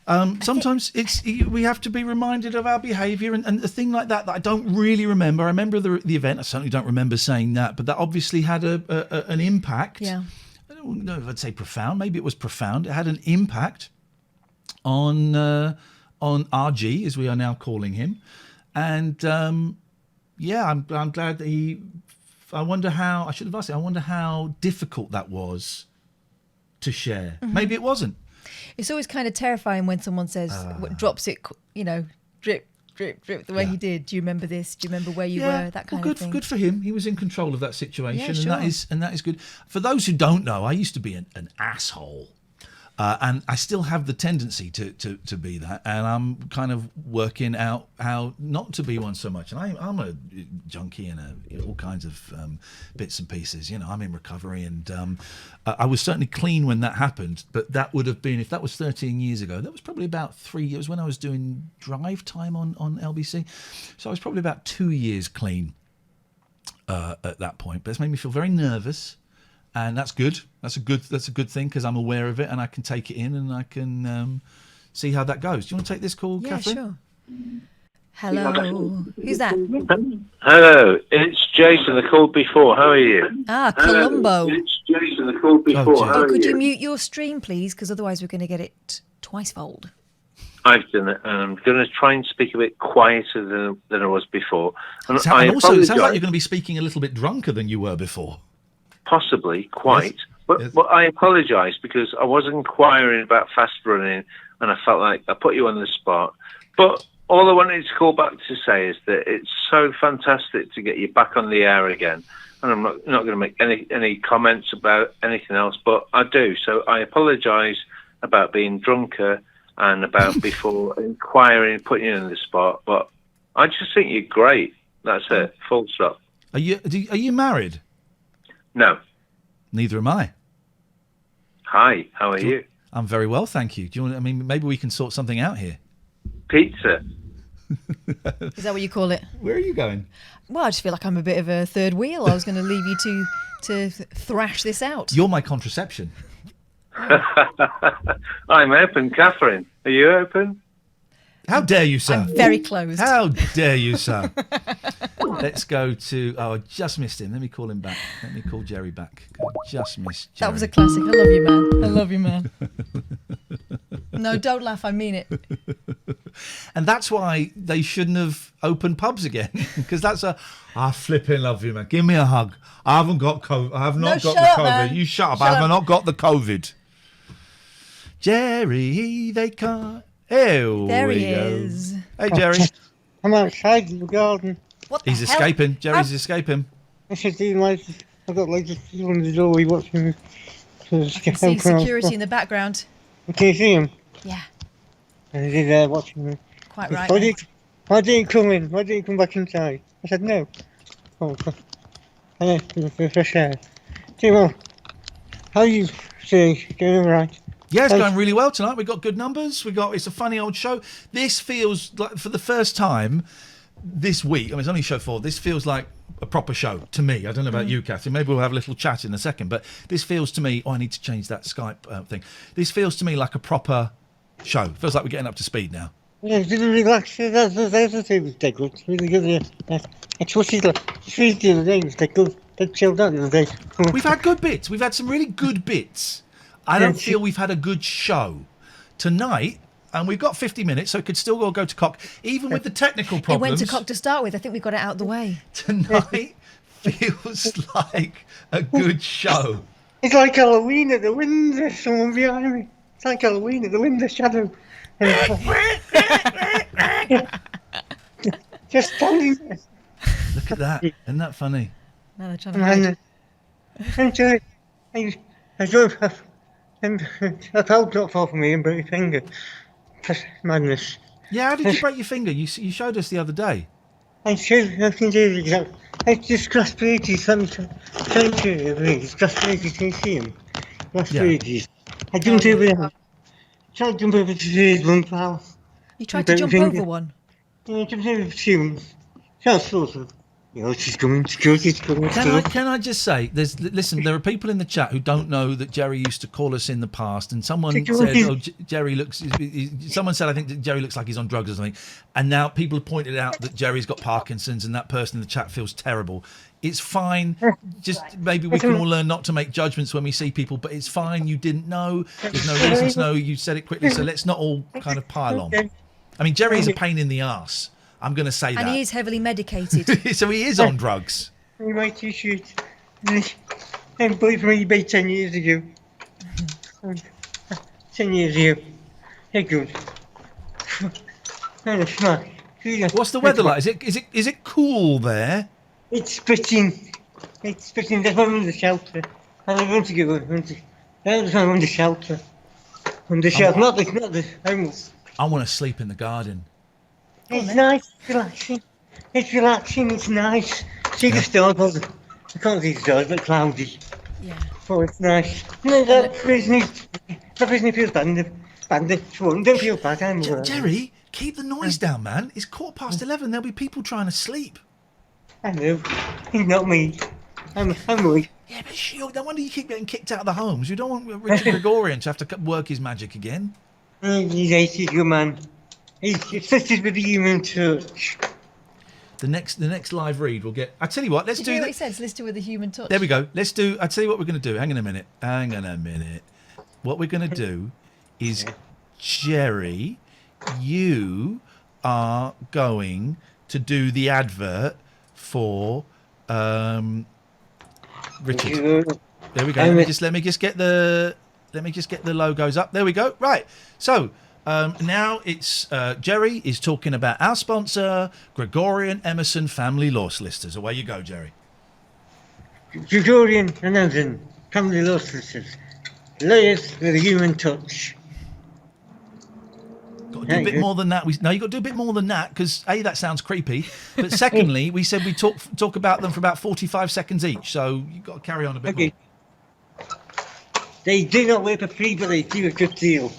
we have to be reminded of our behaviour and a thing like that I don't really remember. I remember the event. I certainly don't remember saying that, but that obviously had an impact. Yeah. I don't know if I'd say profound. Maybe it was profound. It had an impact on RG, as we are now calling him, and yeah, I'm glad that he. I wonder how. I should have asked it. I wonder how difficult that was to share. Mm-hmm. Maybe it wasn't. It's always kind of terrifying when someone says, drops it, drip, drip, drip, the way he did. Do you remember this? Do you remember where you were? That kind of thing. Good for him. He was in control of that situation, Yeah, sure. and that is good. For those who don't know, I used to be an asshole. And I still have the tendency to be that, and I'm kind of working out how not to be one so much. And I'm a junkie and all kinds of bits and pieces. I'm in recovery, and I was certainly clean when that happened. But that would have been, if that was 13 years ago, that was probably about 3 years when I was doing drive time on LBC. So I was probably about 2 years clean at that point. But it's made me feel very nervous. And that's good. That's a good thing because I'm aware of it and I can take it in and I can see how that goes. Do you want to take this call, Katherine? Yeah, sure. Hello. Who's that? Hello, it's Jason. I called before. How are you? Colombo. It's Jason. I called before. How are Could you? you mute your stream, please? Because otherwise we're going to get it twice-fold. I've done it, and I'm going to try and speak a bit quieter than I was before. And also, it sounds like you're going to be speaking a little bit drunker than you were before. Possibly, quite. Yes. But I apologise because I was inquiring about fast running and I felt like I put you on the spot. But all I wanted to call back to say is that it's so fantastic to get you back on the air again. And I'm not going to make any comments about anything else, but I do. So I apologise about being drunker and about before inquiring and putting you on the spot. But I just think you're great. That's it. Full stop. Are you married? No. Neither am I. Hi, how are you? I'm very well, thank you. Do you want? Maybe we can sort something out here. Pizza. Is that what you call it? Where are you going? Well, I just feel like I'm a bit of a third wheel. I was going to leave you to thrash this out. You're my contraception. I'm open, Katherine. Are you open? How dare you, sir? I'm very closed. How dare you, sir? Let's go to... Oh, I just missed him. Let me call him back. Let me call Jerry back. I just missed Jerry. That was a classic. I love you, man. I love you, man. No, don't laugh. I mean it. And that's why they shouldn't have opened pubs again. Because that's I flipping love you, man. Give me a hug. I haven't got COVID. I have not got the COVID. Man. You shut up. I have not got the COVID. Jerry, they can't... Here there we he go. is. Hey, Jerry. I'm outside in the garden. What the He's hell? escaping. Jerry's escaping. I should see like I've got like just on the doorway watching me. I can see security in the background. Can you see him? Yeah. And he's there watching me. Quite right. Why didn't you come in? Why didn't you come back inside? I said no. Oh, for fresh air. See, well, how are you doing? Going all right? Yeah, it's going really well tonight. We've got good numbers. It's a funny old show. This feels like, for the first time this week, I mean, it's only show 4, this feels like a proper show to me. I don't know about you, Kathy. Maybe we'll have a little chat in a second, but this feels to me, I need to change that Skype thing. This feels to me like a proper show. Feels like we're getting up to speed now. Yeah, it's really relaxed. That's the thing with Dead Good. It's really good, yeah. It's what she's like. She's the other day. It's Dead Good. They chilled out the other day. We've had good bits. We've had some really good bits. I don't feel we've had a good show tonight, and we've got 50 minutes, so it could still go to cock, even with the technical problems. It went to cock to start with. I think we got it out of the way. Tonight feels like a good show. It's like Halloween at the wind. There's someone behind me. It's like Halloween at the wind. The shadow. Just standing there. Look at that. Isn't that funny? Now they're trying to hide. I drove off, and I felt not far from me and broke my finger. That's madness. Yeah, how did you break your finger? You showed us the other day. I can do the exact. It's just grass pages. Let me try to it's grass pages. Can you see them? Grass pages. I jumped over there. Tried to jump over to the one pal. You tried to jump over one? Yeah, I jumped over two ones. Just sort of. You know, she's coming. Security's coming. Can I just say, listen, there are people in the chat who don't know that Jerry used to call us in the past, and someone said, "Oh, Jerry looks." Someone said, "I think that Jerry looks like he's on drugs or something," and now people have pointed out that Jerry's got Parkinson's, and that person in the chat feels terrible. It's fine. Just maybe we can all learn not to make judgments when we see people, but it's fine. You didn't know. There's no reason to know. You said it quickly, so let's not all kind of pile on. I mean, Jerry is a pain in the arse. I'm going to say that. And he is heavily medicated. So he is on drugs. My t-shirt. And bought from eBay 10 years ago. 10 years ago. They're good. What's the weather like? Is it cool there? It's spitting. It's spitting. That's why I'm under shelter. And I want to go. That's why I'm under shelter. Under shelter. Not the homeless. I want to sleep in the garden. It's nice, relaxing. It's relaxing, it's nice. See the stars, I can't see the stars, but cloudy. Yeah. Oh, it's nice. No, that reason feels bad. Don't feel bad, I'm alright. Jerry, keep the noise down, man. It's 11:15. There'll be people trying to sleep. I know. He's not me. I'm weak. Yeah, but sure, no wonder you keep getting kicked out of the homes. You don't want Richard Gregorian to have to work his magic again. He's 80, good man. He's assisted with the human touch. The next live read we'll get. I tell you what, let's do what he says, listed with a human touch. There we go. Let's do. I tell you what we're going to do. Hang on a minute. What we're going to do is, Jerry, you are going to do the advert for Richard. There we go. Let me just get the logos up. There we go. Right. So. Now it's Jerry is talking about our sponsor, Gregorian Emerson Family Law Solicitors. Away you go, Jerry. Gregorian and Emerson Family Law Solicitors. Lawyers with a human touch. Got to do a bit more than that. You've got to do a bit more than that because A, that sounds creepy, but secondly, we said we talk about them for about 45 seconds each, so you've got to carry on a bit more. They do not work for free, but they do a good deal.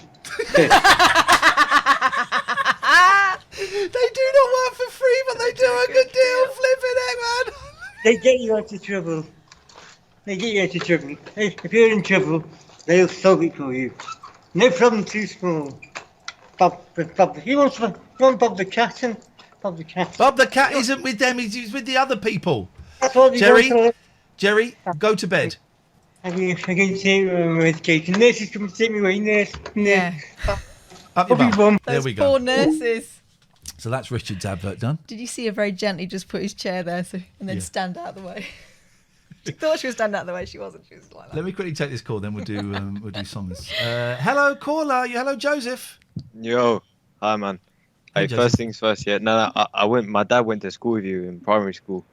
They do not work for free, but they do a good deal. Flipping heck, man. They get you out of trouble. If you're in trouble, they'll solve it for you. No problem too small. Bob. You want Bob the cat and Bob the cat. Bob the cat isn't with them. He's with the other people. Jerry, go to bed. I'm going to take medication. Nurses come to take me away. Nurse. Yeah. Up your bum. There Those we go. poor nurses. So that's Richard's advert done. Did you see her very gently just put his chair there and then stand out of the way? She thought she was standing out of the way. She wasn't. She was like that. Let me quickly take this call, then we'll do songs. Hello, caller. Hello, Joseph. Yo, hi man. Hey, Hey, first things first. Yeah, no, I went. My dad went to school with you in primary school.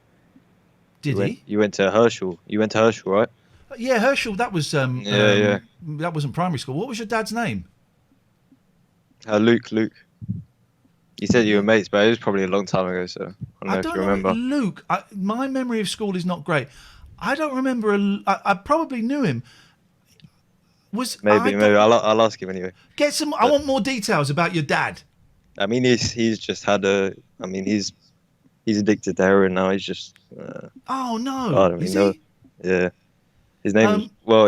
Did he? You went to Herschel. You went to Herschel, right? Yeah, Herschel. That was Yeah. That wasn't primary school. What was your dad's name? Luke. You said you were mates, but it was probably a long time ago, so I don't know if you remember. Luke. My memory of school is not great. I don't remember. I probably knew him. Maybe. I'll ask him anyway. Get some. I want more details about your dad. I mean, he's just had a. I mean, he's addicted to heroin now. He's just. Oh no! I don't really know. Yeah, his name. Well,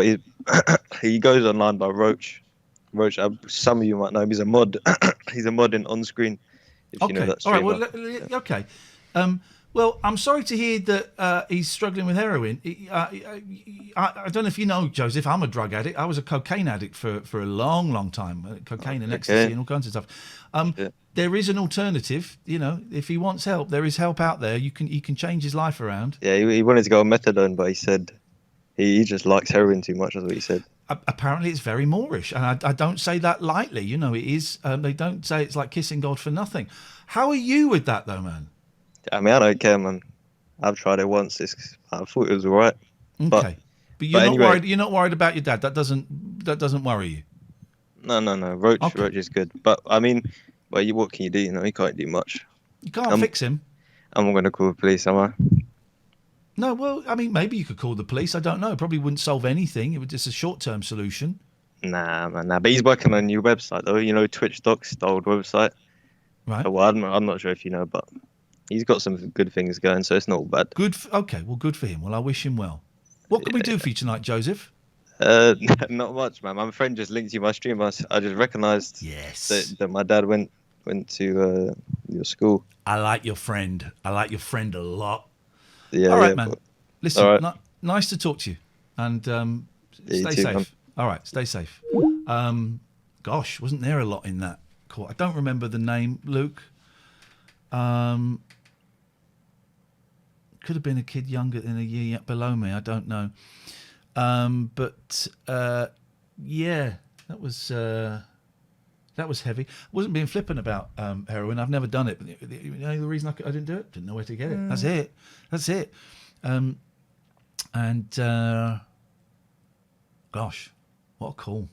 he goes online by Roach. Roach. Some of you might know him. He's a mod. He's a mod in On Screen. If you know that. All right. Well, okay. Well, I'm sorry to hear that he's struggling with heroin. I don't know if you know, Joseph, I'm a drug addict. I was a cocaine addict for a long, long time. Cocaine and ecstasy and all kinds of stuff. There is an alternative. You know, if he wants help, there is help out there. He can change his life around. Yeah, he wanted to go on methadone, but he said he just likes heroin too much. That's what he said. Apparently, it's very Moorish, and I don't say that lightly. You know, it is. They don't say it's like kissing God for nothing. How are you with that, though, man? I mean, I don't care, man. I've tried it once. I thought it was all right. Okay, but you're not worried. You're not worried about your dad. That doesn't worry you. No. Roach is good, but I mean, what can you do? You know, he can't do much. You can't fix him. I'm not going to call the police, am I? No, well, I mean, maybe you could call the police. I don't know. It probably wouldn't solve anything. It was just a short-term solution. Nah, man. But he's working on a new website, though. You know, Twitch Docs, the old website. Right. Well, I'm not sure if you know, but he's got some good things going, so it's not all bad. Good. Okay, well, good for him. Well, I wish him well. What can we do for you tonight, Joseph? Not much, man. My friend just linked you my stream. I just recognised that my dad went to your school. I like your friend. I like your friend a lot. Yeah. All right, man. But, listen, nice to talk to you, and stay too, safe. man. All right, stay safe. Gosh, wasn't there a lot in that call? I don't remember the name, Luke. Could have been a kid younger than a year below me. I don't know. But yeah, that was heavy. I wasn't being flippant about heroin. I've never done it. But you know the reason I didn't do it? Didn't know where to get it. That's it. And gosh, what a call.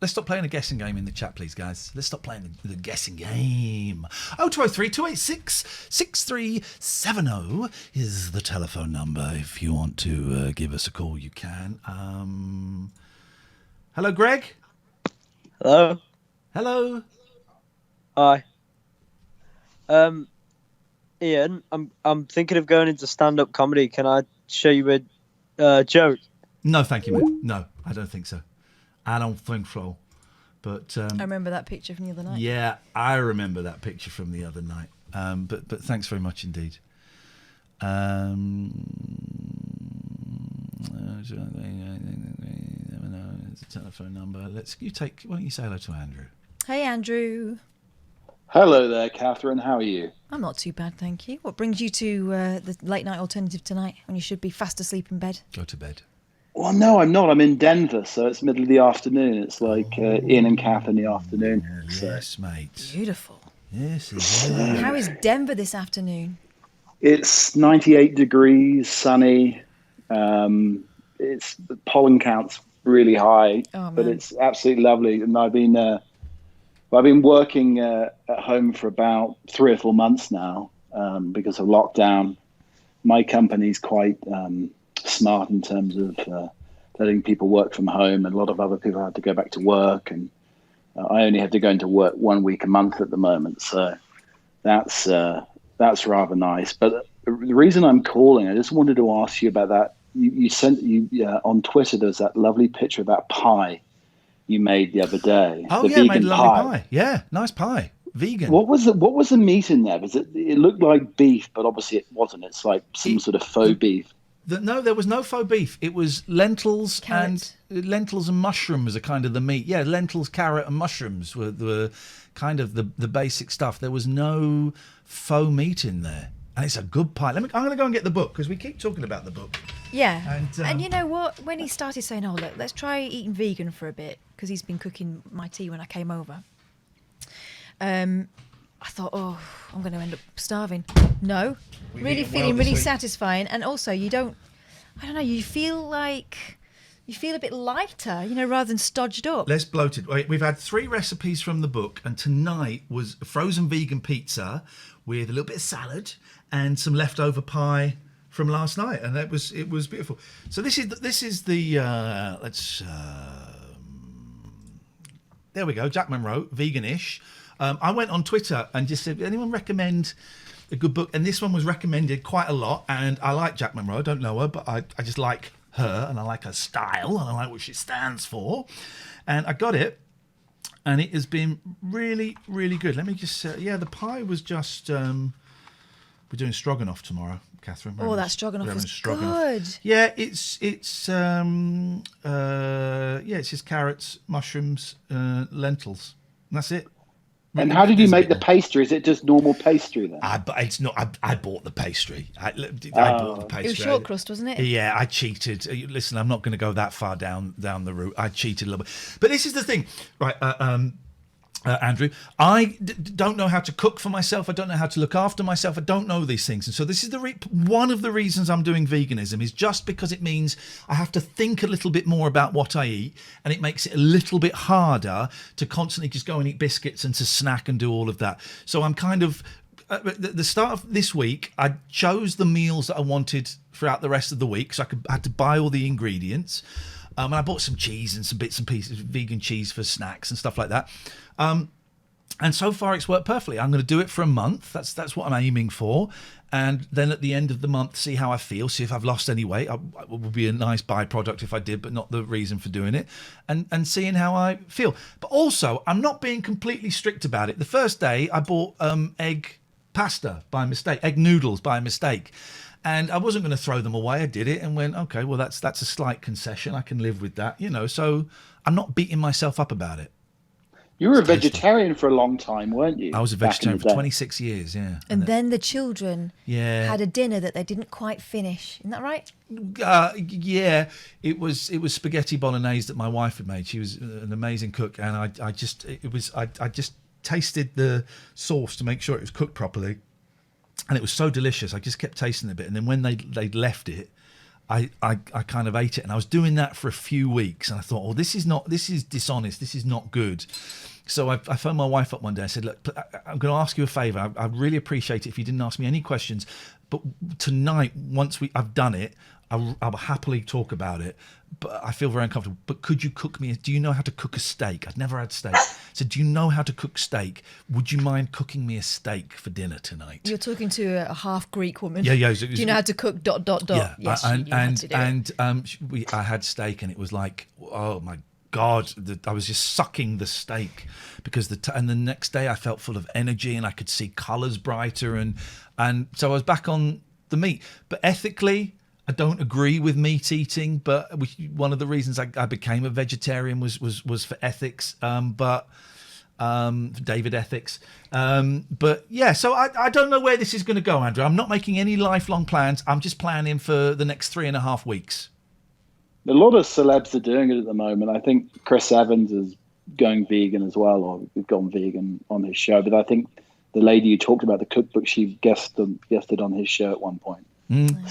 Let's stop playing a guessing game in the chat, please, guys. Let's stop playing the guessing game. 0203 286 6370 is the telephone number. If you want to give us a call, you can. Hello, Greg. Hello. Hello. Hi. Iain, I'm thinking of going into stand-up comedy. Can I show you a joke? No, thank you, mate. No, I don't think so. I don't think so. But I remember that picture from the other night. Yeah, I remember that picture from the other night. But thanks very much indeed. It's a telephone number. Why don't you say hello to Andrew? Hey, Andrew. Hello there, Catherine. How are you? I'm not too bad, thank you. What brings you to the late night alternative tonight when you should be fast asleep in bed? Go to bed. Well, no, I'm not. I'm in Denver, so it's middle of the afternoon. It's like Iain and Kath in the afternoon. Yes, mate. Beautiful. Yes, it is. How is Denver this afternoon? It's 98 degrees, sunny. It's the pollen count's really high, but it's absolutely lovely. And I've been working at home for about 3 or 4 months now because of lockdown. My company's quite smart in terms of letting people work from home, and a lot of other people had to go back to work, and I only have to go into work 1 week a month at the moment, so that's rather nice. But the reason I'm calling, I just wanted to ask you about that. You sent on Twitter, there's that lovely picture of that pie you made the other day. Oh, the yeah, vegan made a lovely pie. Yeah, nice pie. Vegan. What was the meat in there? It looked like beef, but obviously it wasn't. It's like some sort of faux beef. No, there was no faux beef. It was lentils and mushrooms are kind of the meat. Yeah, lentils, carrot, and mushrooms were kind of the basic stuff. There was no faux meat in there, and it's a good pie. I'm going to go and get the book because we keep talking about the book. Yeah. And, And you know what? When he started saying, "Oh, look, let's try eating vegan for a bit," because he's been cooking my tea when I came over. I thought, oh, I'm going to end up starving. No, We've really eaten well feeling this really week. satisfying, and also I don't know, you feel a bit lighter, rather than stodged up. Less bloated. We've had 3 recipes from the book, and tonight was a frozen vegan pizza with a little bit of salad and some leftover pie from last night, and it was beautiful. So this is the let's there we go. Jack Monroe, veganish. I went on Twitter and just said, anyone recommend a good book? And this one was recommended quite a lot, and I like Jack Monroe. I don't know her, but I just like her, and I like her style, and I like what she stands for. And I got it, and it has been really, really good. Let me just the pie was just we're doing stroganoff tomorrow, Catherine. Oh, that stroganoff was good. Yeah, it's just carrots, mushrooms, lentils, and that's it. And how did you make the pastry? Is it just normal pastry then? It's not. I bought the pastry. I bought the pastry. It was short crust, wasn't it? Yeah, I cheated. Listen, I'm not going to go that far down the route. I cheated a little bit. But this is the thing, right? Andrew, I don't know how to cook for myself. I don't know how to look after myself. I don't know these things. And so this is one of the reasons I'm doing veganism, is just because it means I have to think a little bit more about what I eat, and it makes it a little bit harder to constantly just go and eat biscuits and to snack and do all of that. So I'm kind of, at the start of this week, I chose the meals that I wanted throughout the rest of the week, so I had to buy all the ingredients. And I bought some cheese and some bits and pieces, vegan cheese for snacks and stuff like that. And so far it's worked perfectly. I'm going to do it for a month. That's what I'm aiming for. And then at the end of the month, see how I feel, see if I've lost any weight. It would be a nice byproduct if I did, but not the reason for doing it. And seeing how I feel. But also, I'm not being completely strict about it. The first day I bought egg pasta by mistake, egg noodles by mistake. And I wasn't going to throw them away. I did it and went, okay, well, that's a slight concession. I can live with that, so I'm not beating myself up about it. You were a vegetarian for a long time, weren't you? I was a vegetarian for 26 years, yeah. And then the children had a dinner that they didn't quite finish. Isn't that right? Yeah, it was spaghetti bolognese that my wife had made. She was an amazing cook, and I just tasted the sauce to make sure it was cooked properly. And it was so delicious. I just kept tasting it a bit. And then when they left it, I kind of ate it. And I was doing that for a few weeks. And I thought, this is dishonest. This is not good. So I phoned my wife up one day. I said, look, I'm going to ask you a favour. I'd really appreciate it if you didn't ask me any questions. But tonight, once I've done it, I'll happily talk about it. But I feel very uncomfortable. But could you cook me? Do you know how to cook a steak? I'd never had steak. So do you know how to cook steak? Would you mind cooking me a steak for dinner tonight? You're talking to a half Greek woman. Yeah. Do you know how to cook ... Yeah. Yes, I had steak, and it was like, oh my God, I was just sucking the steak because and the next day I felt full of energy and I could see colours brighter, and so I was back on the meat. But ethically, I don't agree with meat eating, but one of the reasons I became a vegetarian was for ethics, for David ethics. But yeah, so I don't know where this is going to go, Andrew. I'm not making any lifelong plans. I'm just planning for the next 3.5 weeks. A lot of celebs are doing it at the moment. I think Chris Evans is going vegan as well, or gone vegan on his show. But I think the lady you talked about, the cookbook, she guested on his show at one point.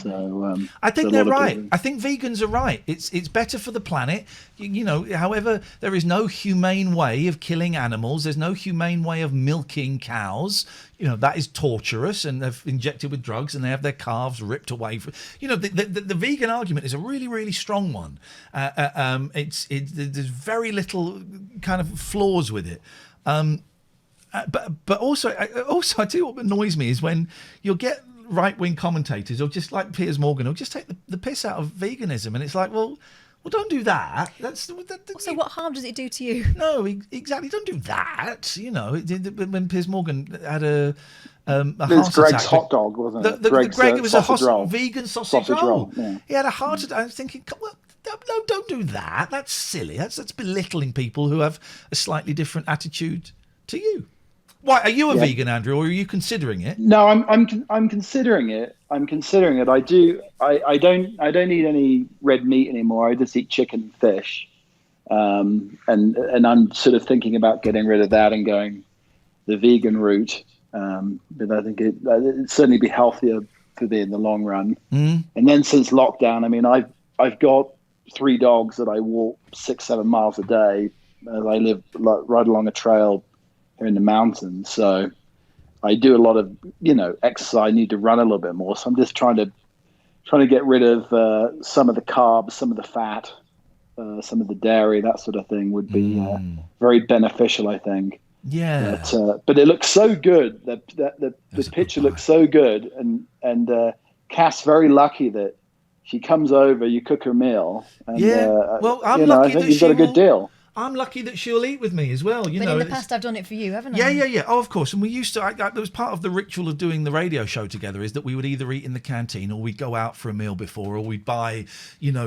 So I think they're right. I think vegans are right. It's better for the planet. However, there is no humane way of killing animals. There's no humane way of milking cows. That is torturous, and they're injected with drugs, and they have their calves ripped away. The vegan argument is a really, really strong one. There's very little kind of flaws with it. But also I tell you what annoys me is when you'll get right-wing commentators, or just like Piers Morgan, who'll just take the piss out of veganism, and it's like, well, don't do that. So what harm does it do to you? No, exactly. Don't do that. When Piers Morgan had a heart Greg's attack, hot dog, wasn't it? Greg was a roll. vegan sausage roll. Yeah. He had a heart attack. I was thinking, well, no, don't do that. That's silly. That's belittling people who have a slightly different attitude to you. Why are you a vegan, Andrew, or are you considering it? No, I'm considering it. I'm considering it. I don't eat any red meat anymore. I just eat chicken and fish. And I'm sort of thinking about getting rid of that and going the vegan route. But I think it'd certainly be healthier for me in the long run. Mm. And then since lockdown, I mean, I've got 3 dogs that I walk 6-7 miles a day. I live right along a trail here in the mountains, so I do a lot of exercise. I need to run a little bit more, so I'm just trying to get rid of some of the carbs, some of the fat, some of the dairy, that sort of thing would be very beneficial, I think. Yeah. But it looks so good. The picture looks so good, and Cass very lucky that she comes over, you cook her meal. And, well, I'm lucky I think that you've got a good deal. I'm lucky that she'll eat with me as well. But in the past, I've done it for you, haven't I? Yeah. Oh, of course. And we used to. That was part of the ritual of doing the radio show together. Is that we would either eat in the canteen, or we'd go out for a meal before, or we'd buy,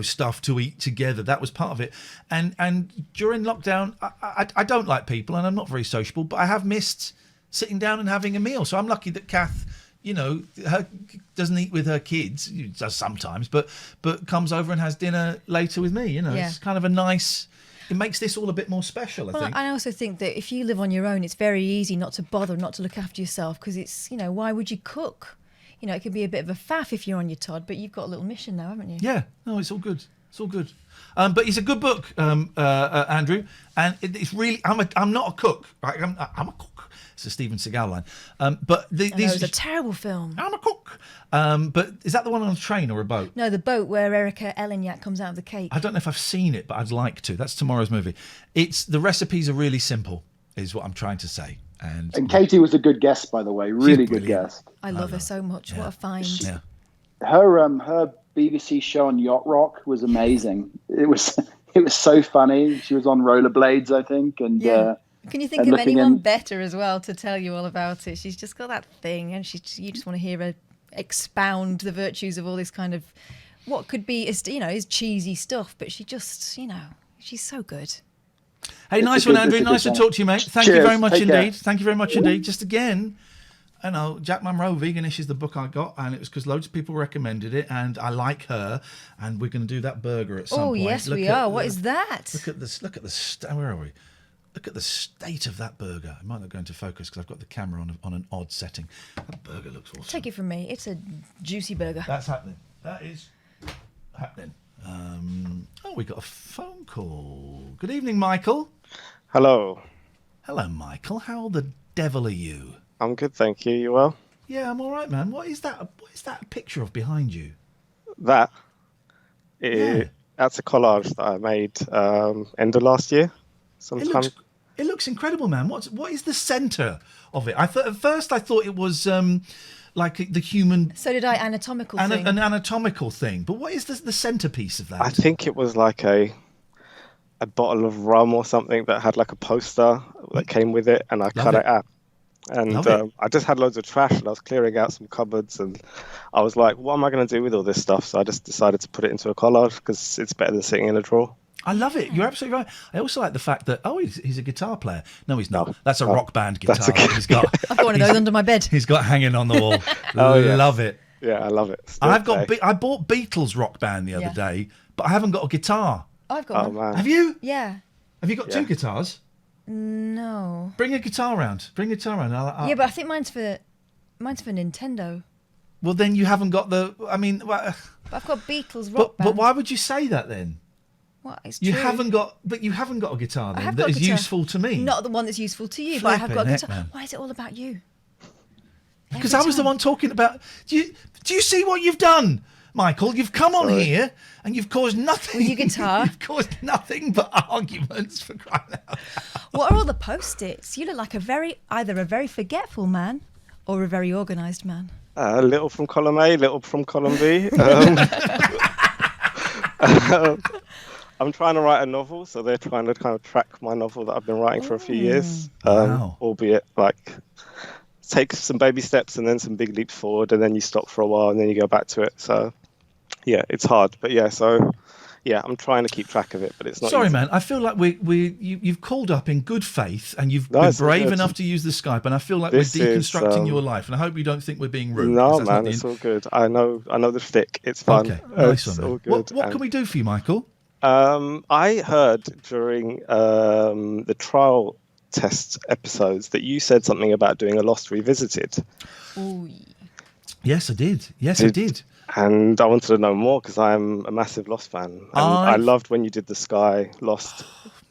stuff to eat together. That was part of it. And during lockdown, I don't like people, and I'm not very sociable, but I have missed sitting down and having a meal. So I'm lucky that Kath, her doesn't eat with her kids. Does sometimes, but comes over and has dinner later with me. It's kind of a nice. It makes this all a bit more special, I think. I also think that if you live on your own, it's very easy not to bother, not to look after yourself, because it's, why would you cook? It can be a bit of a faff if you're on your Todd, but you've got a little mission now, haven't you? Yeah, no, it's all good. It's all good. But it's a good book, Andrew, and it's really. I'm not a cook. Right? I'm a cook. It's a Steven Seagal line. But it was a terrible film. I'm a cook. But is that the one on a train or a boat? No, the boat where Erica Eleniak comes out of the cake. I don't know if I've seen it, but I'd like to. That's tomorrow's movie. The recipes are really simple, is what I'm trying to say. And Katie was a good guest, by the way. Really good guest. I love her so much. Yeah. What a find. Yeah. Her BBC show on Yacht Rock was amazing. It was so funny. She was on rollerblades, I think, and can you think of anyone better as well to tell you all about it? She's just got that thing, and you just want to hear her expound the virtues of all this kind of what could be is cheesy stuff, but she just she's so good. Hey, nice one, Andrew. Nice to talk to you, mate. Thank you very much indeed. Thank you very much indeed. Just again, I know Jack Monroe Veganish is the book I got, and it was because loads of people recommended it, and I like her, and we're going to do that burger at some point. Oh yes, we are. What is that? Look at this. Where are we? Look at the state of that burger. I might not go into focus because I've got the camera on an odd setting. That burger looks awesome. Take it from me. It's a juicy burger. That's happening. That is happening. We got a phone call. Good evening, Michael. Hello. Hello, Michael. How the devil are you? I'm good, thank you. You well? Yeah, I'm all right, man. What is that a picture of behind you? That's a collage that I made end of last year. It looks incredible, man. What is the centre of it? At first I thought it was like the human. So did I. Anatomical thing. An anatomical thing. But what is the centrepiece of that? I think it was like a bottle of rum or something that had like a poster that came with it, and I cut it out. And I just had loads of trash, and I was clearing out some cupboards, and I was like, what am I going to do with all this stuff? So I just decided to put it into a collage because it's better than sitting in a drawer. I love it. You're absolutely right. I also like the fact that he's a guitar player. No, he's not. That's a rock band guitar. He's got. I've got one of those under my bed. He's got hanging on the wall. Love it. Yeah, I love it. I bought Beatles Rock Band the other day, but I haven't got a guitar. I've got one. Man. Have you? Yeah. Have you got 2 guitars? No. Bring a guitar round. Yeah, but I think mine's for Nintendo. Well, then you haven't got the. I mean, but I've got Beatles Rock Band. But why would you say that then? What? It's true. You haven't got a guitar then that is useful to me. Not the one that's useful to you, but I have got a guitar. Man. Why is it all about you? Because I was the one talking about. Do you see what you've done, Michael? You've come on here and you've caused nothing. With your guitar, you've caused nothing but arguments, for crying out loud. What are all the post-its? You look like either a very forgetful man or a very organised man. A little from column A, little from column B. I'm trying to write a novel, so they're trying to kind of track my novel that I've been writing for a few years. Albeit like take some baby steps and then some big leaps forward, and then you stop for a while and then you go back to it. So yeah, it's hard, but yeah. So Yeah, I'm trying to keep track of it, but it's not. Sorry, easy. man. I feel like you've called up in good faith and you've No, been it's all brave good. enough to use the Skype, and I feel like This we're deconstructing is, your life. And I hope you don't think we're being rude. No, 'cause that's not man, the it's all good. I know the shtick. It's fun. Okay, nice It's one, man. all good. What can we do for you, Michael? I heard during the trial test episodes that you said something about doing a Lost Revisited. Ooh. Yes, I did. Yes, I did. And I wanted to know more because I'm a massive Lost fan. And I loved when you did the Sky Lost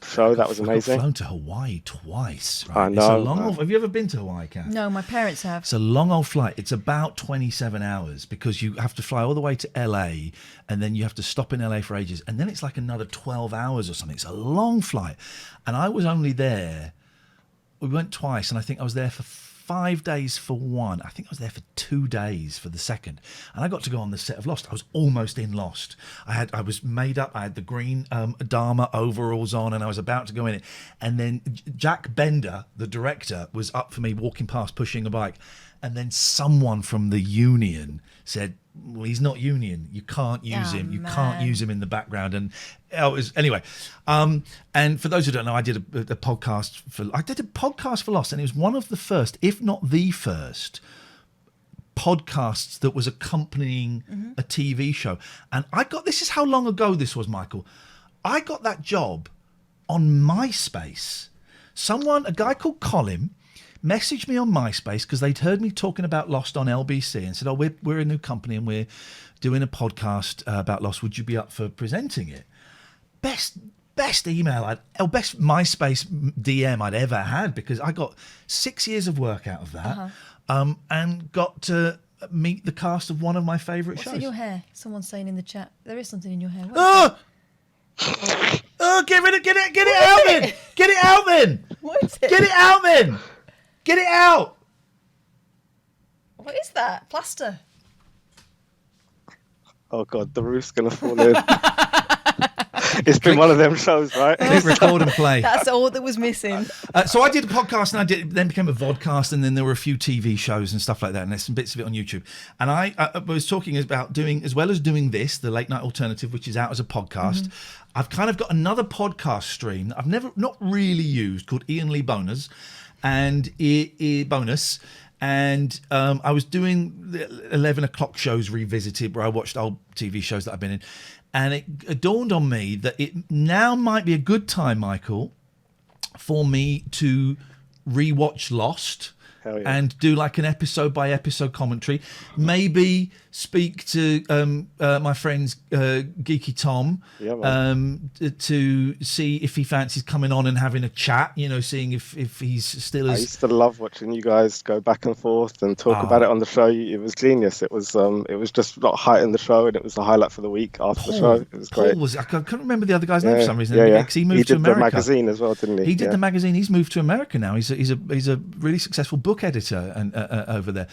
show. That was amazing. I've flown to Hawaii twice. Right? I It's a know. long have you ever been to Hawaii, Kath? No, my parents have. It's a long old flight. It's about 27 hours because you have to fly all the way to LA and then you have to stop in LA for ages. And then it's like another 12 hours or something. It's a long flight. And I was only there, we went twice, and I think I was there for 5 days for one. I think I was there for 2 days for the second. And I got to go on the set of Lost. I was almost in Lost. I was made up. I had the green Dharma overalls on and I was about to go in it. And then Jack Bender, the director, was up for me walking past pushing a bike. And then someone from the union said, well, he's not union. You can't use him. You can't use him in the background. And it was anyway. And for those who don't know, I did a podcast for Lost, and it was one of the first, if not the first, podcasts that was accompanying a TV show. And this is how long ago this was, Michael. I got that job on MySpace. A guy called Colin, messaged me on MySpace because they'd heard me talking about Lost on LBC and said, oh, we're a new company and we're doing a podcast about Lost. Would you be up for presenting it? Best email, best MySpace DM I'd ever had, because I got 6 years of work out of that and got to meet the cast of one of my favourite shows. What's in your hair? Someone's saying in the chat, there is something in your hair. Get it out then! Get it out then! What is it? Get it out then! Get it out! What is that? Plaster? Oh God, the roof's gonna fall in. It's been one of them shows, right? Click record and play. That's all that was missing. So I did a podcast, and then became a vodcast, and then there were a few TV shows and stuff like that, and there's some bits of it on YouTube. And I was talking about doing, as well as doing this, the Late Night Alternative, which is out as a podcast. I've kind of got another podcast stream that I've not really used, called Iain Lee Bonus, and Bonus. And I was doing the 11 o'clock shows revisited, where I watched old TV shows that I've been in. And it dawned on me that it now might be a good time, Michael, for me to rewatch Lost. Hell yeah. And do like an episode by episode commentary. Maybe speak to my friends Geeky Tom to see if he fancies coming on and having a chat, seeing if he's still I as... used to love watching you guys go back and forth and talk about it on the show. It was genius. It was just not heighten the show, and it was the highlight for the week after the show. It was great. I couldn't remember the other guy's name for some reason. Yeah. Because he moved to America. He did the magazine as well, didn't he? He did the magazine. He's moved to America now. He's a really successful book editor and over there.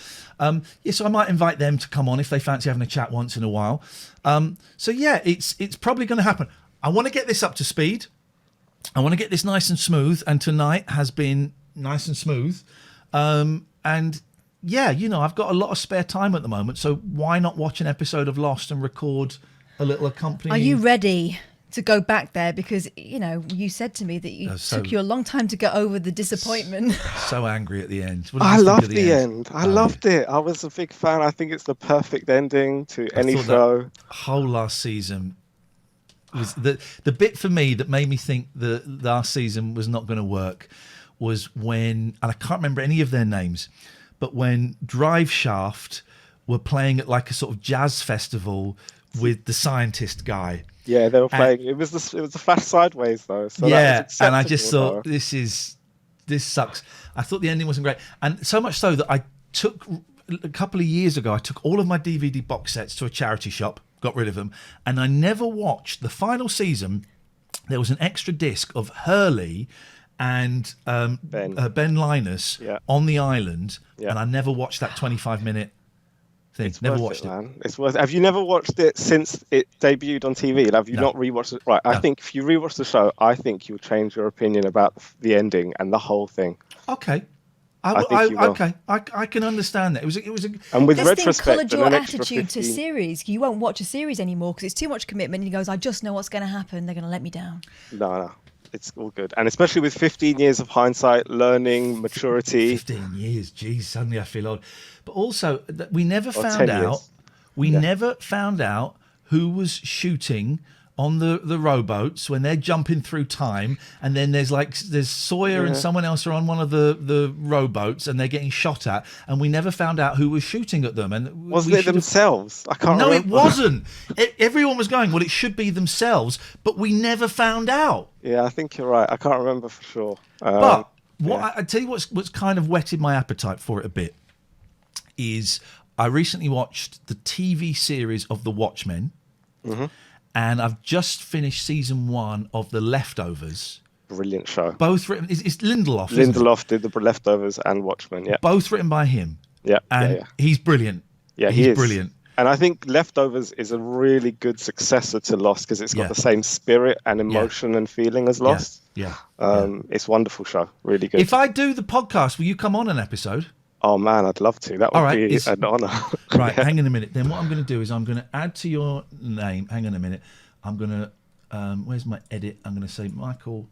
So I might invite them to come on if they fancy having a chat once in a while. It's probably going to happen. I want to get this up to speed. I want to get this nice and smooth, and tonight has been nice and smooth. I've got a lot of spare time at the moment, so why not watch an episode of Lost and record a little accompanying... Are you ready to go back there? Because, you said to me that it took you a long time to get over the disappointment. So angry at the end. I loved the end. I loved it. I was a big fan. I think it's the perfect ending to any show. Whole last season was the bit for me that made me think the last season was not going to work was when, and I can't remember any of their names, but when Drive Shaft were playing at like a sort of jazz festival with the scientist guy. Yeah, they were playing. It was the Flash Sideways though. So that was and I just acceptable, thought this sucks. I thought the ending wasn't great, and so much so that I took a couple of years ago. I took all of my DVD box sets to a charity shop, got rid of them, and I never watched the final season. There was an extra disc of Hurley and Ben Linus on the island, and I never watched that 25-minute. Never watched it, man. It's worth it. Have you never watched it since it debuted on TV? Have you not rewatched it? Right. I think if you rewatch the show, I think you'll change your opinion about the ending and the whole thing. Okay. I think you will. Okay, I can understand that. It was a. And with This thing retrospect, coloured your an extra attitude to 15 series. You won't watch a series anymore because it's too much commitment. And he goes, I just know what's going to happen. They're going to let me down. No, it's all good. And especially with 15 years of hindsight, learning, maturity. 15 years, geez, suddenly I feel old. But also, we never Or found 10 out. years. We never found out who was shooting on the rowboats when they're jumping through time, and then there's Sawyer and someone else are on one of the rowboats and they're getting shot at, and we never found out who was shooting at them. And Wasn't it themselves? I can't No, remember. it wasn't. Everyone was going, well, it should be themselves, but we never found out. Yeah, I think you're right. I can't remember for sure. But I tell you what's kind of whetted my appetite for it a bit is I recently watched the TV series of The Watchmen. Mm-hmm. And I've just finished season 1 of The Leftovers. Brilliant show. Both written. It's Lindelof. Isn't it? Lindelof did The Leftovers and Watchmen. Yeah. Both written by him. Yeah. And he's brilliant. Yeah, he's he is brilliant. And I think Leftovers is a really good successor to Lost because it's got the same spirit and emotion and feeling as Lost. Yeah. It's a wonderful show. Really good. If I do the podcast, will you come on an episode? Oh man, I'd love to. That would be an honour. Right, hang on a minute. Then what I'm going to do is I'm going to add to your name. Hang on a minute. I'm going to, where's my edit? I'm going to say Michael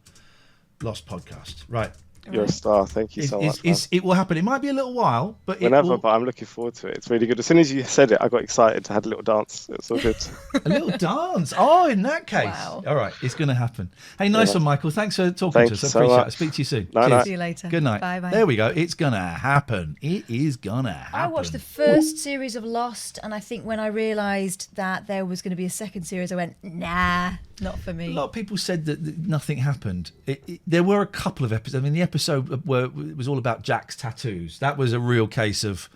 Lost Podcast. Right. You're a star. Thank you so much. It will happen. It might be a little while, but but I'm looking forward to it. It's really good. As soon as you said it, I got excited. I had a little dance. It's all good. A little dance. Oh, in that case. Wow. All right, it's going to happen. Hey, nice one, Michael. Thanks for talking to us. I appreciate it. I'll speak to you soon. Night. See you later. Good night. Bye-bye. There we go. It's going to happen. It is going to happen. I watched the first series of Lost, and I think when I realised that there was going to be a second series, I went, nah, not for me. A lot of people said that nothing happened. There were a couple of episodes. I mean, the episode where it was all about Jack's tattoos. That was a real case of,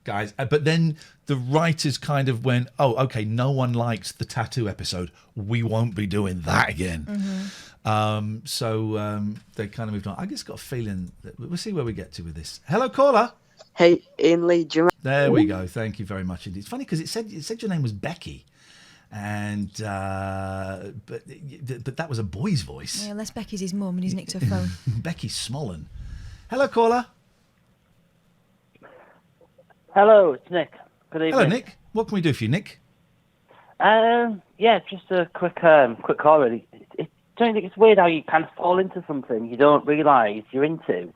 guys. But then the writers kind of went, oh, okay, no one liked the tattoo episode. We won't be doing that again. Mm-hmm. So they kind of moved on. I just got a feeling that we'll see where we get to with this. Hello, caller. Hey, Iain Lee, do you There we go. Thank you very much indeed. It's funny because it said your name was Becky. And but that was a boy's voice. Yeah, unless Becky's his mum and he's nicked her phone. Becky Smollen. Hello, caller. Hello, it's Nick. Good evening. Hello, Nick. What can we do for you, Nick? Yeah, just a quick call, really. Don't you think it's weird how you kind of fall into something you don't realise you're into, and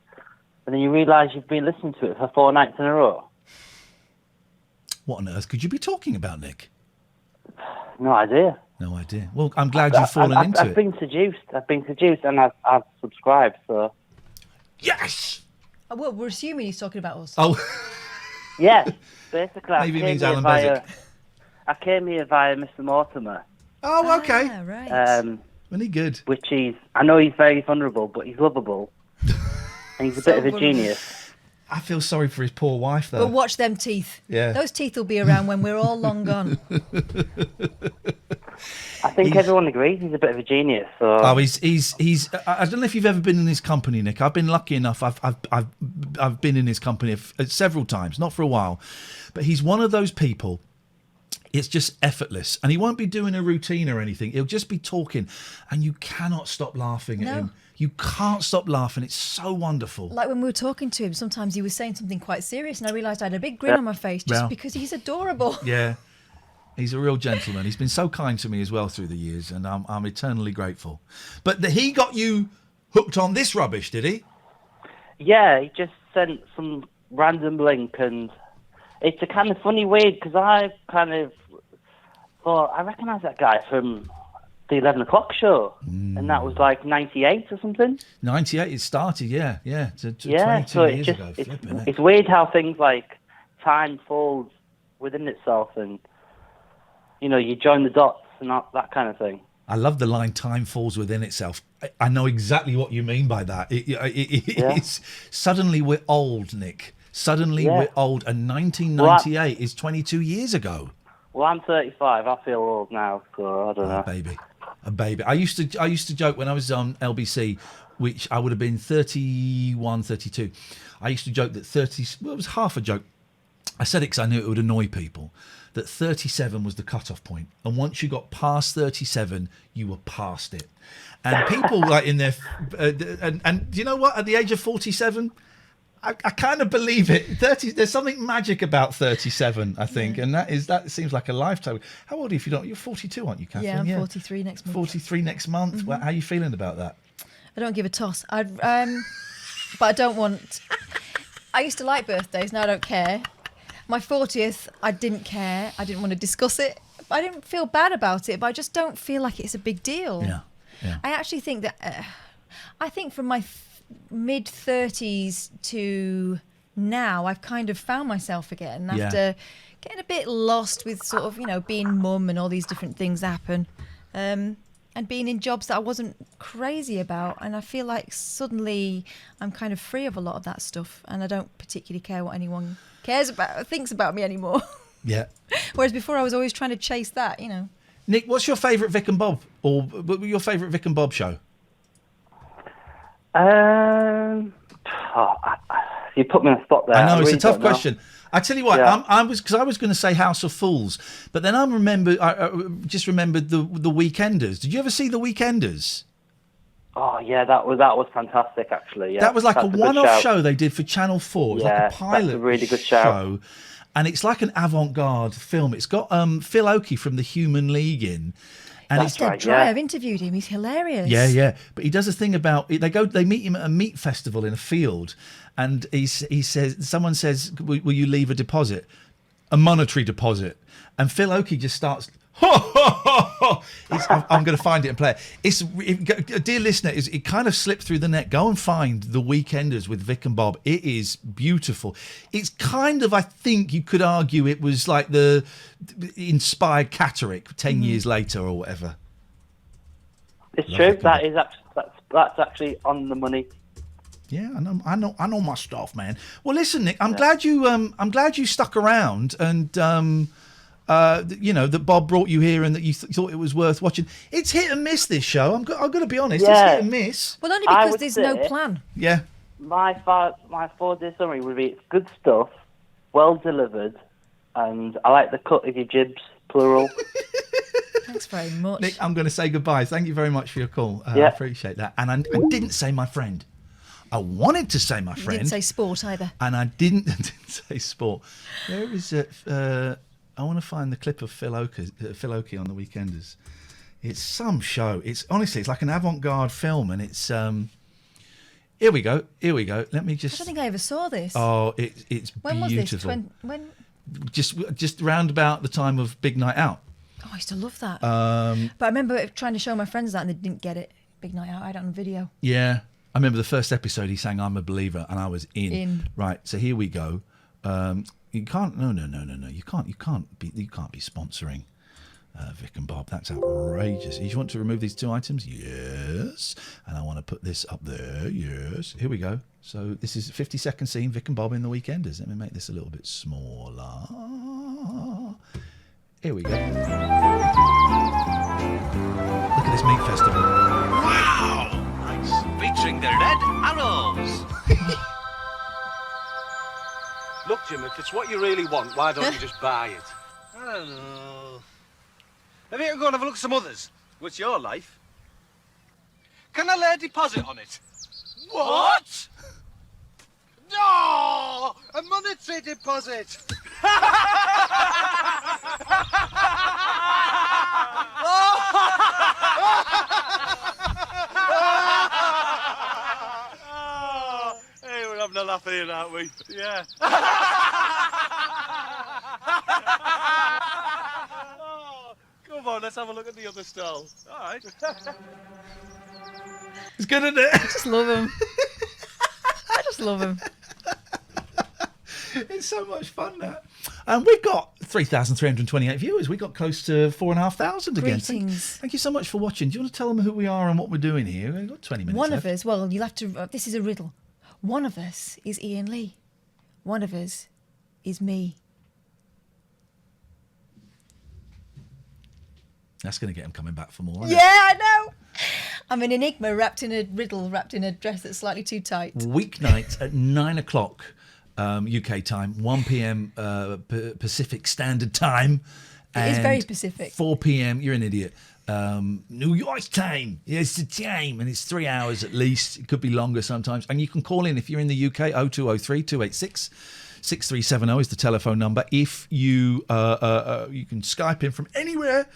then you realise you've been listening to it for 4 nights in a row? What on earth could you be talking about, Nick? No idea. No idea. Well, I'm glad you've fallen into I've it. been seduced, and I've subscribed. So yes. Oh, well, we're assuming he's talking about us. Oh. Yeah, basically. Maybe it means Alan Bezic. I came here via Mr. Mortimer. Oh, okay. Right. Really good. Which I know he's very vulnerable, but he's lovable. And he's a bit of a genius. I feel sorry for his poor wife, though. But watch them teeth. Yeah. Those teeth will be around when we're all long gone. I think everyone agrees he's a bit of a genius. So. Oh, he's. I don't know if you've ever been in his company, Nick. I've been lucky enough. I've been in his company several times, not for a while, but he's one of those people. It's just effortless, and he won't be doing a routine or anything. He'll just be talking, and you cannot stop laughing at him. You can't stop laughing. It's so wonderful. Like when we were talking to him, sometimes he was saying something quite serious, and I realised I had a big grin on my face just because he's adorable. Yeah. He's a real gentleman. He's been so kind to me as well through the years, and I'm eternally grateful. But he got you hooked on this rubbish, did he? Yeah, he just sent some random link, and it's a kind of funny way because I kind of thought I recognise that guy from the 11 o'clock show, and that was like 98 or something. 98, it started, yeah. Yeah, 22 so years ago. It's weird how things like time folds within itself, and you join the dots and that kind of thing. I love the line "time falls within itself." I know exactly what you mean by that. It's suddenly we're old, Nick. Suddenly we're old, and 1998 is 22 years ago. Well, I'm 35. I feel old now, so I don't know. A baby. I used to joke when I was on LBC, which I would have been 31, 32. I used to joke that 30. Well, it was half a joke. I said it because I knew it would annoy people. That 37 was the cutoff point, and once you got past 37, you were past it. And people like in their and do you know what? At the age of 47, I kind of believe it. 30. There's something magic about 37, I think, and that seems like a lifetime. How old are you? If you don't, you're 42, aren't you, Catherine? Yeah, I'm 43 next month. 43 next month. Mm-hmm. Well, how are you feeling about that? I don't give a toss. But I don't want. I used to like birthdays. Now I don't care. My 40th, I didn't care. I didn't want to discuss it. I didn't feel bad about it, but I just don't feel like it's a big deal. Yeah. I actually think that. I think from my mid-30s to now, I've kind of found myself again after getting a bit lost with sort of, being mum and all these different things happen, and being in jobs that I wasn't crazy about. And I feel like suddenly I'm kind of free of a lot of that stuff, and I don't particularly care what anyone thinks about me anymore. Yeah. Whereas before I was always trying to chase that, Nick, what's your favourite Vic and Bob, or your favourite Vic and Bob show? You put me on the spot there. I know, it's really a tough question. I tell you what, Yeah. I was going to say House of Fools, but then I just remembered the Weekenders. Did you ever see the Weekenders? Oh yeah, that was fantastic actually. Yeah, that was like that's a good one-off show they did for Channel 4. It was like a pilot that's a really good show. And it's like an avant-garde film. It's got Phil Oakey from the Human League in. And That's right, I've interviewed him. He's hilarious. Yeah. But he does a thing about they meet him at a meat festival in a field, and he says, someone says, "Will you leave a deposit, a monetary deposit?" And Phil Oakey just starts. I'm going to find it and play it. Dear listener, it kind of slipped through the net. Go and find The Weekenders with Vic and Bob. It is beautiful. It's kind of, I think you could argue it was like the inspired Katerek 10 years later or whatever. It's true. That's actually on the money. Yeah, I know my stuff, man. Well, listen, Nick, I'm glad you stuck around and. That Bob brought you here and that you thought it was worth watching. It's hit and miss, this show. I'm going to be honest. It's hit and miss. Well, only because there's no plan. Yeah. My 4-day summary would be it's good stuff, well delivered, and I like the cut of your jibs, plural. Thanks very much. Nick, I'm going to say goodbye. Thank you very much for your call. I appreciate that. And I didn't say my friend. I wanted to say my friend. You didn't say sport either. And I didn't say sport. Where is it? I want to find the clip of Phil Oakey on The Weekenders. It's some show. It's like an avant-garde film, and it's here we go. Let me just. I don't think I ever saw this. Oh, it's when beautiful. Was this? When? Just round about the time of Big Night Out. Oh, I used to love that. But I remember trying to show my friends that, and they didn't get it. Big Night Out. I had it on video. Yeah, I remember the first episode. He sang "I'm a Believer," and I was in. Right, so here we go. You can't. No. You can't be sponsoring Vic and Bob. That's outrageous. You want to remove these two items? Yes. And I want to put this up there. Yes. Here we go. So this is a 50-second scene. Vic and Bob in The Weekenders. Let me make this a little bit smaller. Here we go. Look at this meat festival. Wow! Nice. Featuring the red arrows. Look, Jim, if it's what you really want, why don't you just buy it? I don't know. Maybe you can go and have a look at some others. What's your life? Can I lay a deposit on it? What? No! A monetary deposit! Hey, we're having a laugh here, aren't we? Yeah. Oh, come on, let's have a look at the other stall. All right. It's good, isn't it? I just love him. I just love him. It's so much fun, that. And we've got 3,328 viewers. We got close to 4,500 again. Greetings. Thank you so much for watching. Do you want to tell them who we are and what we're doing here? We've got 20 minutes One left. of us, well, you'll have to, this is a riddle. One of us is Iain Lee. One of us is me. That's going to get him coming back for more, isn't Yeah, I know. I'm an enigma wrapped in a riddle, wrapped in a dress that's slightly too tight. Weeknight at 9 o'clock UK time, 1 p.m. Pacific Standard Time. It is very Pacific. 4 p.m. You're an idiot. New York time. It's the time, and it's 3 hours at least. It could be longer sometimes. And you can call in if you're in the UK. 0203 286 6370 is the telephone number. If you you can Skype in from anywhere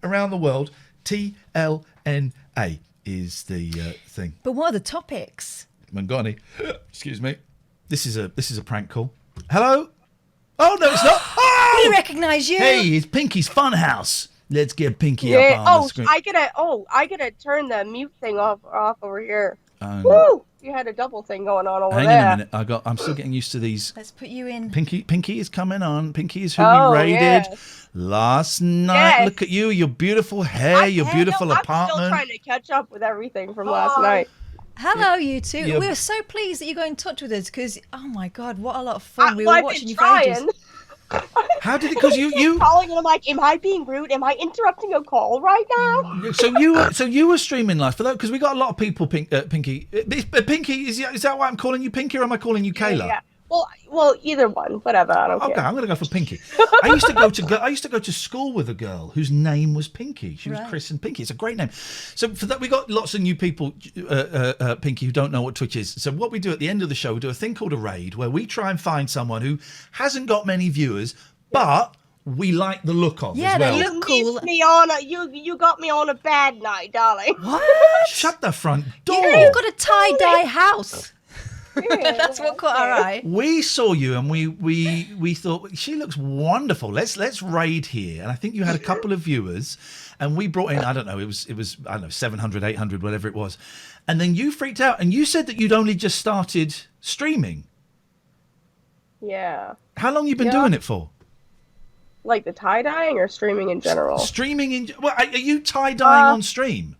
around the world. TLNA is the thing. But what are the topics? Mangani, excuse me. This is a prank call. Hello. Oh no, it's not. Oh! We recognise you. Hey, it's Pinky's Funhouse. Let's get Pinky up on the screen. I gotta turn the mute thing off over here. Woo! You had a double thing going on over Hang there. on a minute. I'm still getting used to these. Let's put you in. Pinky is coming on. Pinky is who we raided last night. Yes. Look at you, your beautiful hair, your beautiful apartment. I'm still trying to catch up with everything from last night. Hello, you two. Yeah. We were so pleased that you got in touch with us because, oh my God, what a lot of fun. We were watching you for ages. How did it? Because you calling and I'm like, am I being rude? Am I interrupting a call right now? So you were streaming live for that because we got a lot of people. Pinky, Pinky, is that why I'm calling you Pinky or am I calling you Kayla? Yeah. Well, either one, whatever. I don't care. Okay, I'm going to go for Pinky. I used to go to school with a girl whose name was Pinky. She was christened Pinky. It's a great name. So for that, we got lots of new people, Pinky, who don't know what Twitch is. So what we do at the end of the show, we do a thing called a raid, where we try and find someone who hasn't got many viewers, but we like the look of. Yeah, as well. they look cool. You got me on a bad night, darling. What? Shut the front door. You've got a tie-dye house. That's what caught our eye. We saw you and we thought she looks wonderful. Let's raid here. And I think you had a couple of viewers and we brought in, I don't know, it was 700, 800, whatever it was. And then you freaked out and you said that you'd only just started streaming. Yeah. How long have you been doing it for? Like the tie-dyeing or streaming in general? Well, are you tie-dyeing on stream?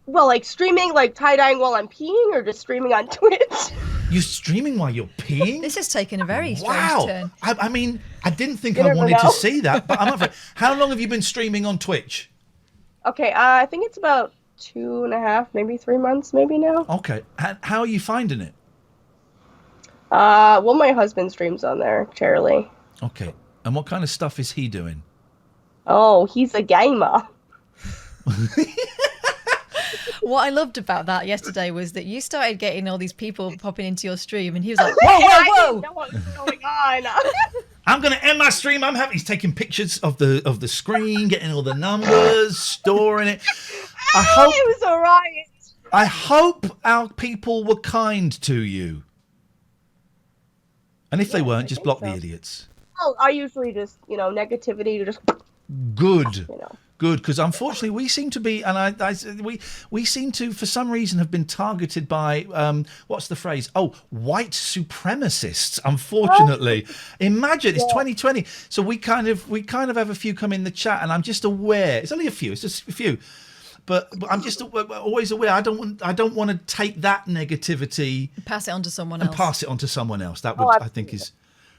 Well, like streaming, like tie-dyeing while I'm peeing, or just streaming on Twitch? You're streaming while you're peeing? This has taken a very strange turn. I mean, I didn't think You I never wanted to know. see that, but I'm up for it. How long have you been streaming on Twitch? Okay, I think it's about 2.5, maybe 3 months, maybe now. Okay. How are you finding it? Well, my husband streams on there, Charlie. Okay. And what kind of stuff is he doing? Oh, he's a gamer. What I loved about that yesterday was that you started getting all these people popping into your stream, and he was like, "Whoa, whoa, whoa!" I didn't know what was going on. I'm going to end my stream. He's taking pictures of the screen, getting all the numbers, storing it. It was a riot. I hope our people were kind to you. And if they weren't, just block the idiots. Oh, I usually just, negativity, just. Good. Good, because unfortunately we seem to be, and we seem to, for some reason, have been targeted by, what's the phrase? Oh, white supremacists, unfortunately. Imagine, it's 2020, so we kind of have a few come in the chat, and I'm just aware, it's only a few, it's just a few, but I'm just always aware, I don't want to take that negativity pass it on to someone and else. pass it on to someone else. That would,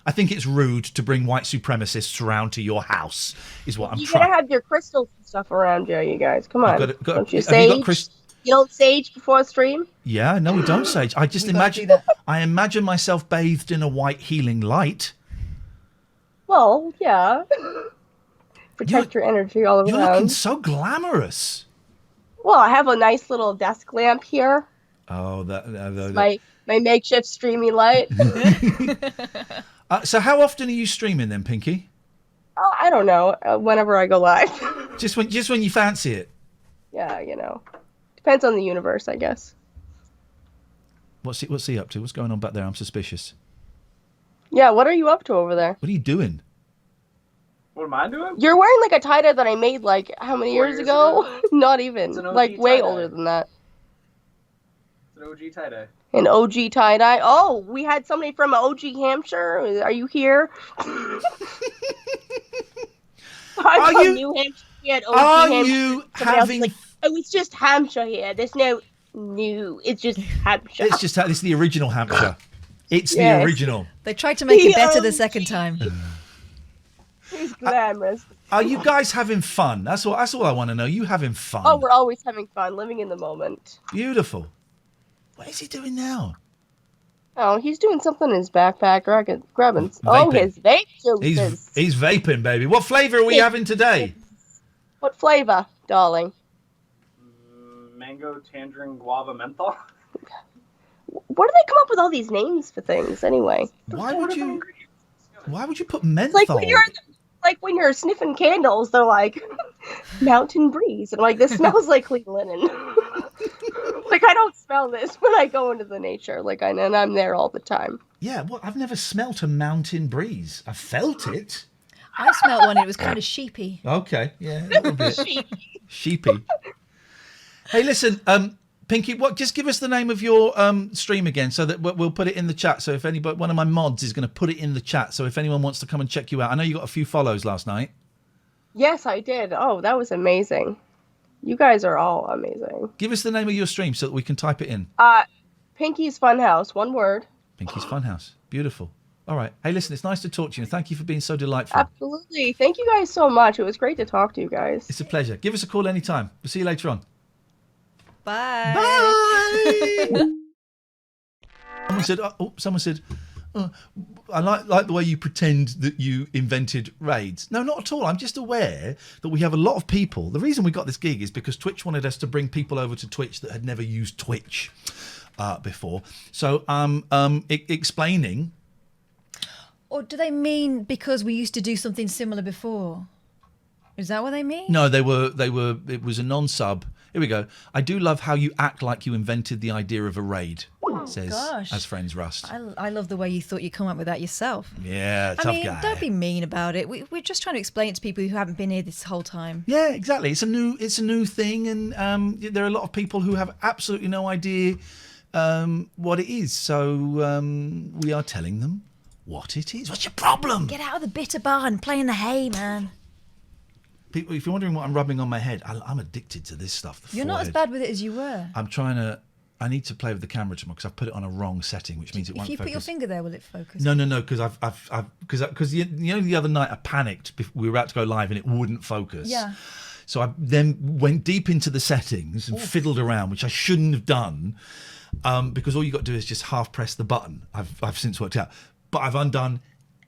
I think it's rude to bring white supremacists around to your house, is what I'm You trying. gotta have your crystals and stuff around you guys. Come on. Don't you have you got sage? You don't sage before a stream? Yeah, no, we don't sage. I just imagine. I imagine myself bathed in a white healing light. Well, yeah. Protect your energy all around. You're looking so glamorous. Well, I have a nice little desk lamp here. Oh, that. My makeshift streaming light. So how often are you streaming then, Pinky? Oh, I don't know. Whenever I go live. Just when you fancy it. Yeah, depends on the universe, I guess. What's he up to? What's going on back there? I'm suspicious. Yeah, what are you up to over there? What are you doing? What am I doing? You're wearing like a tie-dye that I made like how many 4 years years ago? ago? Not even. It's an OG Like way tie-dye. older than that. It's an OG tie-dye. An OG tie-dye. Oh, we had somebody from OG Hampshire. Are you here? I'm from New Hampshire. We had OG Hampshire. You Somebody else was having? like, oh, it's just Hampshire here. There's no new. It's just Hampshire. It's just this is the original Hampshire. It's the Yes. original. They tried to make it better the second time. It's glamorous. Are you guys having fun? That's all I want to know. You having fun? Oh, we're always having fun, living in the moment. Beautiful. What is he doing now? Oh, he's doing something in his backpack, grabbing. Oh, Vaping. his vape juices. He's vaping, baby. What flavour are we having today? What flavor, darling? Mango, tangerine, guava, menthol. Where do they come up with all these names for things anyway? Why would you put menthol? Like when you're sniffing candles, they're like mountain breeze, and like this smells like clean linen. Like I don't smell this when I go into the nature, and I'm there all the time. Yeah, well, I've never smelt a mountain breeze. I felt it. I smelt one. And it was kind of sheepy. Okay, yeah, a little bit sheepy. Hey, listen, Pinky, just give us the name of your stream again, so that we'll put it in the chat. So if one of my mods is going to put it in the chat, so if anyone wants to come and check you out, I know you got a few follows last night. Yes, I did. Oh, that was amazing. You guys are all amazing. Give us the name of your stream so that we can type it in. Pinky's Funhouse, one word. Pinky's Funhouse. Beautiful. All right. Hey, listen, it's nice to talk to you, and thank you for being so delightful. Absolutely. Thank you guys so much. It was great to talk to you guys. It's a pleasure. Give us a call anytime. We'll see you later on. Bye. Bye. Someone said, I like the way you pretend that you invented raids. No, not at all. I'm just aware that we have a lot of people. The reason we got this gig is because Twitch wanted us to bring people over to Twitch that had never used Twitch before. So explaining. Or do they mean because we used to do something similar before? Is that what they mean? No, they were. It was a non-sub. Here we go. I do love how you act like you invented the idea of a raid. Says As Friends Rust. I love the way you thought you'd come up with that yourself. Yeah, tough guy. Don't be mean about it. We're just trying to explain it to people who haven't been here this whole time. Yeah, exactly. It's a new thing, and there are a lot of people who have absolutely no idea what it is. So we are telling them what it is. What's your problem? Get out of the bitter bar and play in the hay, man. People, if you're wondering what I'm rubbing on my head, I'm addicted to this stuff. You're not as bad with it as you were. I need to play with the camera tomorrow because I've put it on a wrong setting, which means it won't focus. If you put your finger there, will it focus? No, because because the other night I panicked. We were about to go live and it wouldn't focus. Yeah. So I then went deep into the settings and fiddled around, which I shouldn't have done, because all you got to do is just half press the button. I've since worked out, but I've undone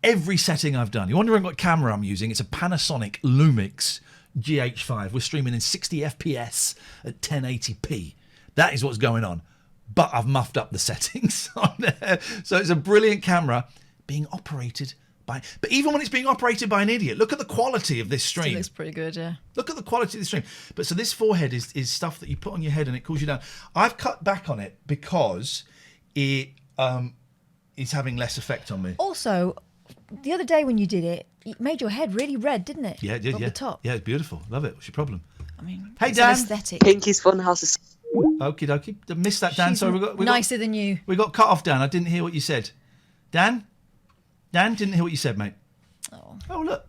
every setting I've done. You're wondering what camera I'm using? It's a Panasonic Lumix GH5. We're streaming in 60 FPS at 1080p. That is what's going on. But I've muffed up the settings on there. So it's a brilliant camera being operated by... But even when it's being operated by an idiot, look at the quality of this stream. It looks pretty good, yeah. Look at the quality of the stream. But so this forehead is stuff that you put on your head and it cools you down. I've cut back on it because it is having less effect on me. Also, the other day when you did it, it made your head really red, didn't it? Yeah, it did, Up the top. Yeah, it's beautiful. Love it. What's your problem? I mean, hey, it's Dan. an aesthetic. Pinky's Funhouse is... Okie dokie. Missed that, Dan. She's Sorry, we nicer than you. We got cut off, Dan. I didn't hear what you said. Dan, didn't hear what you said, mate. Oh, look.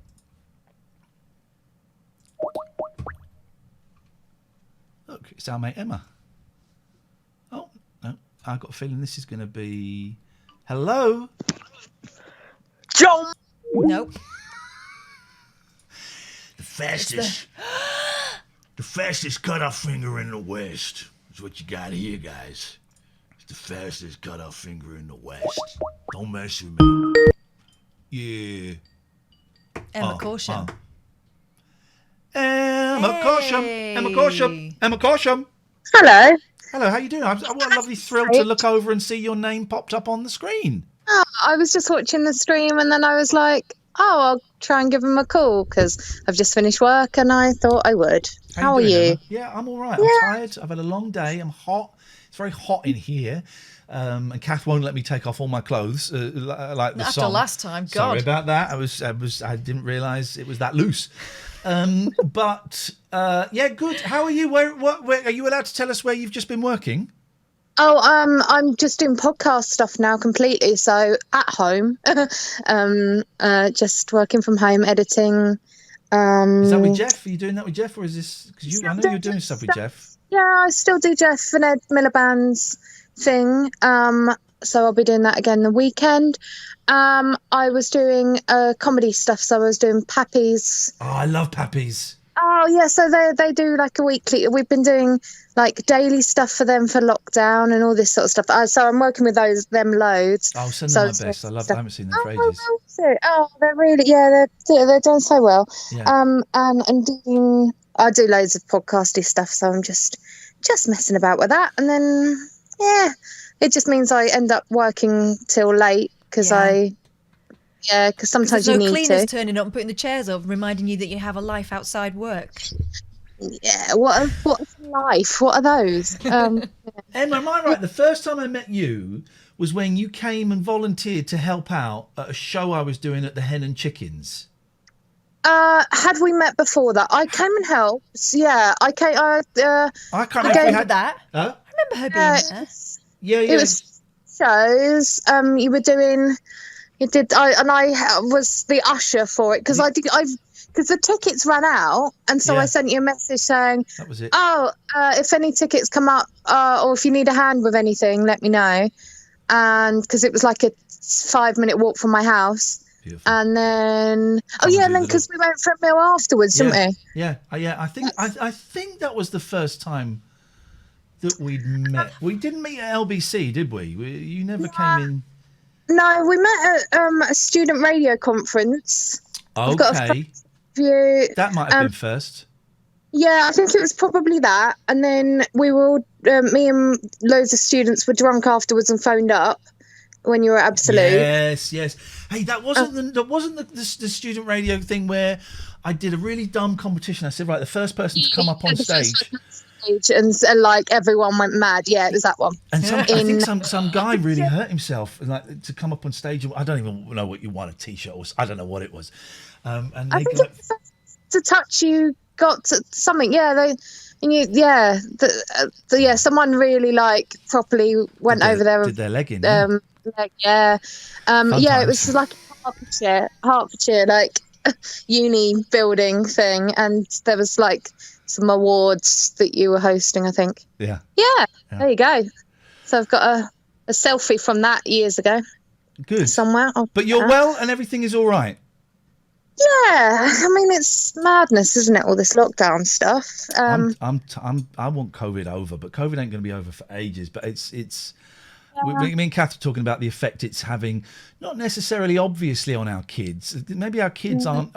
Look, it's our mate Emma. Oh, no. I've got a feeling this is going to be... Hello? John! Nope. The fastest cut-off finger in the West is what you got here, guys. It's the fastest cut-off finger in the West. Don't mess with me. Yeah. Emma Caution. Emma Caution. Hello. Hello, how you doing? What a lovely thrill to look over and see your name popped up on the screen. Oh, I was just watching the stream and then I was like, I'll try and give him a call because I've just finished work and I thought I would. How are you? Emma? Yeah, I'm all right. I'm tired. I've had a long day. I'm hot. It's very hot in here. And Kath won't let me take off all my clothes like the After song. last time, God. Sorry about that. I didn't realise it was that loose. But yeah, good. How are you? Where are you allowed to tell us where you've just been working? Oh, I'm just doing podcast stuff now completely. So at home, just working from home, editing. Is that with Jeff? Are you doing that with Jeff, or is this? Because I know you're doing stuff with Jeff. Yeah, I still do Jeff and Ed Miliband's thing. So I'll be doing that again the weekend. I was doing comedy stuff, so I was doing Pappy's. Oh, I love Pappy's. Oh yeah, so they do like a weekly. We've been doing like daily stuff for them for lockdown and all this sort of stuff. So I'm working with them loads. I'll send them my best. I haven't seen them for ages. Oh, they're really they're doing so well. Yeah. And I'm doing I do loads of podcasty stuff, so I'm just messing about with that, and then it just means I end up working till late because because sometimes you there's no need cleaners to. turning up and putting the chairs up, reminding you that you have a life outside work. Yeah, what's life? What are those? Emma, am I right? The first time I met you was when you came and volunteered to help out at a show I was doing at the Hen and Chickens. Had we met before that? I came and helped. Yeah, I came. I can't remember that. Huh? I remember her being there. Yeah. It was shows. You were doing. You did. I was the usher for it because because the tickets ran out, and so I sent you a message saying, that was it. "Oh, if any tickets come up, or if you need a hand with anything, let me know." And because it was like a 5-minute walk from my house. Beautiful. And then, and then because we went for a meal afterwards, didn't we? Yeah. I think that was the first time that we'd met. We didn't meet at LBC, did we? You never came in. No, we met at a student radio conference. Okay. That might have been first. Yeah, I think it was probably that. And then we were all, me and loads of students were drunk afterwards and phoned up when you were at Absolute. Yes. Hey, that wasn't the student radio thing where I did a really dumb competition. I said, right, the first person to come up on stage. And like everyone went mad. Yeah, it was that one. And I think some guy really hurt himself, like to come up on stage. I don't even know what you want, a T-shirt or I don't know what it was. And I think to touch you got something. Yeah, someone really like properly went over there. Did their leg in? It was like Hertfordshire, like uni building thing, and there was like some awards that you were hosting, I think. Yeah. There you go. So I've got a selfie from that years ago. Good. Somewhere. But you're well and everything is all right? Yeah. I mean, it's madness, isn't it, all this lockdown stuff? I want COVID over, but COVID ain't going to be over for ages. But it's me and Kath are talking about the effect it's having, not necessarily obviously on our kids. Maybe our kids aren't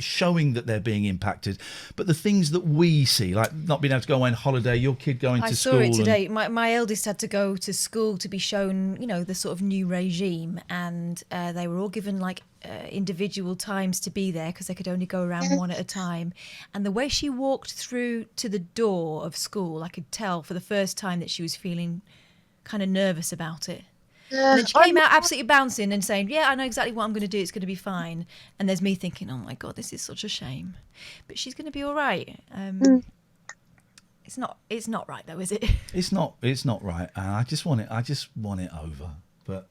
showing that they're being impacted, but the things that we see, like not being able to go away on holiday, your kid going to school. I saw it today. My eldest had to go to school to be shown, the sort of new regime, and they were all given like individual times to be there because they could only go around one at a time. And the way she walked through to the door of school, I could tell for the first time that she was feeling kind of nervous about it. And then she came out absolutely bouncing and saying, I know exactly what I'm going to do. It's going to be fine. And there's me thinking, oh my God, this is such a shame. But she's going to be all right. It's not right though, is it? It's not right. I just want it over. But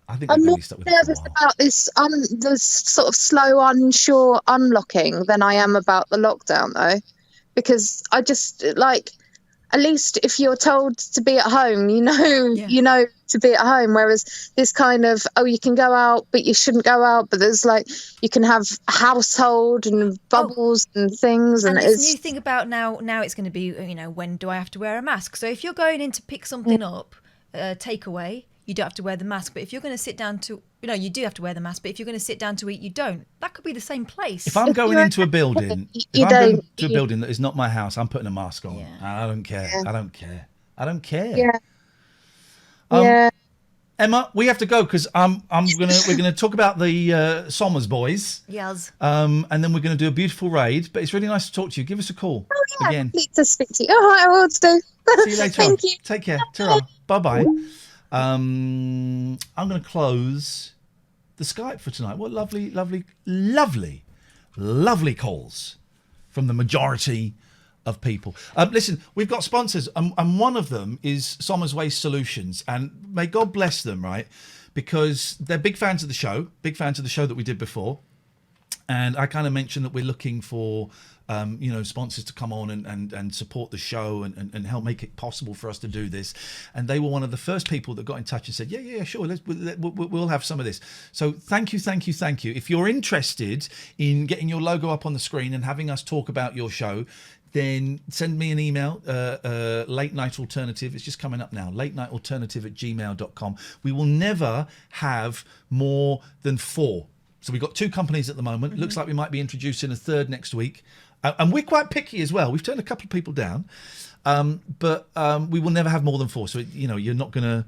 I think I'm we're more really stuck with it nervous about this the sort of slow, unsure unlocking than I am about the lockdown though. Because I just at least if you're told to be at home, you know to be at home. Whereas this kind of, you can go out, but you shouldn't go out. But there's you can have household and bubbles and things. And this new thing about now it's going to be, when do I have to wear a mask? So if you're going in to pick something up, takeaway, you don't have to wear the mask. But if you're going to sit down to, you do have to wear the mask. But if you're going to sit down to eat, you don't. That could be the same place. If I'm going into a building, that is not my house, I'm putting a mask on. I don't care. I don't care. Yeah. Emma, we have to go because we're gonna talk about the Somers boys. Yes. And then we're gonna do a beautiful raid. But it's really nice to talk to you. Give us a call again. Need to speak to you. All right, I will do. See you later. Thank you. Take care. Ta-ra. Bye-bye. I'm going to close the Skype for tonight. What lovely calls from the majority of people. Listen, we've got sponsors, and one of them is Somers Waste Solutions, and may God bless them, right? Because they're big fans of the show that we did before. And I kind of mentioned that we're looking for sponsors to come on and support the show and help make it possible for us to do this. And they were one of the first people that got in touch and said, yeah, sure, we'll have some of this. So thank you. If you're interested in getting your logo up on the screen and having us talk about your show, then send me an email, Late Night Alternative. It's just coming up now, latenightalternative@gmail.com. We will never have more than 4. So we've got 2 companies at the moment. Looks like we might be introducing a third next week. And we're quite picky as well. We've turned a couple of people down. But we will never have more than 4. So, you're not going to...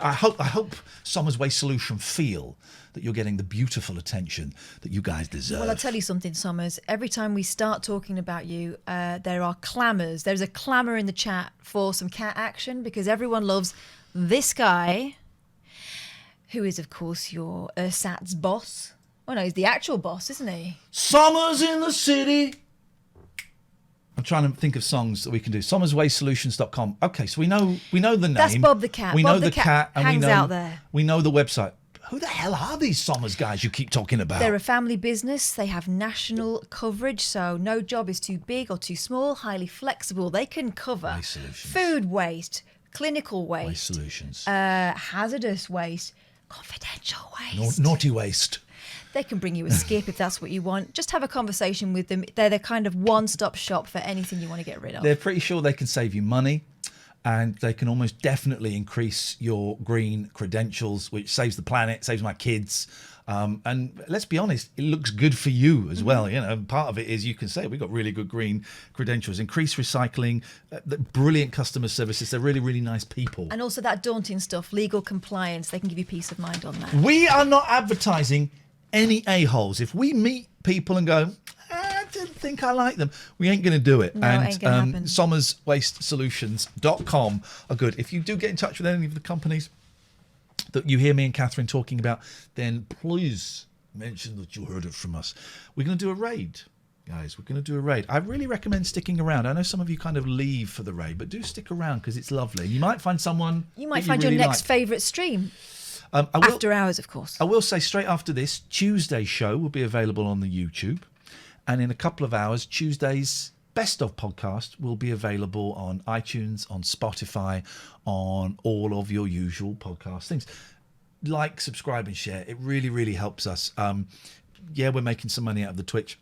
I hope Somers Waste Solution feel that you're getting the beautiful attention that you guys deserve. Well, I'll tell you something, Somers. Every time we start talking about you, there are clamours. There's a clamour in the chat for some cat action because everyone loves this guy, who is, of course, your Ersatz boss. Oh, no, he's the actual boss, isn't he? Somers in the city. I'm trying to think of songs that we can do. SommersWasteSolutions.com. Okay, so we know the name. That's Bob the Cat. We Bob know the cat, and hangs out there. We know the website. Who the hell are these Somers guys you keep talking about? They're a family business. They have national coverage, so no job is too big or too small. Highly flexible. They can cover food waste, clinical waste, solutions, hazardous waste, confidential waste, naughty waste. They can bring you a skip if that's what you want. Just have a conversation with them. They're the kind of one-stop shop for anything you want to get rid of. They're pretty sure they can save you money, and they can almost definitely increase your green credentials, which saves the planet, saves my kids. And let's be honest, it looks good for you as well. Part of it is you can say we've got really good green credentials, increased recycling, brilliant customer services. They're really, really nice people. And also that daunting stuff, legal compliance. They can give you peace of mind on that. We are not advertising any a-holes. If we meet people and go, I didn't think I like them, we ain't going to do it. No, and it ain't gonna happen. SommersWasteSolutions.com are good. If you do get in touch with any of the companies that you hear me and Katherine talking about, then please mention that you heard it from us. We're going to do a raid, guys. We're going to do a raid. I really recommend sticking around. I know some of you kind of leave for the raid, but do stick around because it's lovely. You might find someone You might that find really your next like. favourite stream. After hours, of course. I will say straight after this, Tuesday's show will be available on the YouTube. And in a couple of hours, Tuesday's Best of podcast will be available on iTunes, on Spotify, on all of your usual podcast things. Like, subscribe and share. It really, really helps us. We're making some money out of the Twitch.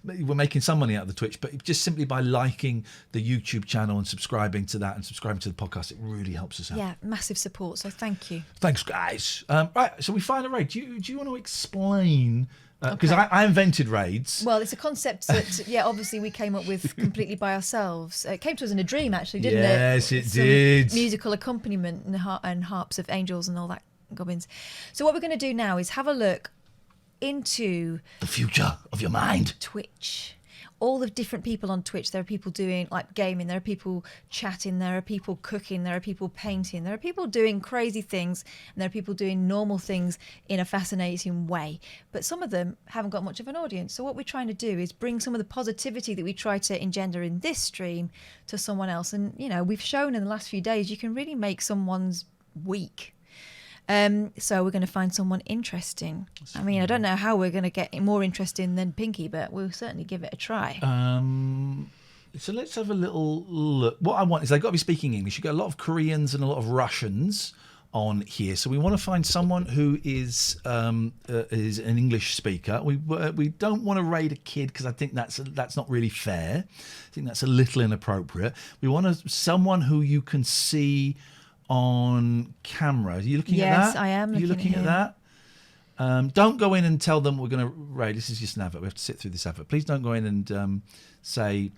We're making some money out of the Twitch, but just simply by liking the YouTube channel and subscribing to that and subscribing to the podcast, it really helps us out. Yeah, massive support, so thank you. Thanks, guys. Right, so we find a raid. Do you want to explain? Because I invented raids. Well, it's a concept that, obviously we came up with completely by ourselves. It came to us in a dream, actually, didn't it? Yes, it did. Musical accompaniment and harps of angels and all that gobbins. So what we're going to do now is have a look into the future of your mind. Twitch. All the different people on Twitch. There are people doing like gaming, there are people chatting, there are people cooking, there are people painting, there are people doing crazy things, and there are people doing normal things in a fascinating way. But some of them haven't got much of an audience. So what we're trying to do is bring some of the positivity that we try to engender in this stream to someone else. And, we've shown in the last few days you can really make someone's week. So we're going to find someone interesting. I mean, I don't know how we're going to get more interesting than Pinky, but we'll certainly give it a try. So let's have a little look. What I want is they've got to be speaking English. You've got a lot of Koreans and a lot of Russians on here. So we want to find someone who is an English speaker. We don't want to raid a kid because I think that's not really fair. I think that's a little inappropriate. We want someone who you can see on camera. Are you looking at that? Yes, I am. Are you looking at that? Don't go in and tell them we're going to raid. This is just an advert. We have to sit through this advert. Please don't go in and say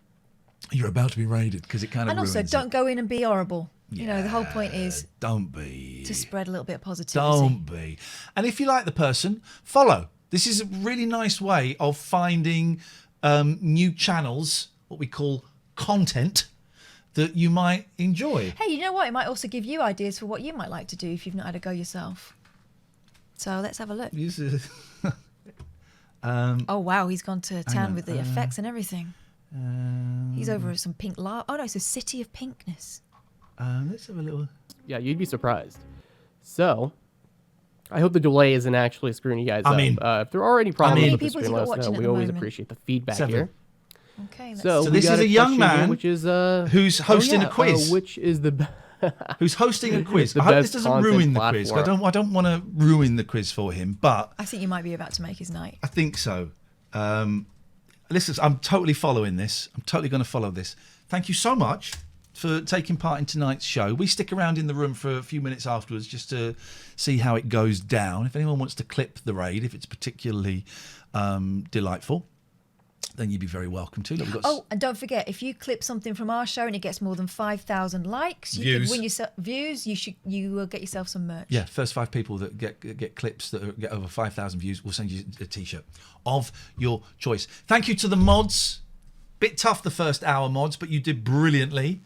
you're about to be raided because it kind of ruins it. And also, don't go in and be horrible. The whole point is don't be to spread a little bit of positivity. Don't be. And if you like the person, follow. This is a really nice way of finding new channels, what we call content, that you might enjoy. Hey, you know what? It might also give you ideas for what you might like to do if you've not had a go yourself. So let's have a look. Oh, wow. He's gone to town with the effects and everything. He's over at some pink Oh, no, it's a city of pinkness. Let's have a little... Yeah, you'd be surprised. So, I hope the delay isn't actually screwing you guys up. If there are any problems with the stream, let us know. We always appreciate the feedback here. Okay, so this is a young man which is who's hosting a quiz. Which is the who's hosting a quiz. I hope this doesn't ruin the quiz. I don't want to ruin the quiz for him, but I think you might be about to make his night. I think so. Listen, I'm totally following this. I'm totally going to follow this. Thank you so much for taking part in tonight's show. We stick around in the room for a few minutes afterwards just to see how it goes down. If anyone wants to clip the raid, if it's particularly delightful, then you'd be very welcome to. Look, we've got and don't forget, if you clip something from our show and it gets more than 5,000 likes, you can win yourself views. You will get yourself some merch. Yeah, first 5 people that get clips that get over 5,000 views, we'll send you a T-shirt of your choice. Thank you to the mods. Bit tough the first hour, mods, but you did brilliantly.